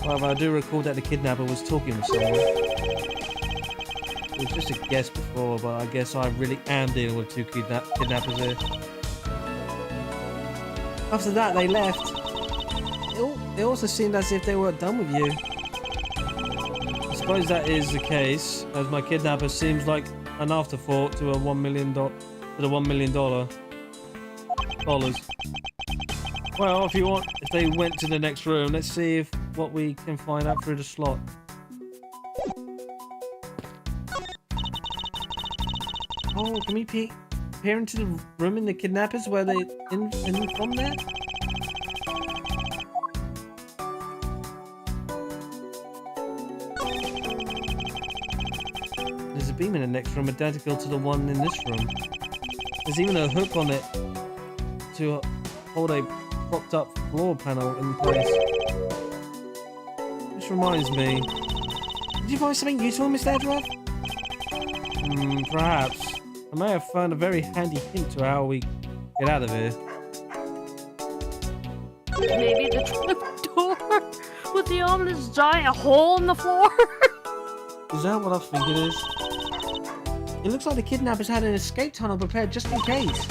However, I do recall that the kidnapper was talking with someone. It was just a guess before, but I guess I really am dealing with two kidnappers here. After that, they left. It also seemed as if they were done with you. I suppose that is the case, as my kidnapper seems like an afterthought to the $1 million. Well, if they went to the next room, let's see what we can find out through the slot. Oh, can we peer into the room in the kidnappers where they in from there? There's a beam in the next room identical to the one in this room. There's even a hook on it to hold a propped up floor panel in place. This reminds me. Did you find something useful, Mr. Edworth? Perhaps. I may have found a very handy hint to how we get out of here. Maybe the trapdoor with the ominous giant hole in the floor? Is that what I think it is? It looks like the kidnappers had an escape tunnel prepared just in case.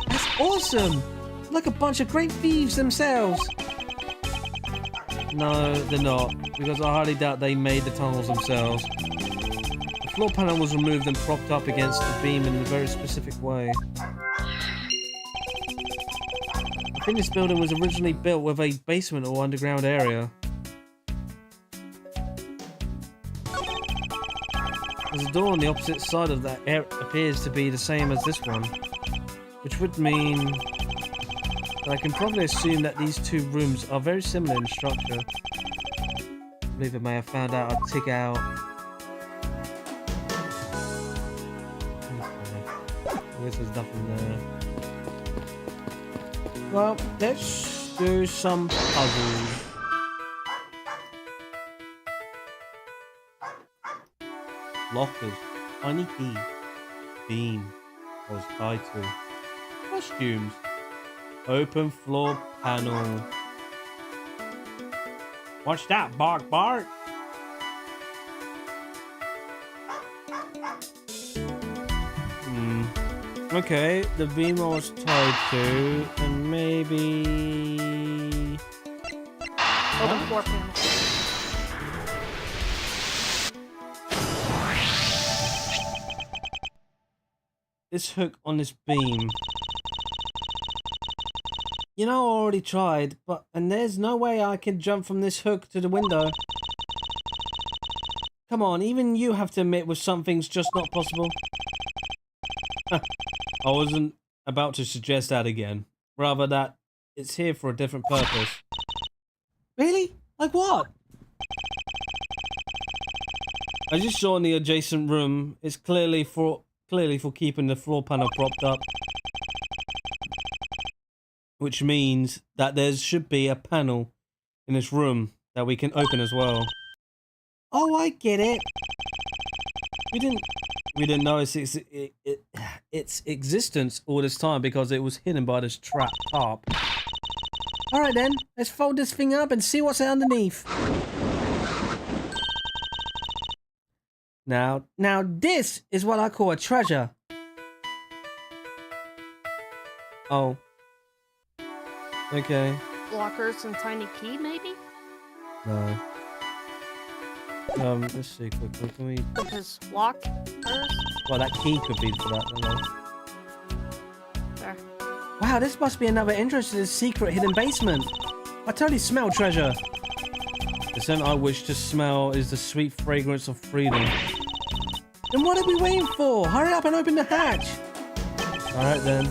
That's awesome! like a bunch of great thieves themselves. No, they're not, because I highly doubt they made the tunnels themselves. The floor panel was removed and propped up against the beam in a very specific way. I think this building was originally built with a basement or underground area. There's a door on the opposite side of that area appears to be the same as this one, which would mean that I can probably assume that these two rooms are very similar in structure. I believe I may have found out I'd tick out. Okay. I guess there's nothing there. Well, let's do some puzzles. Lockers, tiny key, beam, I was tied to. Costumes, open floor panel. What's that, bark bark? Okay, the beam I was tied to, and maybe... Open floor panel. This hook on this beam. You know, I already tried, and there's no way I can jump from this hook to the window. Come on, even you have to admit with something's just not possible. I wasn't about to suggest that again. Rather that it's here for a different purpose. Really? Like what? I just saw in the adjacent room, it's clearly for keeping the floor panel propped up. Which means that there should be a panel in this room that we can open as well. Oh, I get it. We didn't notice its existence all this time because it was hidden by this trap tarp. All right then, let's fold this thing up and see what's underneath. Now this is what I call a treasure. Oh. Okay. Lockers and tiny key, maybe? No. Let's see quickly. Can we? Because lockers? Well, that key could be for that. I don't know. There. Wow, this must be another entrance to this secret hidden basement. I totally smell treasure. The scent I wish to smell is the sweet fragrance of freedom. Then what are we waiting for? Hurry up and open the hatch. All right then.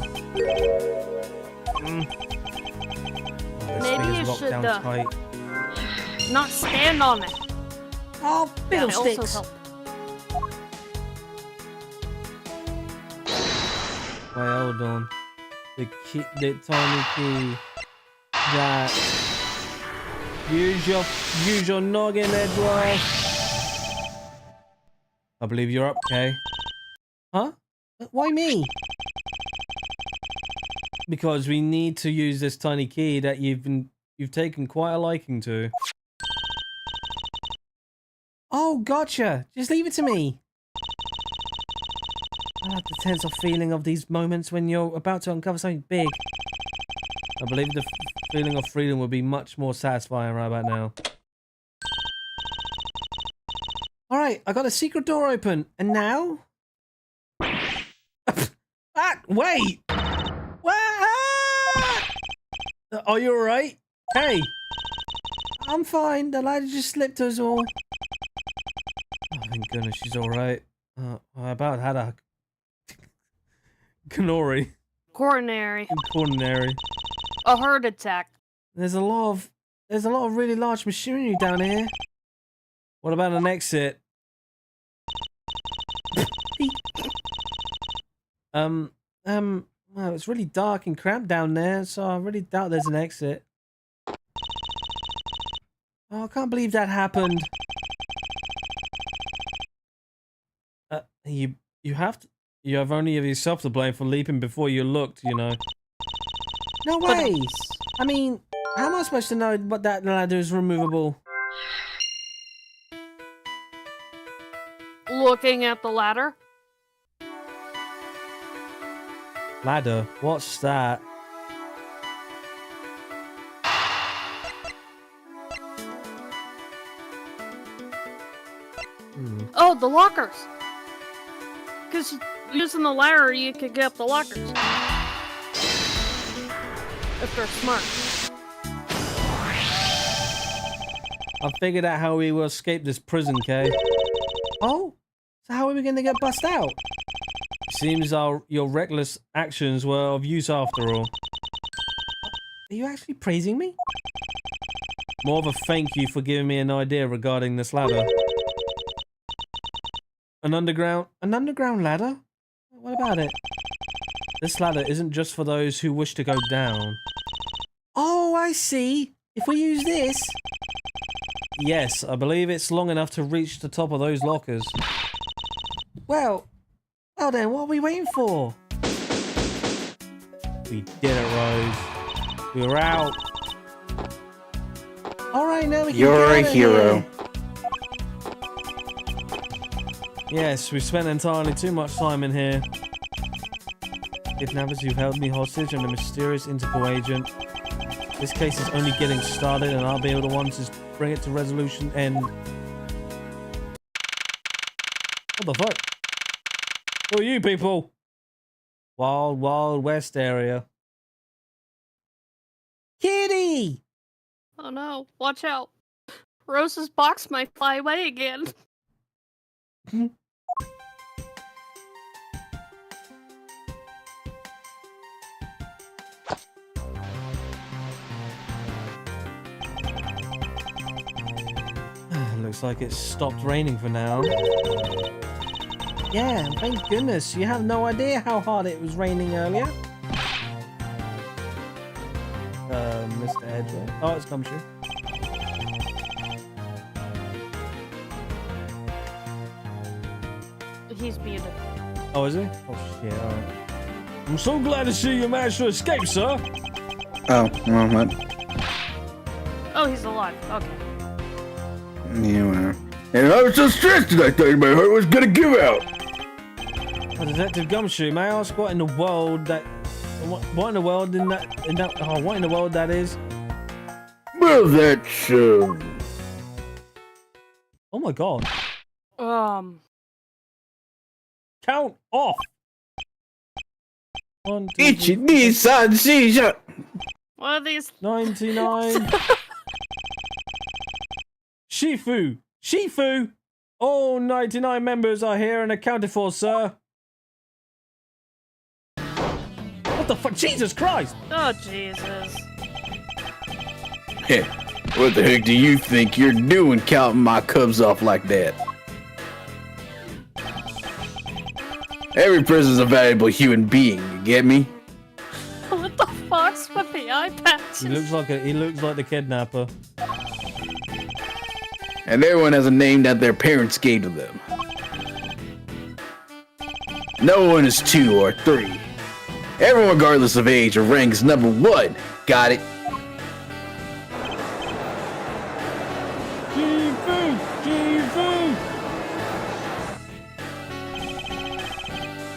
Oh, Maybe you locked should, down tight. not stand on it. Oh, That also fiddlesticks. help. Wait, hold on. The tiny key. That. Use your noggin, Edward. I believe you're up, Kay. Huh? Why me? Because we need to use this tiny key that you've taken quite a liking to. Oh, gotcha. Just leave it to me. I like the tense feeling of these moments when you're about to uncover something big. I believe the feeling of freedom would be much more satisfying right about now. Alright, I got a secret door open. And now? Wait! What? Are you alright? Hey! I'm fine. The ladder just slipped us all. Oh, thank goodness she's alright. I about had a... Coronary. Coronary. Coronary. A heart attack. There's a lot of really large machinery down here. What about an exit? Well, it's really dark and cramped down there, so I really doubt there's an exit. Oh, I can't believe that happened. You have only yourself to blame for leaping before you looked, you know. No way! I mean, how am I supposed to know what that ladder is removable? Looking at the ladder. Ladder? What's that? Oh, the lockers. Because using the ladder, you could get up the lockers. If they're smart. I figured out how we will escape this prison, Kay. Oh? So how are we going to get bust out? Seems your reckless actions were of use after all. Are you actually praising me? More of a thank you for giving me an idea regarding this ladder. An underground ladder? What about it? This ladder isn't just for those who wish to go down. Oh, I see. If we use this... Yes, I believe it's long enough to reach the top of those lockers. Well then, what are we waiting for? We did it, Rose. We were out. Alright, now we can You're get a out of hero. here. Yes, we spent entirely too much time in here. Kidnappers who held me hostage and a mysterious Interpol agent. This case is only getting started and I'll be able to want to bring it to resolution and... What the fuck? Who are you people? Wild, Wild West area. Kitty! Oh no, watch out. Rose's box might fly away again. Looks like it's stopped raining for now. Yeah, thank goodness. You have no idea how hard it was raining earlier. Mr. Edward. Oh, it's come true. He's muted. Oh, is he? Oh, shit, alright. I'm so glad to see you managed to escape, sir. Oh, well, what? Oh, he's alive. Okay. Yeah, And I was so stressed that I thought my heart was gonna give out. Oh, Detective Gumshoe, may I ask what in the world that... What in the world what in the world that is? Well, that's, Oh my god. Count off! 1, 2, 3, Ichi, Nissan, Shisha. What are these? 99. Shifu! All 99 members are here and accounted for, sir. What the fuck? Jesus Christ! Oh, Jesus. Heh, what the heck do you think you're doing counting my cubs off like that? Every person's a valuable human being, you get me? What the fuck's with the eye patches? He looks like the kidnapper. And everyone has a name that their parents gave to them. No one is 2 or 3. Everyone, regardless of age or rank, is number 1. Got it? Shifu!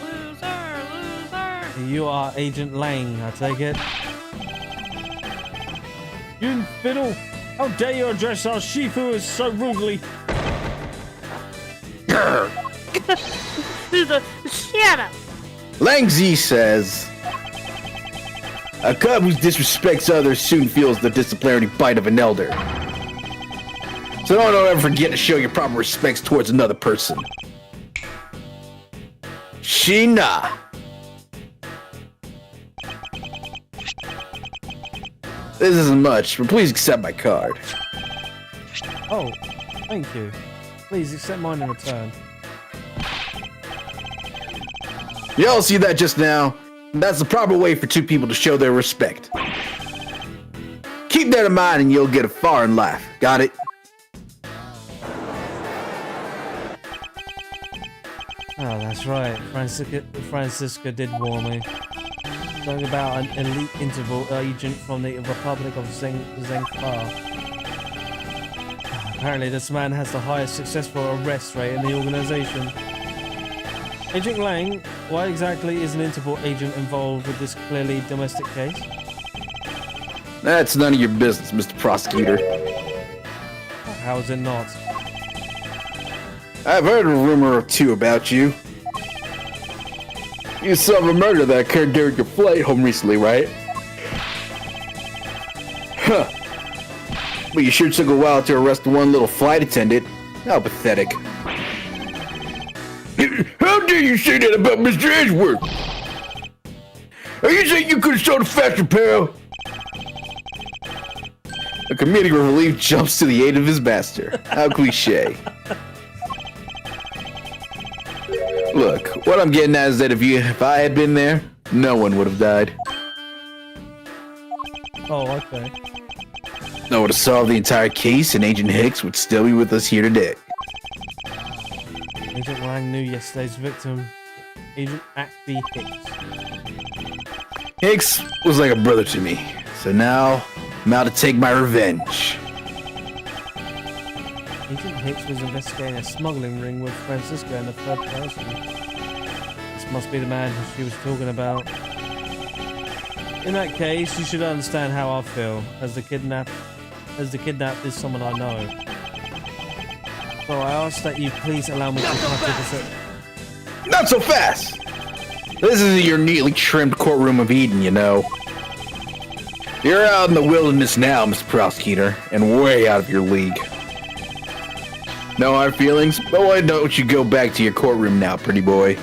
Loser! You are Agent Lang, I take it. You fiddle! How dare you address our Shifu as so rudely? Shut up! Lang Zi says, a cub who disrespects others soon feels the disciplinary bite of an elder. So don't ever forget to show your proper respects towards another person. Sheena. This isn't much, but please accept my card. Oh, thank you. Please accept mine in return. You all see that just now? That's the proper way for 2 people to show their respect. Keep that in mind and you'll get a far in life. Got it? Oh, that's right. Francisca did warn me. Something about an elite interval agent from the Republic of Zengpa. Apparently this man has the highest successful arrest rate in the organization. Agent Lang, why exactly is an Interpol agent involved with this clearly domestic case? That's none of your business, Mr. Prosecutor. How is it not? I've heard a rumor or two about you. You solved a murder that occurred during your flight home recently, right? Huh. But you sure took a while to arrest one little flight attendant. How pathetic. How dare you say that about Mr. Edgeworth? Are you saying you could have sold faster, pal? A comedic relief jumps to the aid of his master. How cliche. Look, what I'm getting at is that if I had been there, no one would have died. Oh, okay. I would have solved the entire case, and Agent Hicks would still be with us here today. Agent Lang knew yesterday's victim. Agent Ackley Hicks. Hicks was like a brother to me, so now I'm out to take my revenge. Agent Hicks was investigating a smuggling ring with Francisca in the third person. This must be the man who she was talking about. In that case, you should understand how I feel, as the kidnapped is someone I know. So I ask that you please allow me to contact this. Not so fast! This isn't your neatly trimmed courtroom of Eden, you know. You're out in the wilderness now, Mr. Prosecutor, and way out of your league. No hard feelings, but why don't you go back to your courtroom now, pretty boy?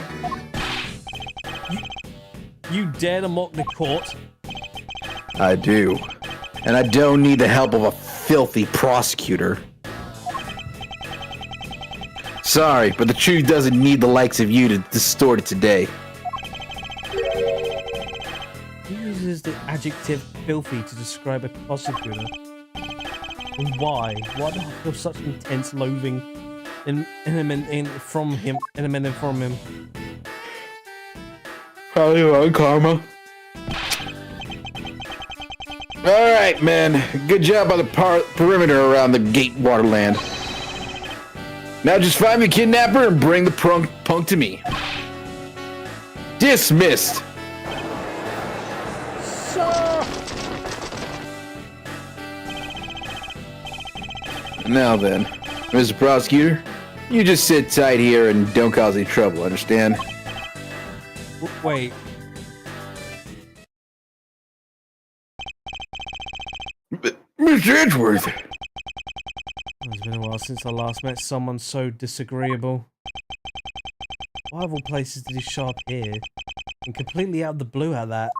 You dare to mock the court? I do. And I don't need the help of a filthy prosecutor. Sorry, but the truth doesn't need the likes of you to distort it today. He uses the adjective filthy to describe a prosecutor. And why? Why do I feel such intense loathing emanating from him? Probably wrong, Karma. Alright, man. Good job on the perimeter around the gate waterland. Now just find the kidnapper and bring the punk to me. Dismissed. Sir! Now then, Mr. Prosecutor, you just sit tight here and don't cause any trouble, understand? Wait. Mr. Edgeworth! It's been a while since I last met someone so disagreeable. Why of all places did he show up here? And completely out of the blue at that.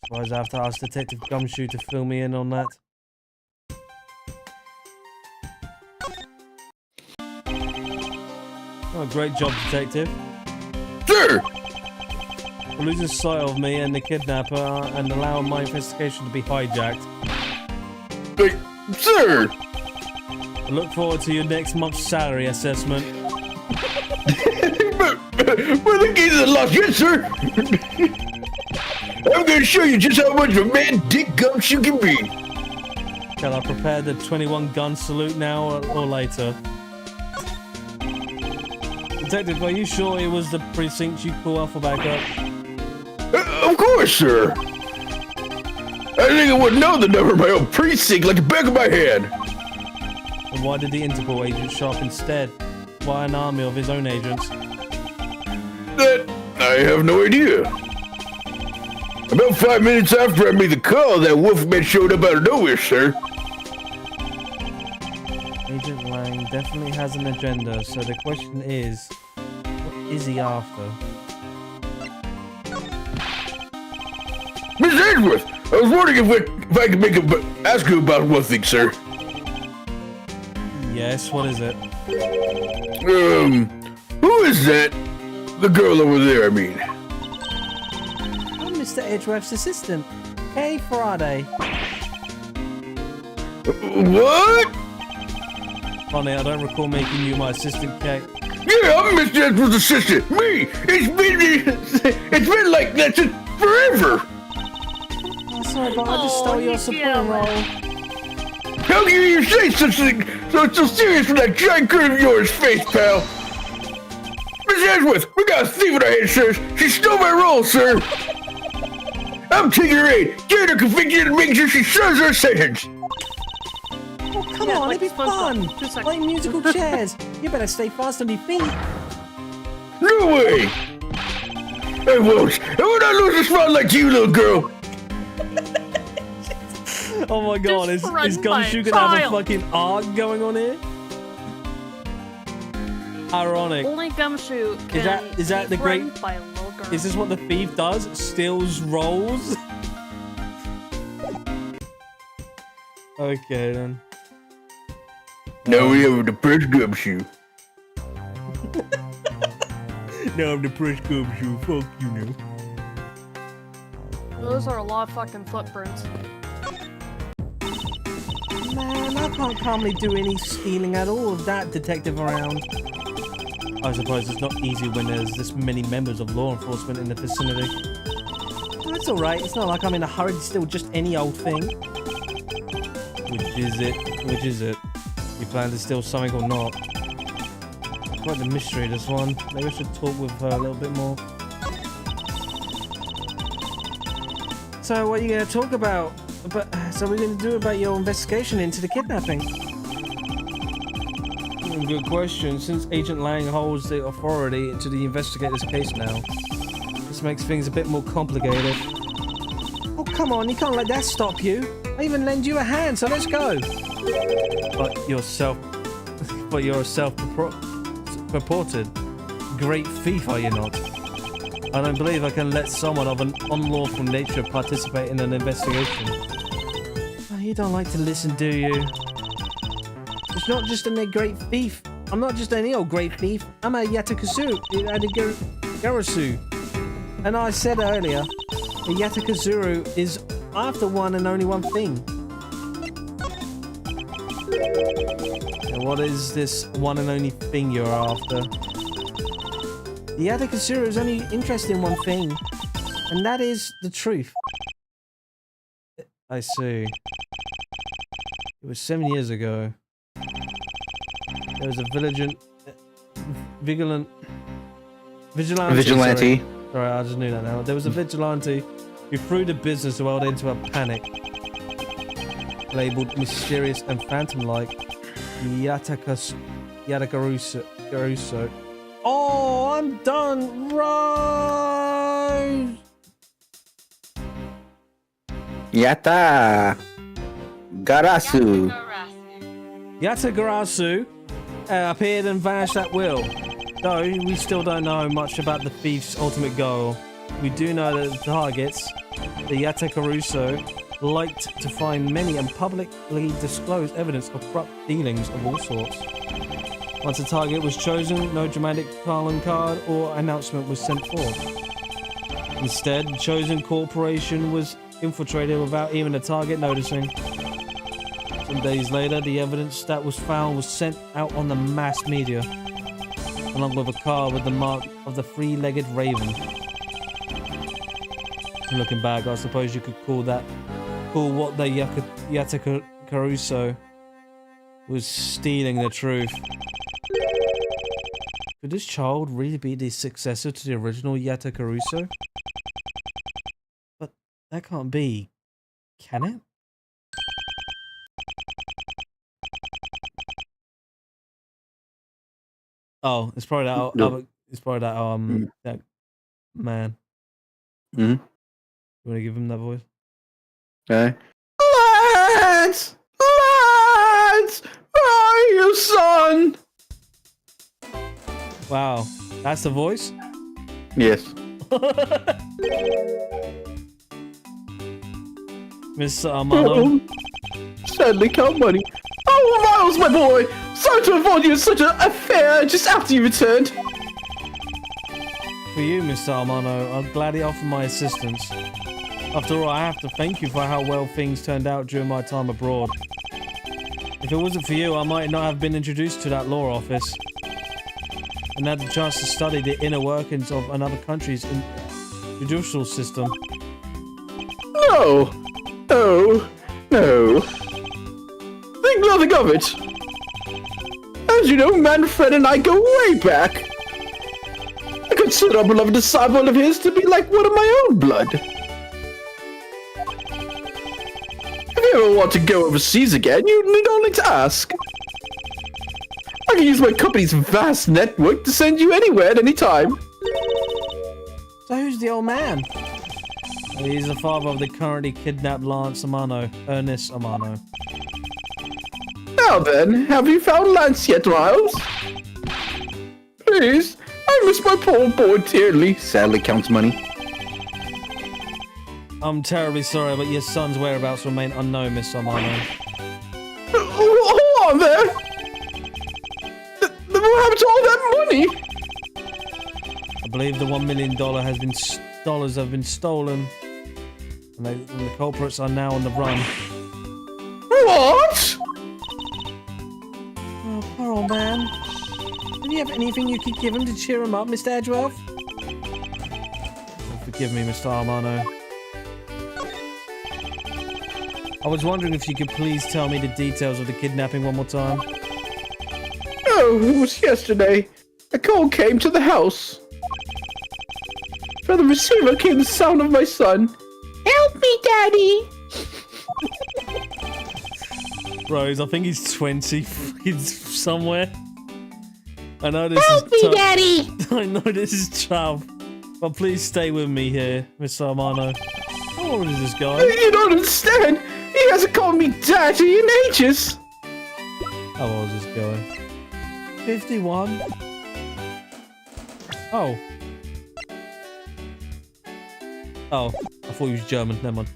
Suppose I have to ask Detective Gumshoe to fill me in on that. Oh, great job, Detective. Sir! For losing sight of me and the kidnapper and allowing my investigation to be hijacked. Hey, sir! I look forward to your next month's salary assessment. but the keys are lost yet, sir! I'm gonna show you just how much of a man Dick Gumshoe can be. Shall I prepare the 21 gun salute now or later? Detective, are you sure it was the precinct you call Alpha back up? Of course, sir! I think I would know the number of my own precinct like the back of my hand! And why did the Interpol agent show up instead? Why an army of his own agents? That I have no idea. About 5 minutes after I made the call, that wolfman showed up out of nowhere, sir. Agent Lang definitely has an agenda, so the question is, what is he after? Miss Edgeworth, I was wondering if I could ask you about one thing, sir. Yes, what is it? Who is that? The girl over there, I mean. I'm Mr. Edgeworth's assistant, Kay Faraday. What? Funny, I don't recall making you my assistant, Kay. Yeah, I'm Mr. Edgeworth's assistant. Me. It's been like that since forever. Oh, sorry, but I just stole your supporting role. How can you say such thing? So serious with that giant grin of yours, face pal. Miss Edgeworth, we got a thief in our head, sir. She stole my role, sir. I'm taking her aid, getting her convicted and making sure she serves her sentence. Oh, Come Yeah, on, like it'd be SpongeBob. fun. 2 seconds. Like musical chairs. You better stay fast on your feet. No way! I won't. I will not lose a spot like you, little girl. Oh my god, is threatened by a Gumshoe gonna have a child. fucking arc going on here? Ironic. Only Gumshoe can Is that be the great- threatened by a little girl. Is this what the thief does? Steals rolls? Okay then. Now we have the first Gumshoe. No, I'm the Prince Gumshoe. Fuck you now. Those are a lot of fucking footprints. Man, I can't calmly do any stealing at all of that detective around. I suppose it's not easy when there's this many members of law enforcement in the vicinity. That's alright. It's not like I'm in a hurry to steal just any old thing. Which is it? Which is it? You plan to steal something or not? Quite the mystery, this one. Maybe I should talk with her a little bit more. So, what are you going to talk about? So, we're going to do about your investigation into the kidnapping. Good question. Since Agent Lang holds the authority to investigate this case now, this makes things a bit more complicated. Oh, come on. You can't let that stop you. I even lend you a hand, so let's go. But you're a self-purported great thief, are you not? I don't believe I can let someone of an unlawful nature participate in an investigation. Oh, you don't like to listen, do you? It's not just a great thief. I'm not just any old great thief. I'm a Yatakazuru. And I said earlier, a Yatakazuru is after one and only one thing. And what is this one and only thing you're after? The Yatakazuru is only interested in one thing, and that is the truth. I see. It was 7 years ago. There was a vigilante. Sorry, I just knew that now. There was a vigilante who threw the business world into a panic. Labeled mysterious and phantom-like, Yatakaruso. Oh, I'm done. Right. Yata Garasu. Yatagarasu appeared and vanished at will. Though we still don't know much about the thief's ultimate goal. We do know that the targets, the Yatakaruso, liked to find many and publicly disclose evidence of corrupt dealings of all sorts. Once a target was chosen, no dramatic calling card or announcement was sent forth. Instead, the chosen corporation was infiltrated without even the target noticing. Some days later, the evidence that was found was sent out on the mass media, along with a card with the mark of the three-legged raven. Looking back, I suppose you could call what the Yatakaruso was stealing the truth. Could this child really be the successor to the original Yatakaruso? But that can't be, can it? Oh, it's probably that. No. It's probably that. That man. Mm-hmm. You want to give him that voice? Okay. Lads! Lads! Where are you, son? Wow, that's the voice. Yes. Mr. Armano. Sadly, count money. Oh, Miles, my boy! Sorry to avoid you in such an affair just after you returned. For you, Mr. Armano, I'll gladly offer my assistance. After all, I have to thank you for how well things turned out during my time abroad. If it wasn't for you, I might not have been introduced to that law office and had the chance to study the inner workings of another country's judicial system. No! No! No! Think nothing of it! As you know, Manfred and I go way back. I consider a beloved disciple of his to be like one of my own blood. Have you you ever want to go overseas again, you need only to ask. I can use my company's vast network to send you anywhere at any time. So who's the old man? Well, he's the father of the currently kidnapped Lance Amano, Ernest Amano. Now then, have you found Lance yet, Miles? Please, I miss my poor boy dearly. Sadly counts money. I'm terribly sorry, but your son's whereabouts remain unknown, Miss Amano. Hold on there! What happened to all that money? I believe the $1 million dollars have been stolen, and the culprits are now on the run. What? Oh, poor old man. Do you have anything you could give him to cheer him up, Mr. Edgeworth? Oh, forgive me, Mr. Amano. I was wondering if you could please tell me the details of the kidnapping one more time. Oh, it was yesterday. A call came to the house. From the receiver came the sound of my son. Help me, Daddy! Bros, I think he's 20 fucking somewhere. I know this Help is me, Daddy! I know this is tough, but please stay with me here, Mr. Amano. How old is this guy? You don't understand. He hasn't called me Daddy in ages. How old is this guy? 51? Oh. Oh, I thought he was German. Never mind.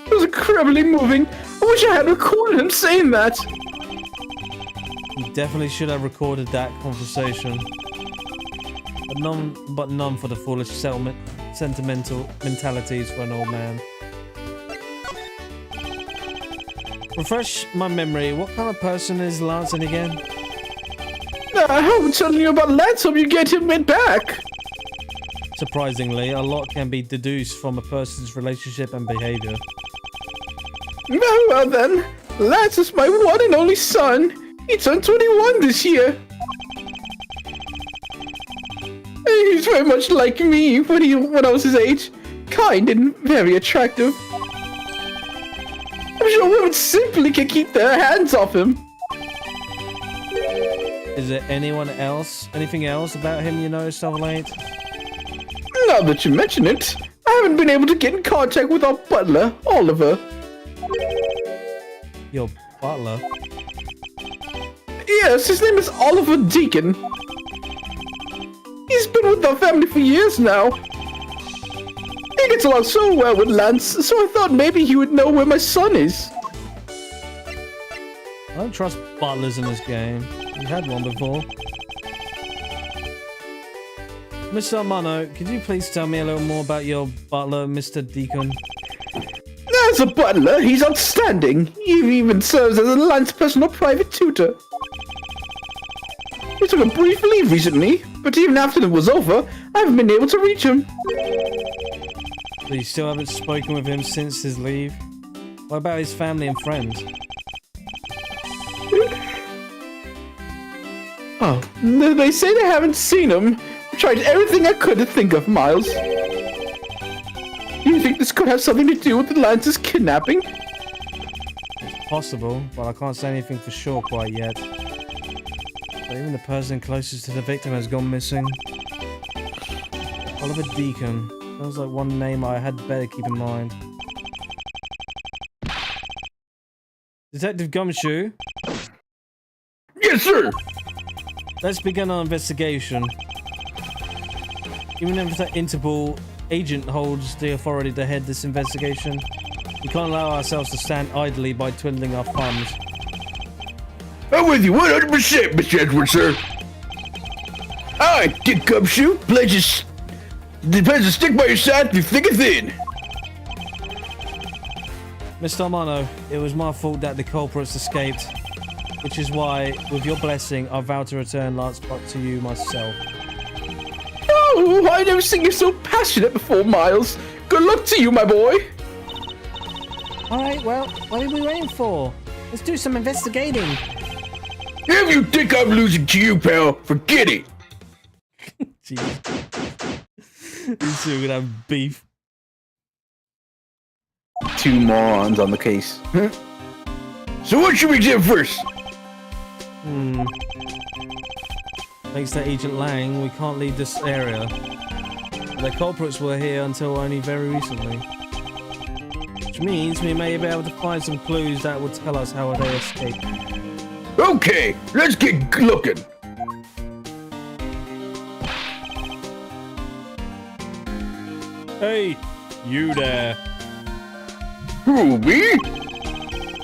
It was incredibly moving. I wish I had recorded him saying that. You definitely should have recorded that conversation. But none for the foolish sentimental mentalities for an old man. Refresh my memory. What kind of person is Lancing again? I haven't told you about Lance. Hope you get him back. Surprisingly, a lot can be deduced from a person's relationship and behavior. Well then, Lance is my one and only son. He turned 21 this year. He's very much like me when I was his age. Kind and very attractive. I'm sure women simply can keep their hands off him. Is there anything else about him you noticed of late? Now that you mention it, I haven't been able to get in contact with our butler, Oliver. Your butler? Yes, his name is Oliver Deacon. He's been with our family for years now. He gets along so well with Lance, so I thought maybe he would know where my son is. I don't trust butlers in this game. We had one before. Mr. Amano, could you please tell me a little more about your butler, Mr. Deacon? As a butler, he's outstanding. He even serves as a Lance's personal private tutor. He took a brief leave recently, but even after it was over, I haven't been able to reach him. So you still haven't spoken with him since his leave? What about his family and friends? Oh, they say they haven't seen him. I tried everything I could to think of, Miles. You think this could have something to do with Lance's kidnapping? It's possible, but I can't say anything for sure quite yet. But even the person closest to the victim has gone missing. Oliver Deacon. Sounds like one name I had better keep in mind. Detective Gumshoe? Yes, sir! Let's begin our investigation. Even if that Interpol agent holds the authority to head this investigation, we can't allow ourselves to stand idly by twiddling our thumbs. I'm with you 100%, Mr. Edwards, sir. Alright, Dick Gumshoe, pledges to stick by your side through thick and thin. Mr. Amano, it was my fault that the culprits escaped, which is why, with your blessing, I vow to return Lance back to you myself. Oh, I never seen you so passionate before, Miles. Good luck to you, my boy. Alright, well, what are we waiting for? Let's do some investigating. If you think I'm losing to you, pal, forget it. Jeez. These two are gonna have beef. Two morons on the case. So what should we do first? Thanks to Agent Lang, we can't leave this area. The culprits were here until only very recently. Which means we may be able to find some clues that will tell us how they escaped. Okay, let's get looking. Hey, you there. Who, me?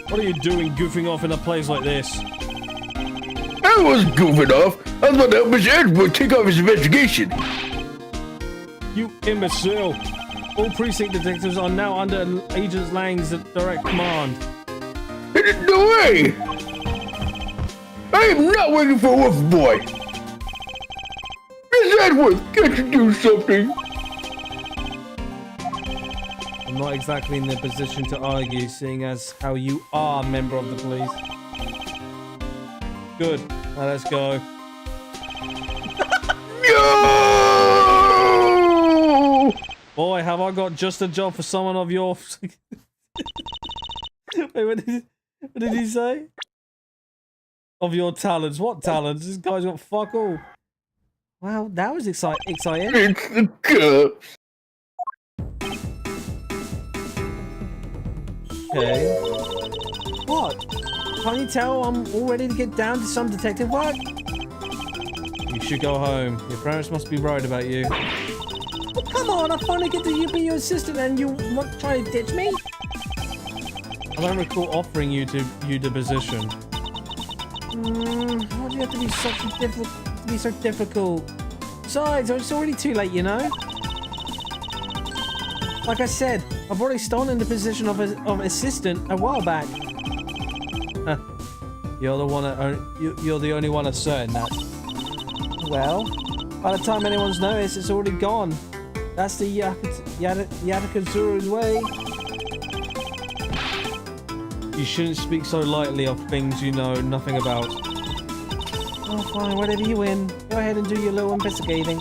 What are you doing goofing off in a place like this? I was goofing off. I was about to help Mr. Edgewood take off his investigation. You imbecile. All precinct detectives are now under Agent Lang's direct command. No way! I am not waiting for Wolf Boy. Miss Edgewood, can't you do something? I'm not exactly in the position to argue, seeing as how you are a member of the police. Good. Now let's go. No! Boy, have I got just a job for someone of your... Wait, what did he say? Of your talents. What talents? This guy's got fuck all. Wow, that was exciting. It's the cops. Okay. What? Can't you tell I'm all ready to get down to some detective work? You should go home. Your parents must be worried about you. Oh, come on, I finally get to be your assistant and you want to try to ditch me? I don't recall offering you the position. Why do you have to be so difficult? Besides, it's already too late, you know? Like I said, I've already stolen the position of assistant a while back. You're the only one asserting that. Well, by the time anyone's noticed, it's already gone. That's the Yatakazuru's way. You shouldn't speak so lightly of things you know nothing about. Oh, fine, whatever you win. Go ahead and do your little investigation.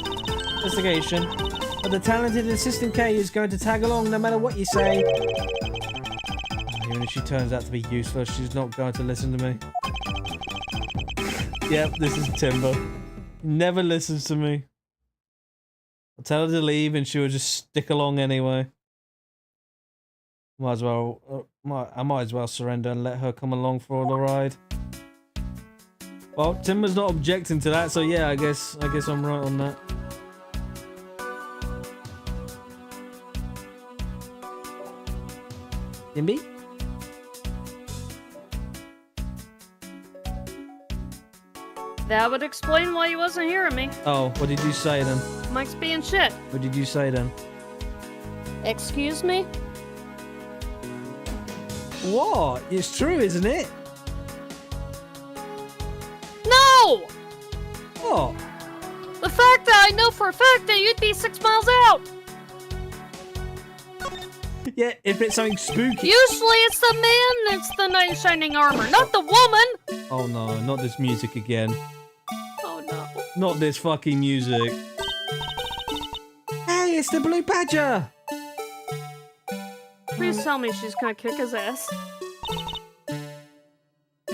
But the talented Assistant K is going to tag along no matter what you say. Even if she turns out to be useless, she's not going to listen to me. Yep, this is Timber. Never listens to me. I'll tell her to leave and she will just stick along anyway. I might as well surrender and let her come along for the ride. Well, Timber's not objecting to that, so yeah, I guess I'm right on that. Timby? That would explain why he wasn't hearing me. Oh, what did you say then? Mike's being shit. What did you say then? Excuse me? What? It's true, isn't it? No! What? The fact that I know for a fact that you'd be 6 miles out! Yeah, if it's something spooky. Usually it's the man that's the knight in shining armor, not the woman! Oh no, not this music again. Oh no. Not this fucking music. Hey, it's the Blue Badger! Please tell me she's gonna kick his ass.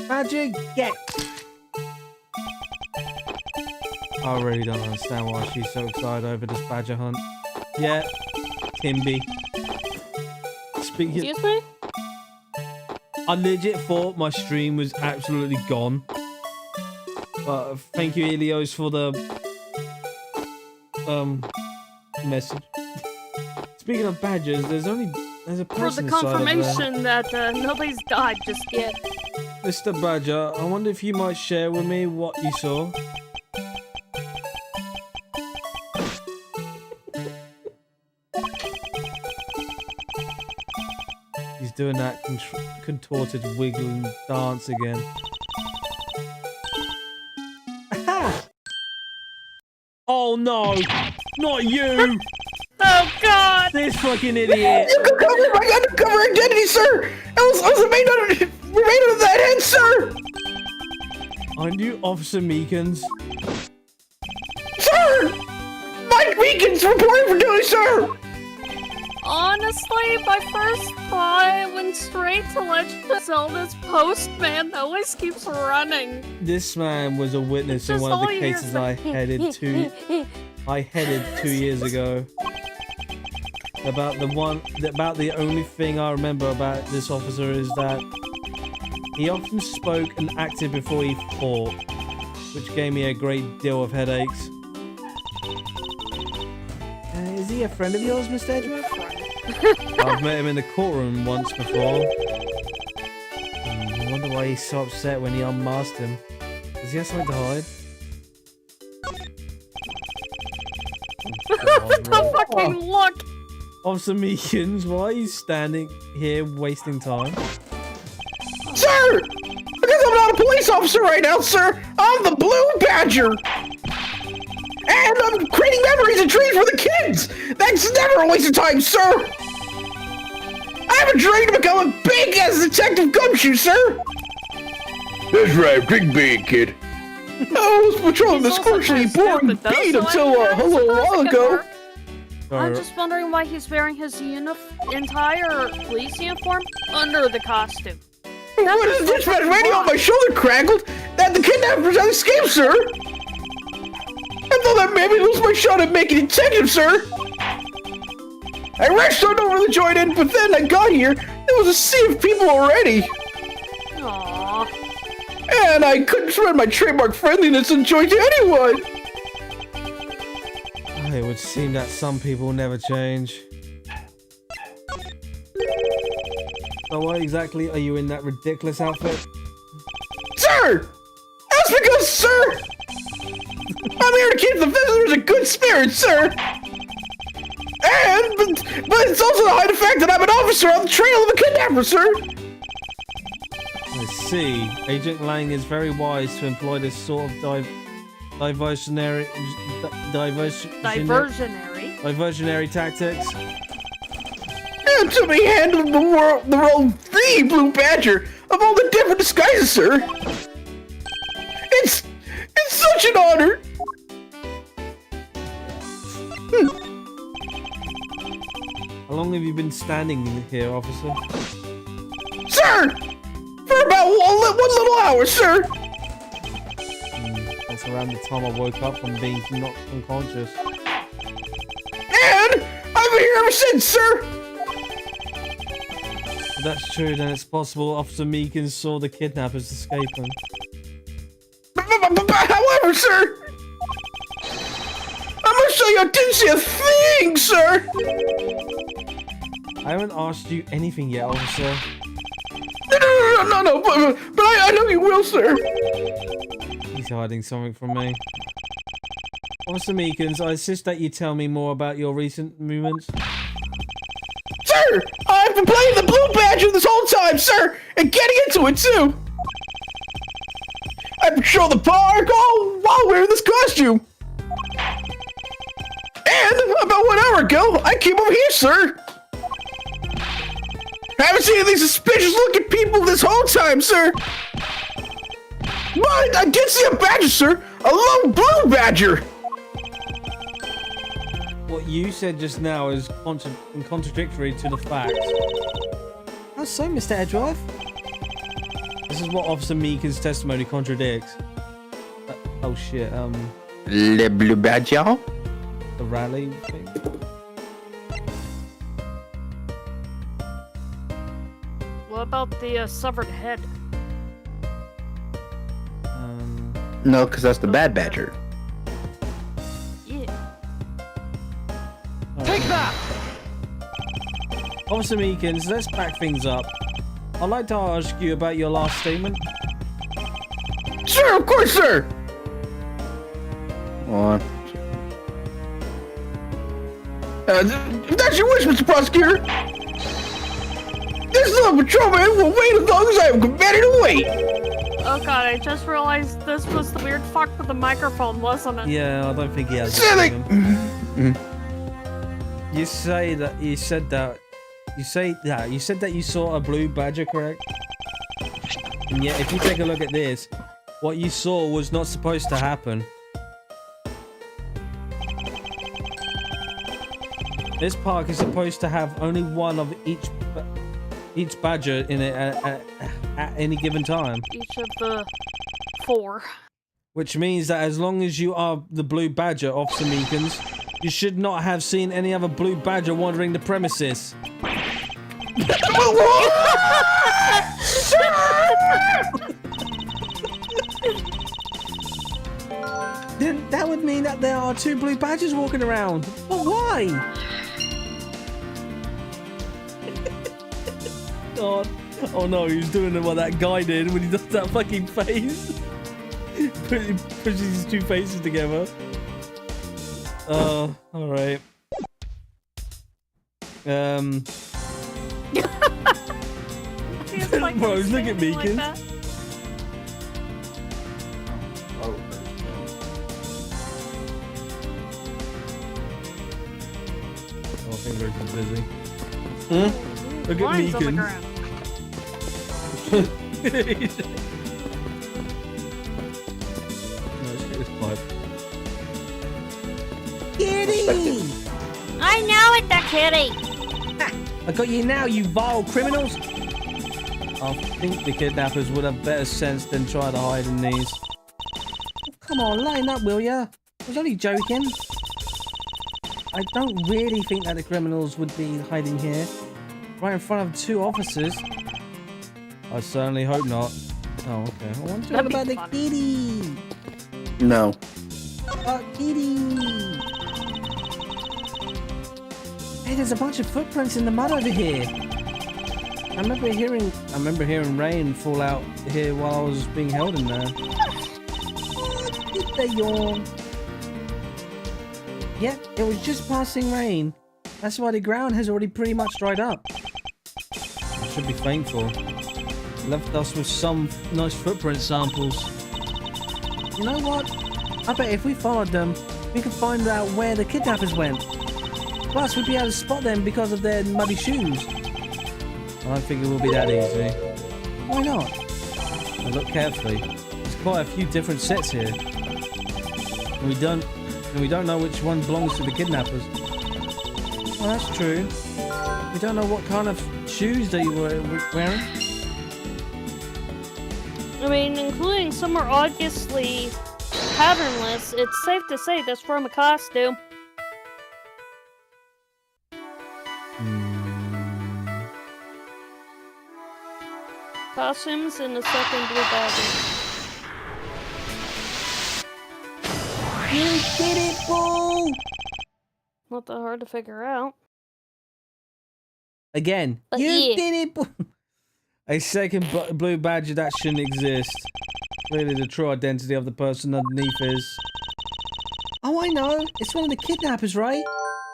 Badger, get! I really don't understand why she's so excited over this badger hunt. Yeah, Timby. Speaking, Excuse me? I legit thought my stream was absolutely gone. But thank you, Elios, for the message. Speaking of badgers, there's a For person the inside of there. confirmation that nobody's died just yet. Mr. Badger, I wonder if you might share with me what you saw. He's doing that contorted wiggling dance again. Oh no! Not you! Oh god! This fucking idiot! You can cover my undercover identity, sir! I was remained under that head, sir! Aren't you Officer Meekins? Sir! Mike Meekins reporting for duty, sir! Honestly, my first thought went straight to Legend of Zelda's postman that always keeps running. This man was a witness in Just one of all the you hear cases is the I headed 2 years ago. About the only thing I remember about this officer is that he often spoke and acted before he fought, which gave me a great deal of headaches. Is he a friend of yours, Mr. Edgeworth? I've met him in the courtroom once before. I wonder why he's so upset when he unmasked him. Does he have something to hide? The fucking look! Officer Meekins, why are you standing here wasting time? Sir! Because I'm not a police officer right now, sir! I'm the Blue Badger! And I'm creating memories and dreams for the kids! That's never a waste of time, sir! I have a dream to become as big as Detective Gumshoe, sir! That's right, big kid. I was patrolling this scorchingly boring beat until a little while ago. I'm just wondering why he's wearing his entire police uniform under the costume. What is this dispatch radio on my shoulder crackled? That the kidnappers have escaped, sir! I thought that made me lose my shot at making detective, sir! I rushed on over to join in, but then I got here, there was a sea of people already! Aww. And I couldn't spread my trademark friendliness and joy to anyone! It would seem that some people never change. So why exactly are you in that ridiculous outfit? Sir! That's because, sir! I'm here to keep the visitors in good spirits, sir! But it's also to hide the fact that I'm an officer on the trail of the kidnapper, sir! I see. Agent Lang is very wise to employ this sort of diversionary tactics. And to be handled the role of the Blue Badger of all the different disguises, sir! It's such an honor! How long have you been standing here, officer? Sir! For about one little hour, sir! That's around the time I woke up from being knocked unconscious. And I've been here ever since, sir! If that's true, then it's possible Officer Meekins saw the kidnappers escaping. However, sir! I must show you I didn't see a thing, sir! I haven't asked you anything yet, officer. No, but I know you will, sir! He's hiding something from me. Officer Meekins, I insist that you tell me more about your recent movements. Sir! I've been playing the Blue Badger this whole time, sir! And getting into it, too! I patrol the park all while wearing this costume! And about 1 hour ago, I came over here, sir! I haven't seen any suspicious looking people this whole time, sir! But I did see a badger, sir! A lone Blue Badger! What you said just now is contradictory to the facts. How so, Mr. Edgeworth? This is what Officer Meekins' testimony contradicts. Oh shit, Le Blue Badger? the rally thing? What about the severed head? No, because that's the Bad Badger. Yeah. Take that! Officer Meekins, let's back things up. I'd like to ask you about your last statement. Sure, of course, sir! On. If that's your wish, Mr. Prosecutor! This little patrolman will wait as long as I am commanded to wait! Oh god, I just realized this was the weird fuck with the microphone, wasn't it? Yeah, I don't think he has. Silly! You said that you saw a blue badger, correct? And yet, if you take a look at this, what you saw was not supposed to happen. This park is supposed to have only one of each badger in it at any given time. Each of the 4. Which means that as long as you are the blue badger, Officer Meekins, you should not have seen any other blue badger wandering the premises. Then that would mean that there are 2 blue badgers walking around. But why? God. Oh no, he's doing what that guy did when he does that fucking face. Pushes his 2 faces together. Oh, alright. Bro, look at Meekins. Like Oh, fingers are busy. Look at Lines on the Meekins. ground. No, let's get this pipe. Kitty! I know it's a kitty! I got you now, you vile criminals! I think the kidnappers would have better sense than try to hide in these. Come on, line up, will ya? I was only joking. I don't really think that the criminals would be hiding here. Right in front of 2 officers. I certainly hope not. Oh, okay. I want to talk That'd be about the fun. kitty. No. Kitty. Hey, there's a bunch of footprints in the mud over here. I remember hearing rain fall out here while I was being held in there. Did they yawn? Yeah, it was just passing rain. That's why the ground has already pretty much dried up. I should be thankful. It left us with some nice footprint samples. You know what? I bet if we followed them, we could find out where the kidnappers went. Plus, we'd be able to spot them because of their muddy shoes. I don't think it will be that easy. Why not? Now look carefully. There's quite a few different sets here. And we don't know which one belongs to the kidnappers. Well, that's true. We don't know what kind of shoes they were wearing. I mean, including some are obviously patternless, it's safe to say that's from a costume. Costumes in the second blue badger. You did it, Bull! Not that hard to figure out. Again. But You yeah. did it, Bull! A second blue badger that shouldn't exist. Clearly the true identity of the person underneath is... Oh, I know. It's one of the kidnappers, right?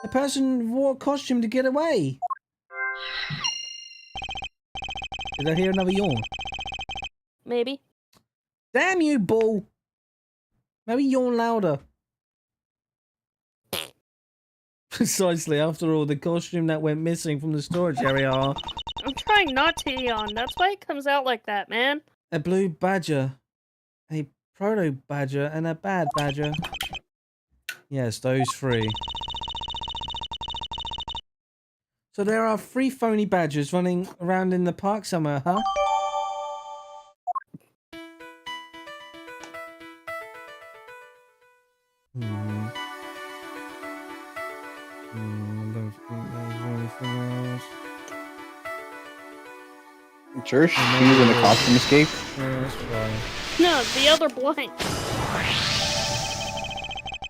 The person wore a costume to get away. Did I hear another yawn? Maybe. Damn you, Bull! Maybe yawn louder. Precisely, after all, the costume that went missing from the storage area are... I'm trying not to yawn. That's why it comes out like that, man. A blue badger, a proto badger, and a bad badger. Yes, those 3. So there are 3 phony badgers running around in the park somewhere, huh? I don't think there's anything else. Sure, she's in a costume escape. Yeah, that's fine. No, the other blank.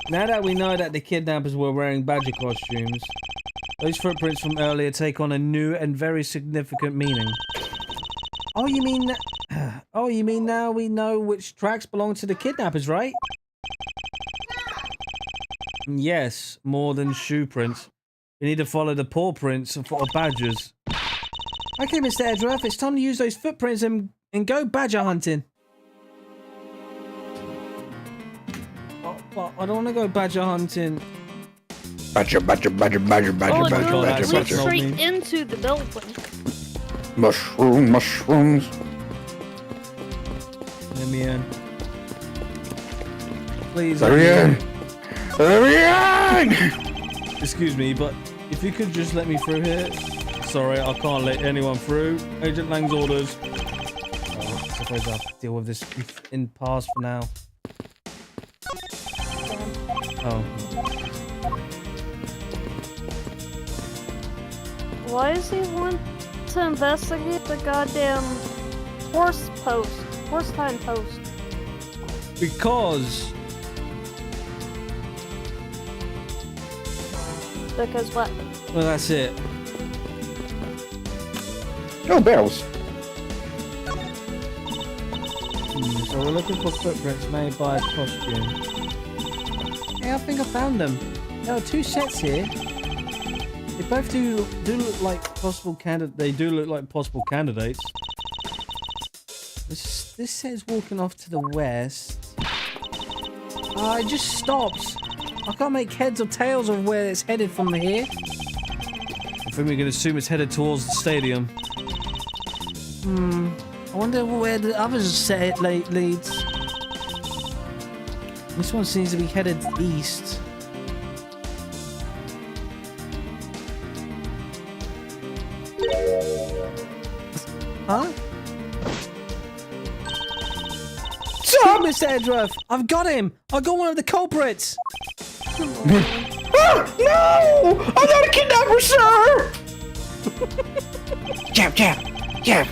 Now that we know that the kidnappers were wearing badger costumes, those footprints from earlier take on a new and very significant meaning. Oh, you mean now we know which tracks belong to the kidnappers, right? Yes, more than shoe prints. We need to follow the paw prints of badgers. Okay, Mr. Edgeworth, it's time to use those footprints and go badger hunting. But I don't want to go badger hunting. Badger, badger, badger, badger, badger, Oh, it badger, goes badger, that's leads badger. straight into the building. Mushrooms. Let me in. Please. Let me in. Let me in. Excuse me, but If you could just let me through here. Sorry, I can't let anyone through. Agent Lang's orders. Oh, I suppose I'll have to deal with this in pass for now. Oh. Why does he want to investigate the goddamn horse time post? Because What? well, that's it. Oh, barrels. So we're looking for footprints made by a costume. Yeah, I think I found them. There are 2 sets here. They both do look like possible candidates. They do look like possible candidates. This set is walking off to the west. It just stops. I can't make heads or tails of where it's headed from here. I think we can assume it's headed towards the stadium. I wonder where the other set leads. This one seems to be headed east. Huh? Stop, Mr. Edgeworth! I've got him! I got one of the culprits! Ah, no! I'm not a kidnapper, sir! Jab, jab, jab.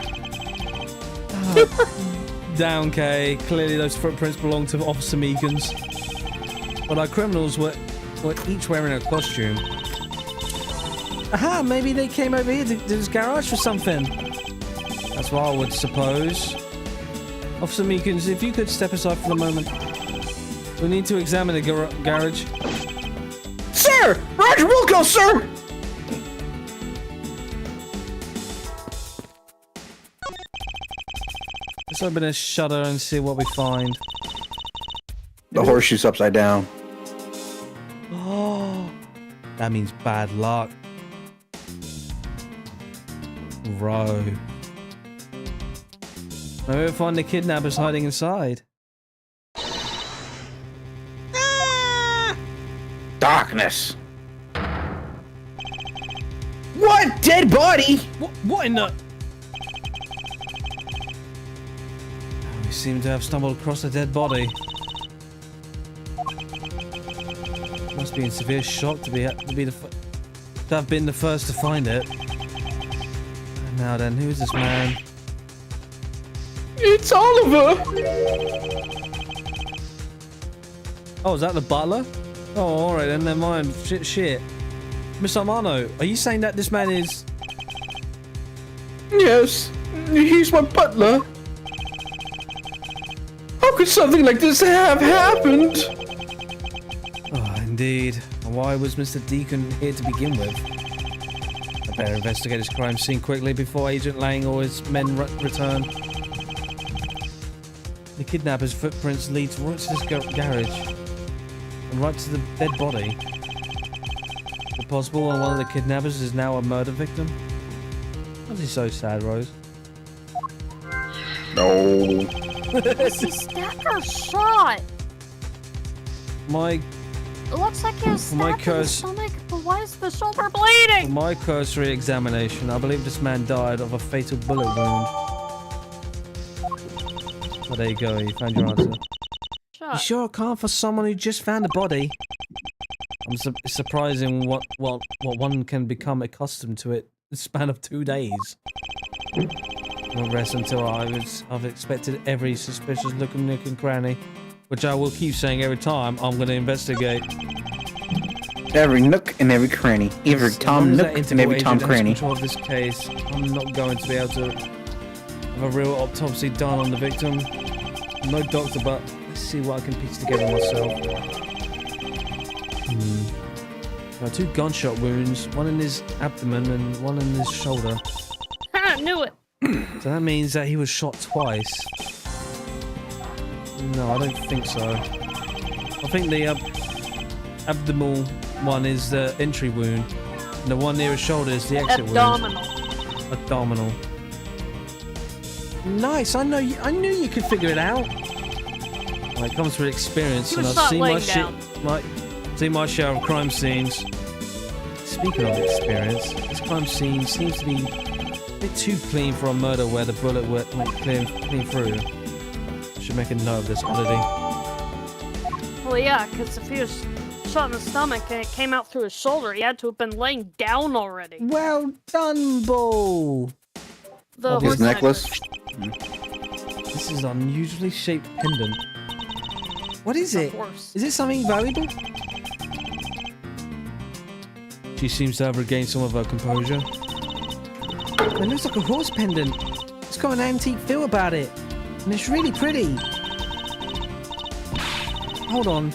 Down, Kay. Clearly those footprints belong to Officer Meekins. But our criminals were each wearing a costume. Aha! Maybe they came over here to this garage for something. That's what I would suppose. Officer Meekins, if you could step aside for the moment. We need to examine the garage. Sir! Roger, we'll go, sir! Let's open a shutter and see what we find. The horseshoe's upside down. Oh, that means bad luck. Bro. Maybe we'll find the kidnappers hiding inside. Darkness. What? Dead body? What in the... We seem to have stumbled across a dead body. Must be in severe shock to have been the first to find it. And now then, who is this man? It's Oliver. Oh, is that the butler? Oh, alright then, never mind. Shit. Miss Armano, are you saying that this man is... Yes, he's my butler. How could something like this have happened? Oh, indeed. Why was Mr. Deacon here to begin with? I better investigate this crime scene quickly before Agent Lang or his men return. The kidnapper's footprints lead right to this garage. And right to the dead body. Is it possible one of the kidnappers is now a murder victim? Why is he so sad, Rose? No. Was he stabbed or shot? My It looks like he was stabbed in the stomach, but why is the shoulder bleeding? my cursory examination, I believe this man died of a fatal bullet wound. Well, there you go, you found your answer. You sure can't for someone who just found a body. It's surprising what one can become accustomed to it in the span of 2 days. Won't rest until I've expected every suspicious looking nook and cranny, which I will keep saying every time I'm going to investigate. Every nook and every cranny. Every Tom Nook and every Tom Cranny. Control of this case, I'm not going to be able to have a real autopsy done on the victim. I'm no doctor, but let's see what I can piece together myself. There are 2 gunshot wounds, one in his abdomen and one in his shoulder. I knew it. So that means that he was shot twice. No, I don't think so. I think the abdominal one is the entry wound, and the one near his shoulder is the exit wound. Abdominal. Nice. I knew you could figure it out. Well, it comes with experience, and I've seen my share of crime scenes. This Speaking of experience, this crime scene seems to be a bit too clean for a murder where the bullet went clean through. I should make a note of this oddity. Well, yeah, because if he was shot in the stomach and it came out through his shoulder, he had to have been laying down already. Well done, Bull! The His horse necklace. This is an unusually shaped pendant. What is it? horse. Is it something valuable? She seems to have regained some of her composure. It looks like a horse pendant. It's got an antique feel about it. And it's really pretty. Hold on.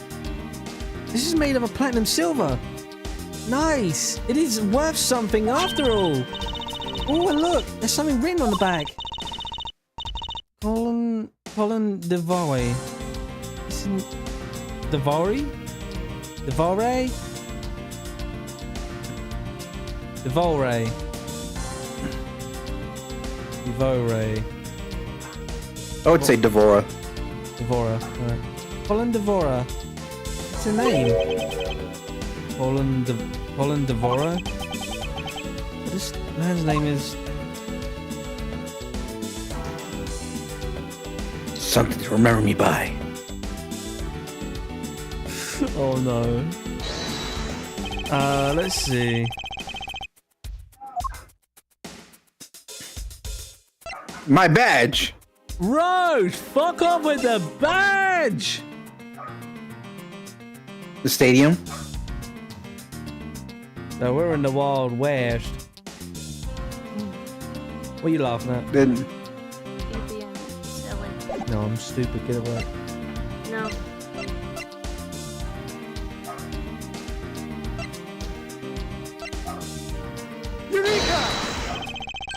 This is made of a platinum silver. Nice. It is worth something after all. Oh, and look. There's something written on the back. Colin Devore. Isn't Devore? Devore? Devore. Devore. I would say Devora. Devora. Alright. Colin Devora. What's her name? Colin Devora? This man's name is... Something to remember me by. Oh no. Let's see. My badge. Roach! Fuck off with the badge! The stadium. So we're in the Wild West. What are you laughing at? Then You being silly. No, I'm stupid. Get away. No.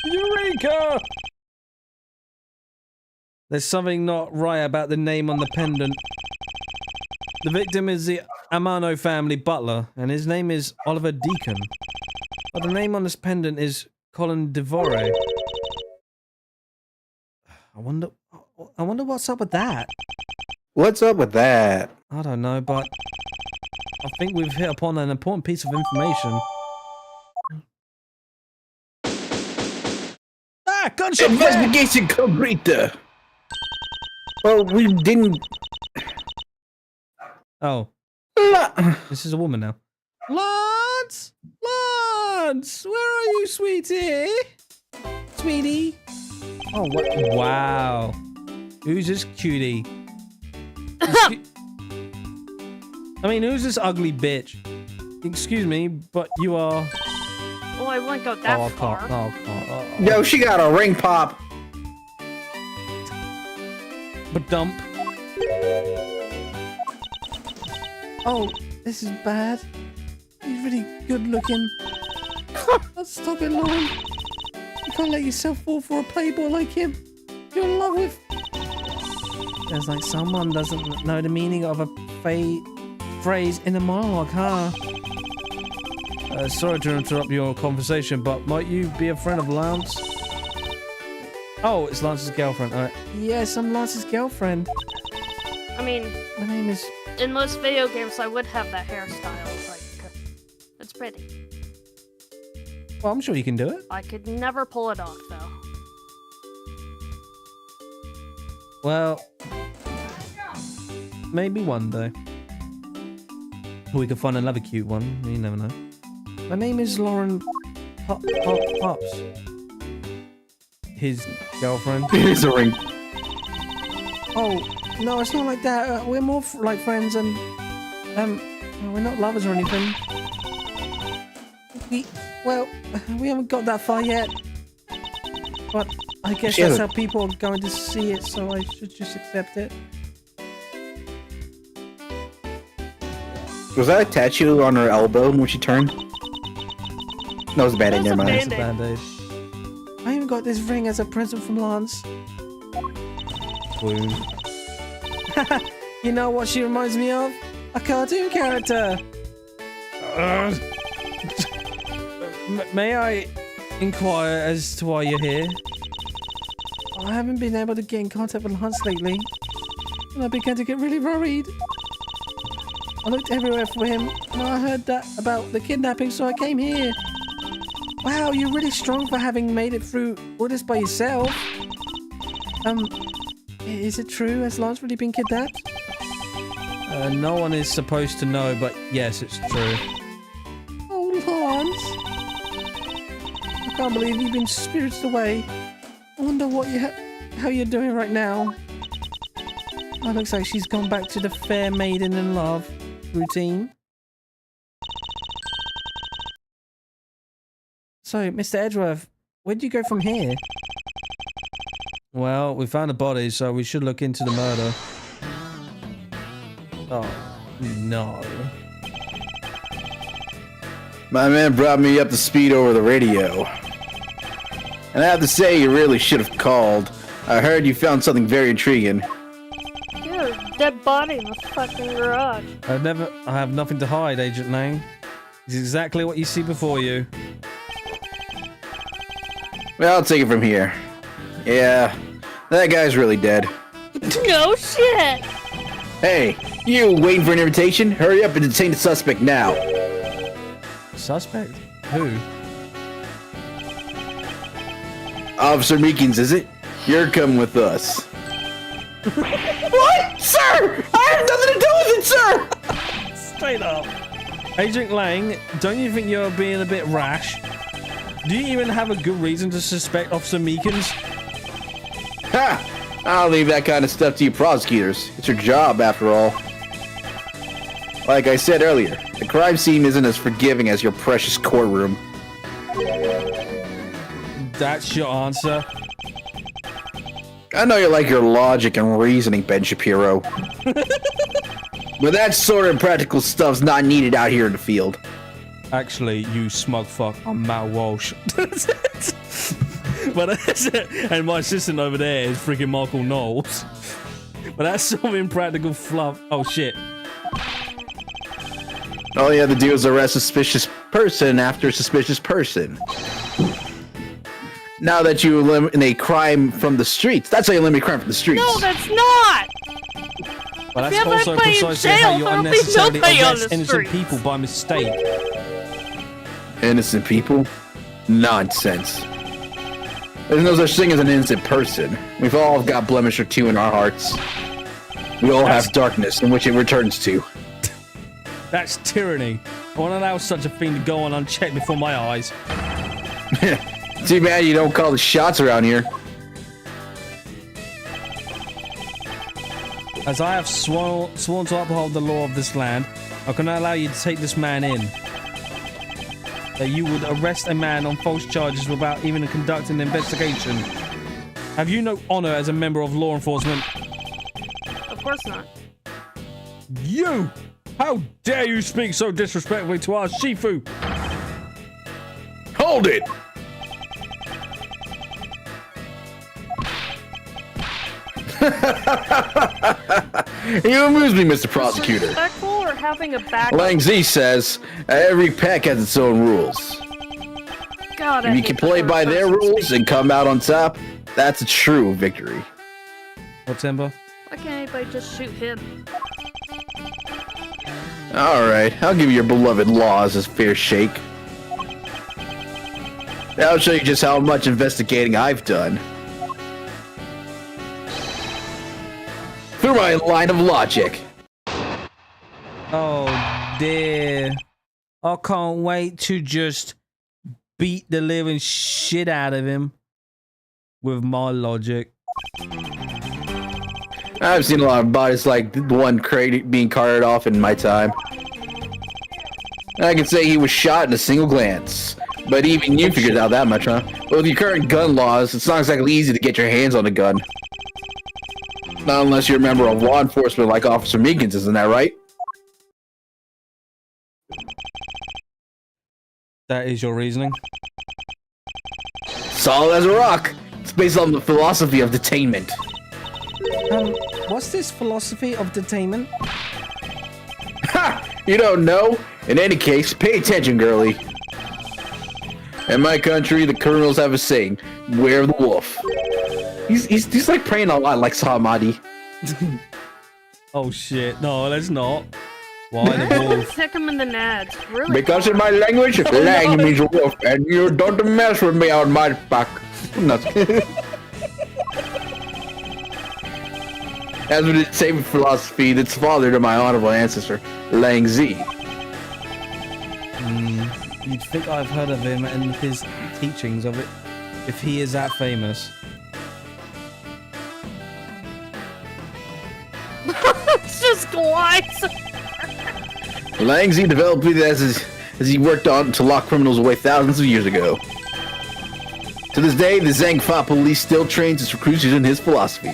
Eureka! There's something not right about the name on the pendant. The victim is the Amano family butler, and his name is Oliver Deacon. But the name on this pendant is Colin Devore. I wonder what's up with that. what's up with that? I don't know, but I think we've hit upon an important piece of information. Ah, gunshot! Investigation complete. Well, we didn't. Oh, this is a woman now. Lance! Lance! Where are you, sweetie? Sweetie? Oh, what? Wow. Who's this cutie? I mean, who's this ugly bitch? Excuse me, but you are... Well, I wouldn't go that Oh, I far. can't. Oh, I can't. Oh, No, she got a ring pop. But dump. Oh, this is bad. He's really good looking. Stop it, Lauren. You can't let yourself fall for a playboy like him. You're in love with... There's like someone doesn't know the meaning of a phrase in a monologue, huh? Sorry to interrupt your conversation, but might you be a friend of Lance? Oh, it's Lance's girlfriend. All right. Yes, I'm Lance's girlfriend. I mean, My name is... in most video games, I would have that hairstyle. Like, it's pretty. Well, I'm sure you can do it. I could never pull it off, though. Well, maybe one day. We could find another cute one. You never know. My name is Lauren Pops. His girlfriend. Here's a ring. Oh, no, it's not like that. We're more like friends and... we're not lovers or anything. We haven't got that far yet. But I guess She that's hasn't- how people are going to see it, so I should just accept it. Was that a tattoo on her elbow when she turned? That was a bad That was never a mind. It's a band-aid. I even got this ring as a present from Lance. Wound. You know what she reminds me of? A cartoon character. May I inquire as to why you're here? I haven't been able to get in contact with Lance lately, and I began to get really worried. I looked everywhere for him, and I heard that about the kidnapping, so I came here. Wow, you're really strong for having made it through all this by yourself. Is it true? Has Lance really been kidnapped? No one is supposed to know, but yes, it's true. Oh, Lance. I can't believe you've been spirited away. I wonder what how you're doing right now. Oh, looks like she's gone back to the fair maiden in love routine. So, Mr. Edgeworth, where'd you go from here? Well, we found a body, so we should look into the murder. Oh, no. My man brought me up to speed over the radio. And I have to say, you really should have called. I heard you found something very intriguing. Yeah, dead body in the fucking garage. I have nothing to hide, Agent Lang. It's exactly what you see before you. Well, I'll take it from here. Yeah, that guy's really dead. No shit! Hey, you waiting for an invitation? Hurry up and detain the suspect now. Suspect? Who? Officer Meekins, is it? You're coming with us. What? Sir! I have nothing to do with it, sir! Straight up. Agent Lang, don't you think you're being a bit rash? Do you even have a good reason to suspect Officer Meekins? Ha! I'll leave that kind of stuff to you prosecutors. It's your job, after all. Like I said earlier, the crime scene isn't as forgiving as your precious courtroom. That's your answer? I know you like your logic and reasoning, Ben Shapiro. But that sort of practical stuff's not needed out here in the field. Actually, you smug fuck, I'm Matt Walsh. But and my assistant over there is freaking Michael Knowles. But that's some impractical fluff. Oh shit. All you have to do is arrest a suspicious person after a suspicious person. Now that you eliminate crime from the streets, that's how you eliminate crime from the streets. No, that's not! But that's If also everybody in precisely jail, how you there'll be unnecessarily nobody on arrest the innocent streets. people by mistake. Innocent people? Nonsense. There's no such thing as an innocent person. We've all got blemish or two in our hearts. We all have darkness in which it returns to. That's tyranny. I won't allow such a thing to go on unchecked before my eyes. Too bad you don't call the shots around here. As I have sworn to uphold the law of this land, I cannot allow you to take this man in. That you would arrest a man on false charges without even conducting an investigation. Have you no honor as a member of law enforcement? Of course not. You! How dare you speak so disrespectfully to our Shifu? Hold it! You amuse me, Mr. Prosecutor. Respectful or having a back? Lang Z says every pack has its own rules. God, I If you hate can the play third by their person rules speaking. and come out on top, that's a true victory. What, Timber? Why can't anybody just shoot him? Alright, I'll give your beloved laws a fair shake. That'll show you just how much investigating I've done. Through my line of logic. Oh dear. I can't wait to just beat the living shit out of him with my logic. I've seen a lot of bodies like the one being carted off in my time. I can say he was shot in a single glance. But even you figured out that much, huh? Well, with your current gun laws, it's not exactly easy to get your hands on a gun. Not unless you're a member of law enforcement like Officer Meekins, isn't that right? That is your reasoning? Solid as a rock. It's based on the philosophy of detainment. What's this philosophy of detainment? Ha! You don't know? In any case, pay attention, girlie. In my country, the criminals have a saying, beware of the wolf. He's like praying a lot like Samadhi. Oh shit, no, let's not. Why the wolf? Stick him in the nads. Really? Because in my language, lang means wolf, and you don't mess with me on my back. Nuts. As with the same philosophy that's father to my honorable ancestor, Lang Z. You'd think I've heard of him and his teachings of it, if he is that famous. It's just glides. Lang Z developed it as he worked on to lock criminals away thousands of years ago. To this day, the Zangfa police still trains its recruits using his philosophies.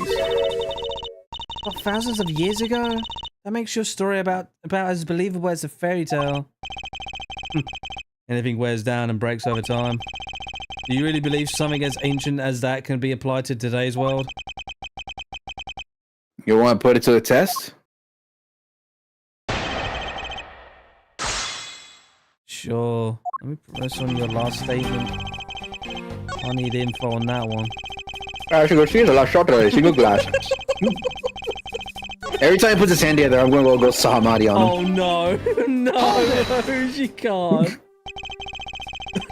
What, thousands of years ago? That makes your story about as believable as a fairy tale. Anything wears down and breaks over time. Do you really believe something as ancient as that can be applied to today's world? You want to put it to the test? Sure. Let me press on your last statement. I need info on that one. I should go see the last shot of single glass. Every time he puts his hand together, I'm going to go Sahamadi on him. Oh no, no, she can't.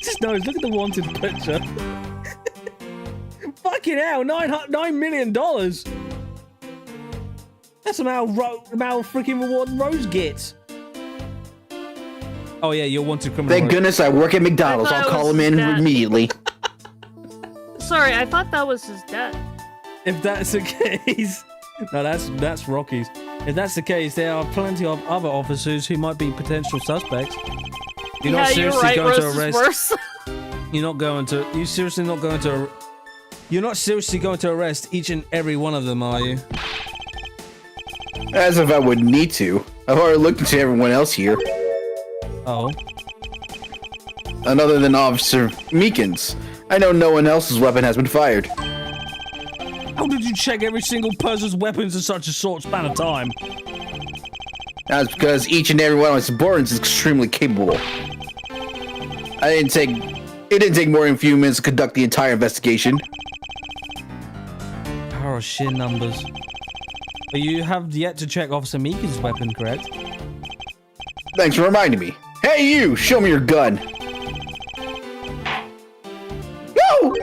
Just knows. Look at the wanted picture. Fucking hell, $9 million. That's about freaking reward Rose gets. Oh yeah, you're wanted criminal. Thank goodness I work at McDonald's. I'll call him in immediately. Sorry, I thought that was his dad. If that's the case, no, that's Rocky's. If that's the case, there are plenty of other officers who might be potential suspects. You're not seriously going to arrest. You're seriously going to arrest each and every one of them, are you? As if I would need to. I've already looked into everyone else here. Oh. And other than Officer Meekins, I know no one else's weapon has been fired. How did you check every single person's weapons in such a short span of time? That's because each and every one of my subordinates is extremely capable. It didn't take more than a few minutes to conduct the entire investigation. Power of sheer numbers. But you have yet to check Officer Meekins' weapon, correct? Thanks for reminding me. Hey you, show me your gun. No!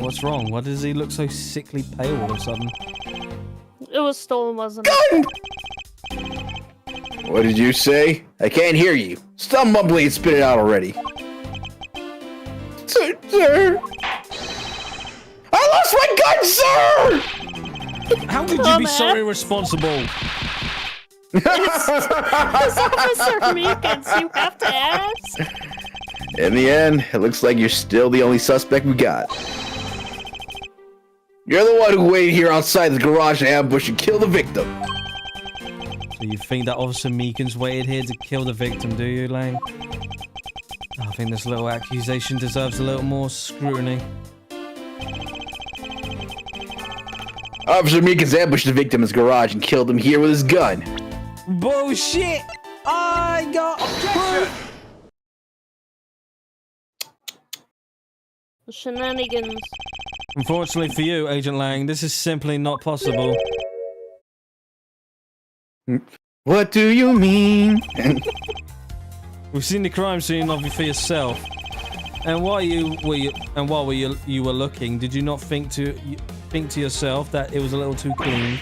What's wrong? Why does he look so sickly pale all of a sudden? It was stolen, wasn't it? Gun! What did you say? I can't hear you. Stop mumbling and spit it out already. Sir! I lost my gun, sir! How could you be so irresponsible? It's Officer Meekins, you have to ask. In the end, it looks like you're still the only suspect we got. You're the one who waited here outside the garage to ambush and kill the victim. So you think that Officer Meekins waited here to kill the victim, do you, Lang? I think this little accusation deserves a little more scrutiny. Officer Meekins ambushed the victim in his garage and killed him here with his gun. Bullshit! I got proof! Shenanigans. Unfortunately for you, Agent Lang, this is simply not possible. What do you mean? We've seen the crime scene of you for yourself, and while you were looking, did you not think to yourself that it was a little too clean?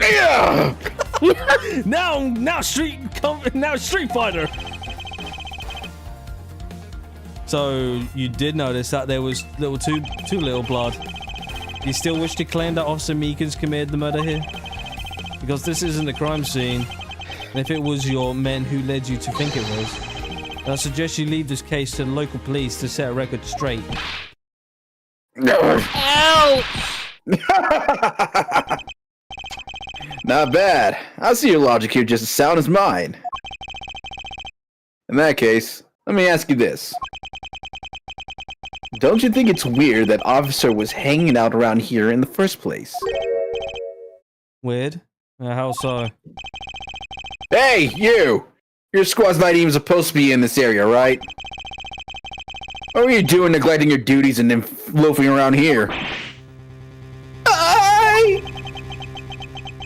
Yeah! now Street Fighter. So you did notice that there was too little blood. You still wish to claim that Officer Meekins committed the murder here? Because this isn't a crime scene, and if it was your men who led you to think it was, then I suggest you leave this case to the local police to set a record straight. Ouch! Not bad. I see your logic here just as sound as mine. In that case, let me ask you this. Don't you think it's weird that Officer was hanging out around here in the first place? Weird? How so? Hey, you! Your squad's not even supposed to be in this area, right? What were you doing neglecting your duties and then loafing around here?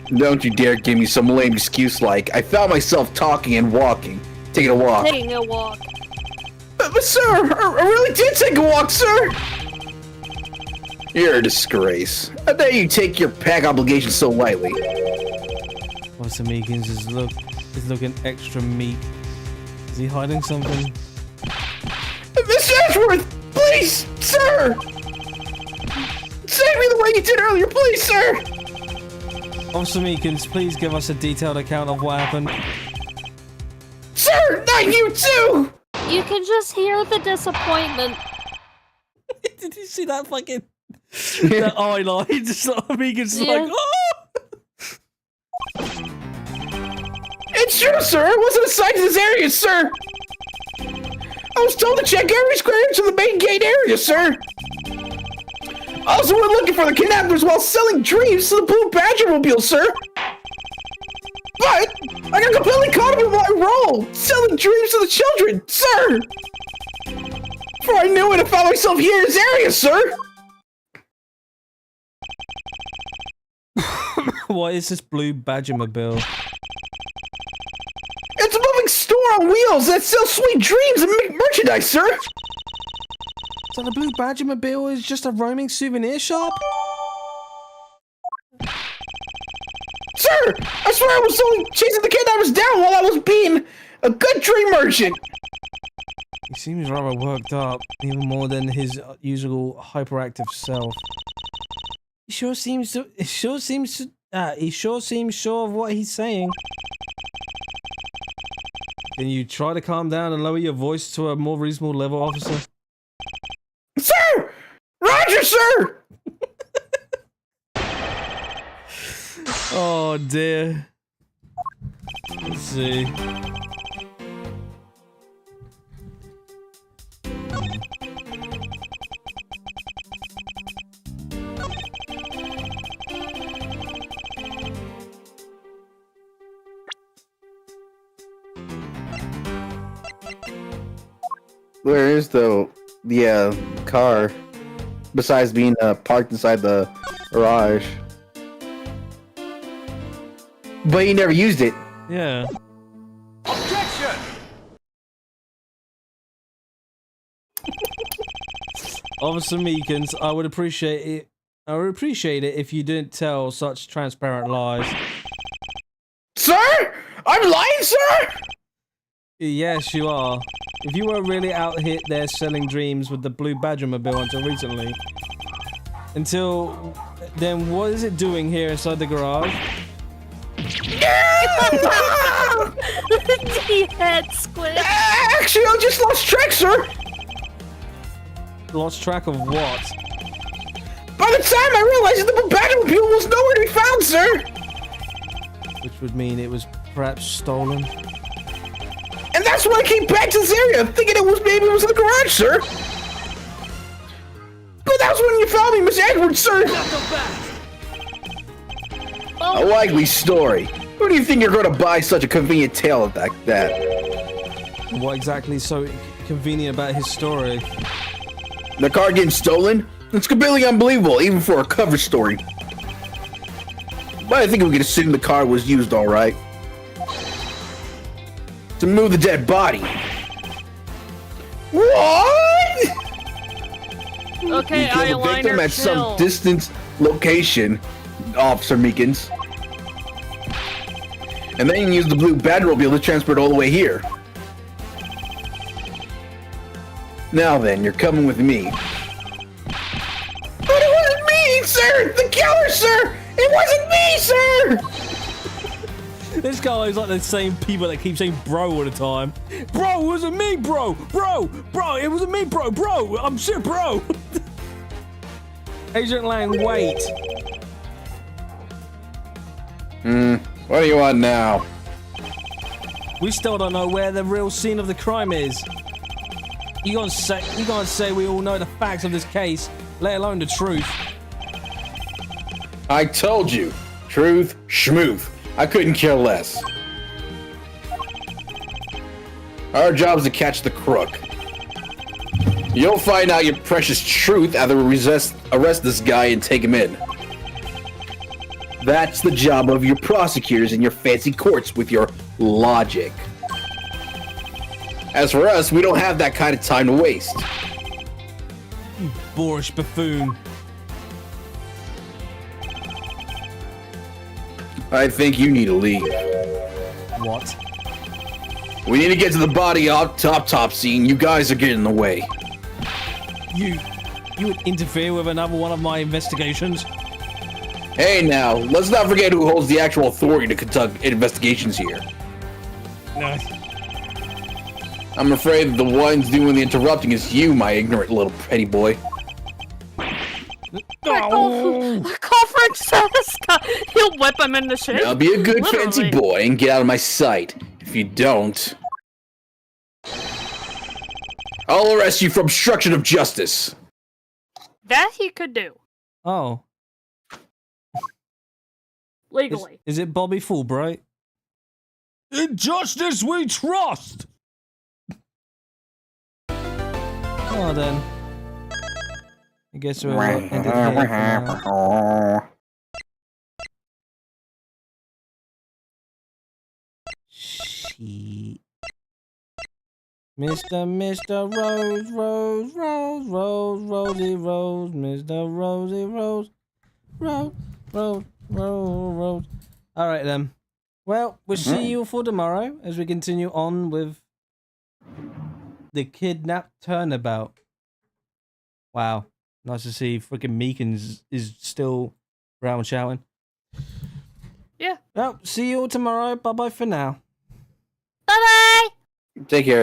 Don't you dare give me some lame excuse like, I found myself talking and walking. Taking a walk. Taking a walk. But sir, I really did take a walk, sir! You're a disgrace. How dare you take your pack obligations so lightly? Officer Meekins is looking extra meek. Is he hiding something? Mr. Ashworth, please, sir! Save me the way you did earlier, please, sir! Officer Meekins, please give us a detailed account of what happened. Sir, not you too! You can just hear the disappointment. Did you see that fucking that eye line? Just like Meekins Yeah. like, oh! It's true, sir! I wasn't assigned to this area, sir! I was told to check every square inch of the main gate area, sir! Also, we're looking for the kidnappers while selling dreams to the Blue Badger Mobile, sir! But I got completely caught up in my role, selling dreams to the children, sir! Before I knew it, I found myself here in this area, sir! What is this Blue Badger Mobile? It's a moving store on wheels that sells sweet dreams and merchandise, sir! So the Blue Badger Mobile is just a roaming souvenir shop? Sir! I swear I was only chasing the kidnappers down while I was being a good dream merchant! He seems rather worked up, even more than his usual hyperactive self. He sure seems sure of what he's saying. Can you try to calm down and lower your voice to a more reasonable level, officer? Sir! Roger, sir! Oh dear. Let's see. Where is the car? Besides being parked inside the garage. But you never used it. Yeah. Objection! Officer Meekins, I would appreciate it. I would appreciate it if you didn't tell such transparent lies. Sir? I'm lying, sir? Yes, you are. If you were really out here there selling dreams with the Blue Badger Mobile until recently, then what is it doing here inside the garage? The head squid. Actually, I just lost track, sir. Lost track of what? By the time I realized the Batmobile was nowhere to be found, sir. Which would mean it was perhaps stolen. And that's when I came back to this area, thinking maybe it was in the garage, sir. But that was when you found me, Miss Edwards, sir. A likely story. Who do you think you're going to buy such a convenient tale like that? What exactly is so convenient about his story? The car getting stolen? It's completely unbelievable, even for a cover story. But I think we can assume the car was used all right. To move the dead body. What? Okay, You killed the victim eyeliner, at some chill. distant location, Officer Meekins. And then you use the blue Batmobile to transport all the way here. Now then, you're coming with me. But it wasn't me, sir! The killer, sir! It wasn't me, sir! This guy is like the same people that keep saying bro all the time. Bro, it wasn't me, bro! Bro, it wasn't me, bro! Bro, I'm shit, bro! Agent Lang, wait. What do you want now? We still don't know where the real scene of the crime is. You gonna say we all know the facts of this case, let alone the truth? I told you. Truth, schmooth. I couldn't care less. Our job is to catch the crook. You'll find out your precious truth after we arrest this guy and take him in. That's the job of your prosecutors in your fancy courts with your logic. As for us, we don't have that kind of time to waste. Boorish buffoon. I think you need to leave. What? We need to get to the body autopsy, and you guys are getting in the way. You would interfere with another one of my investigations? Hey now, let's not forget who holds the actual authority to conduct investigations here. No. I'm afraid the ones doing the interrupting is you, my ignorant little petty boy. Call Francesca. He'll whip him into shape. Now be a good Literally. fancy boy and get out of my sight. If you don't, I'll arrest you for obstruction of justice. That he could do Oh. legally. Is it Bobby Fulbright? In justice we trust! Oh, then. I guess we'll end it here for now. Shit. Mr. Rose, Rosie Rose, Mr. Rosie Rose, Rose. All right then. Well, we'll see you for tomorrow as we continue on with the kidnap turnabout. Wow, nice to see freaking Meekins is still around shouting. Yeah. Well, see you all tomorrow. Bye bye for now. Bye bye. Take care.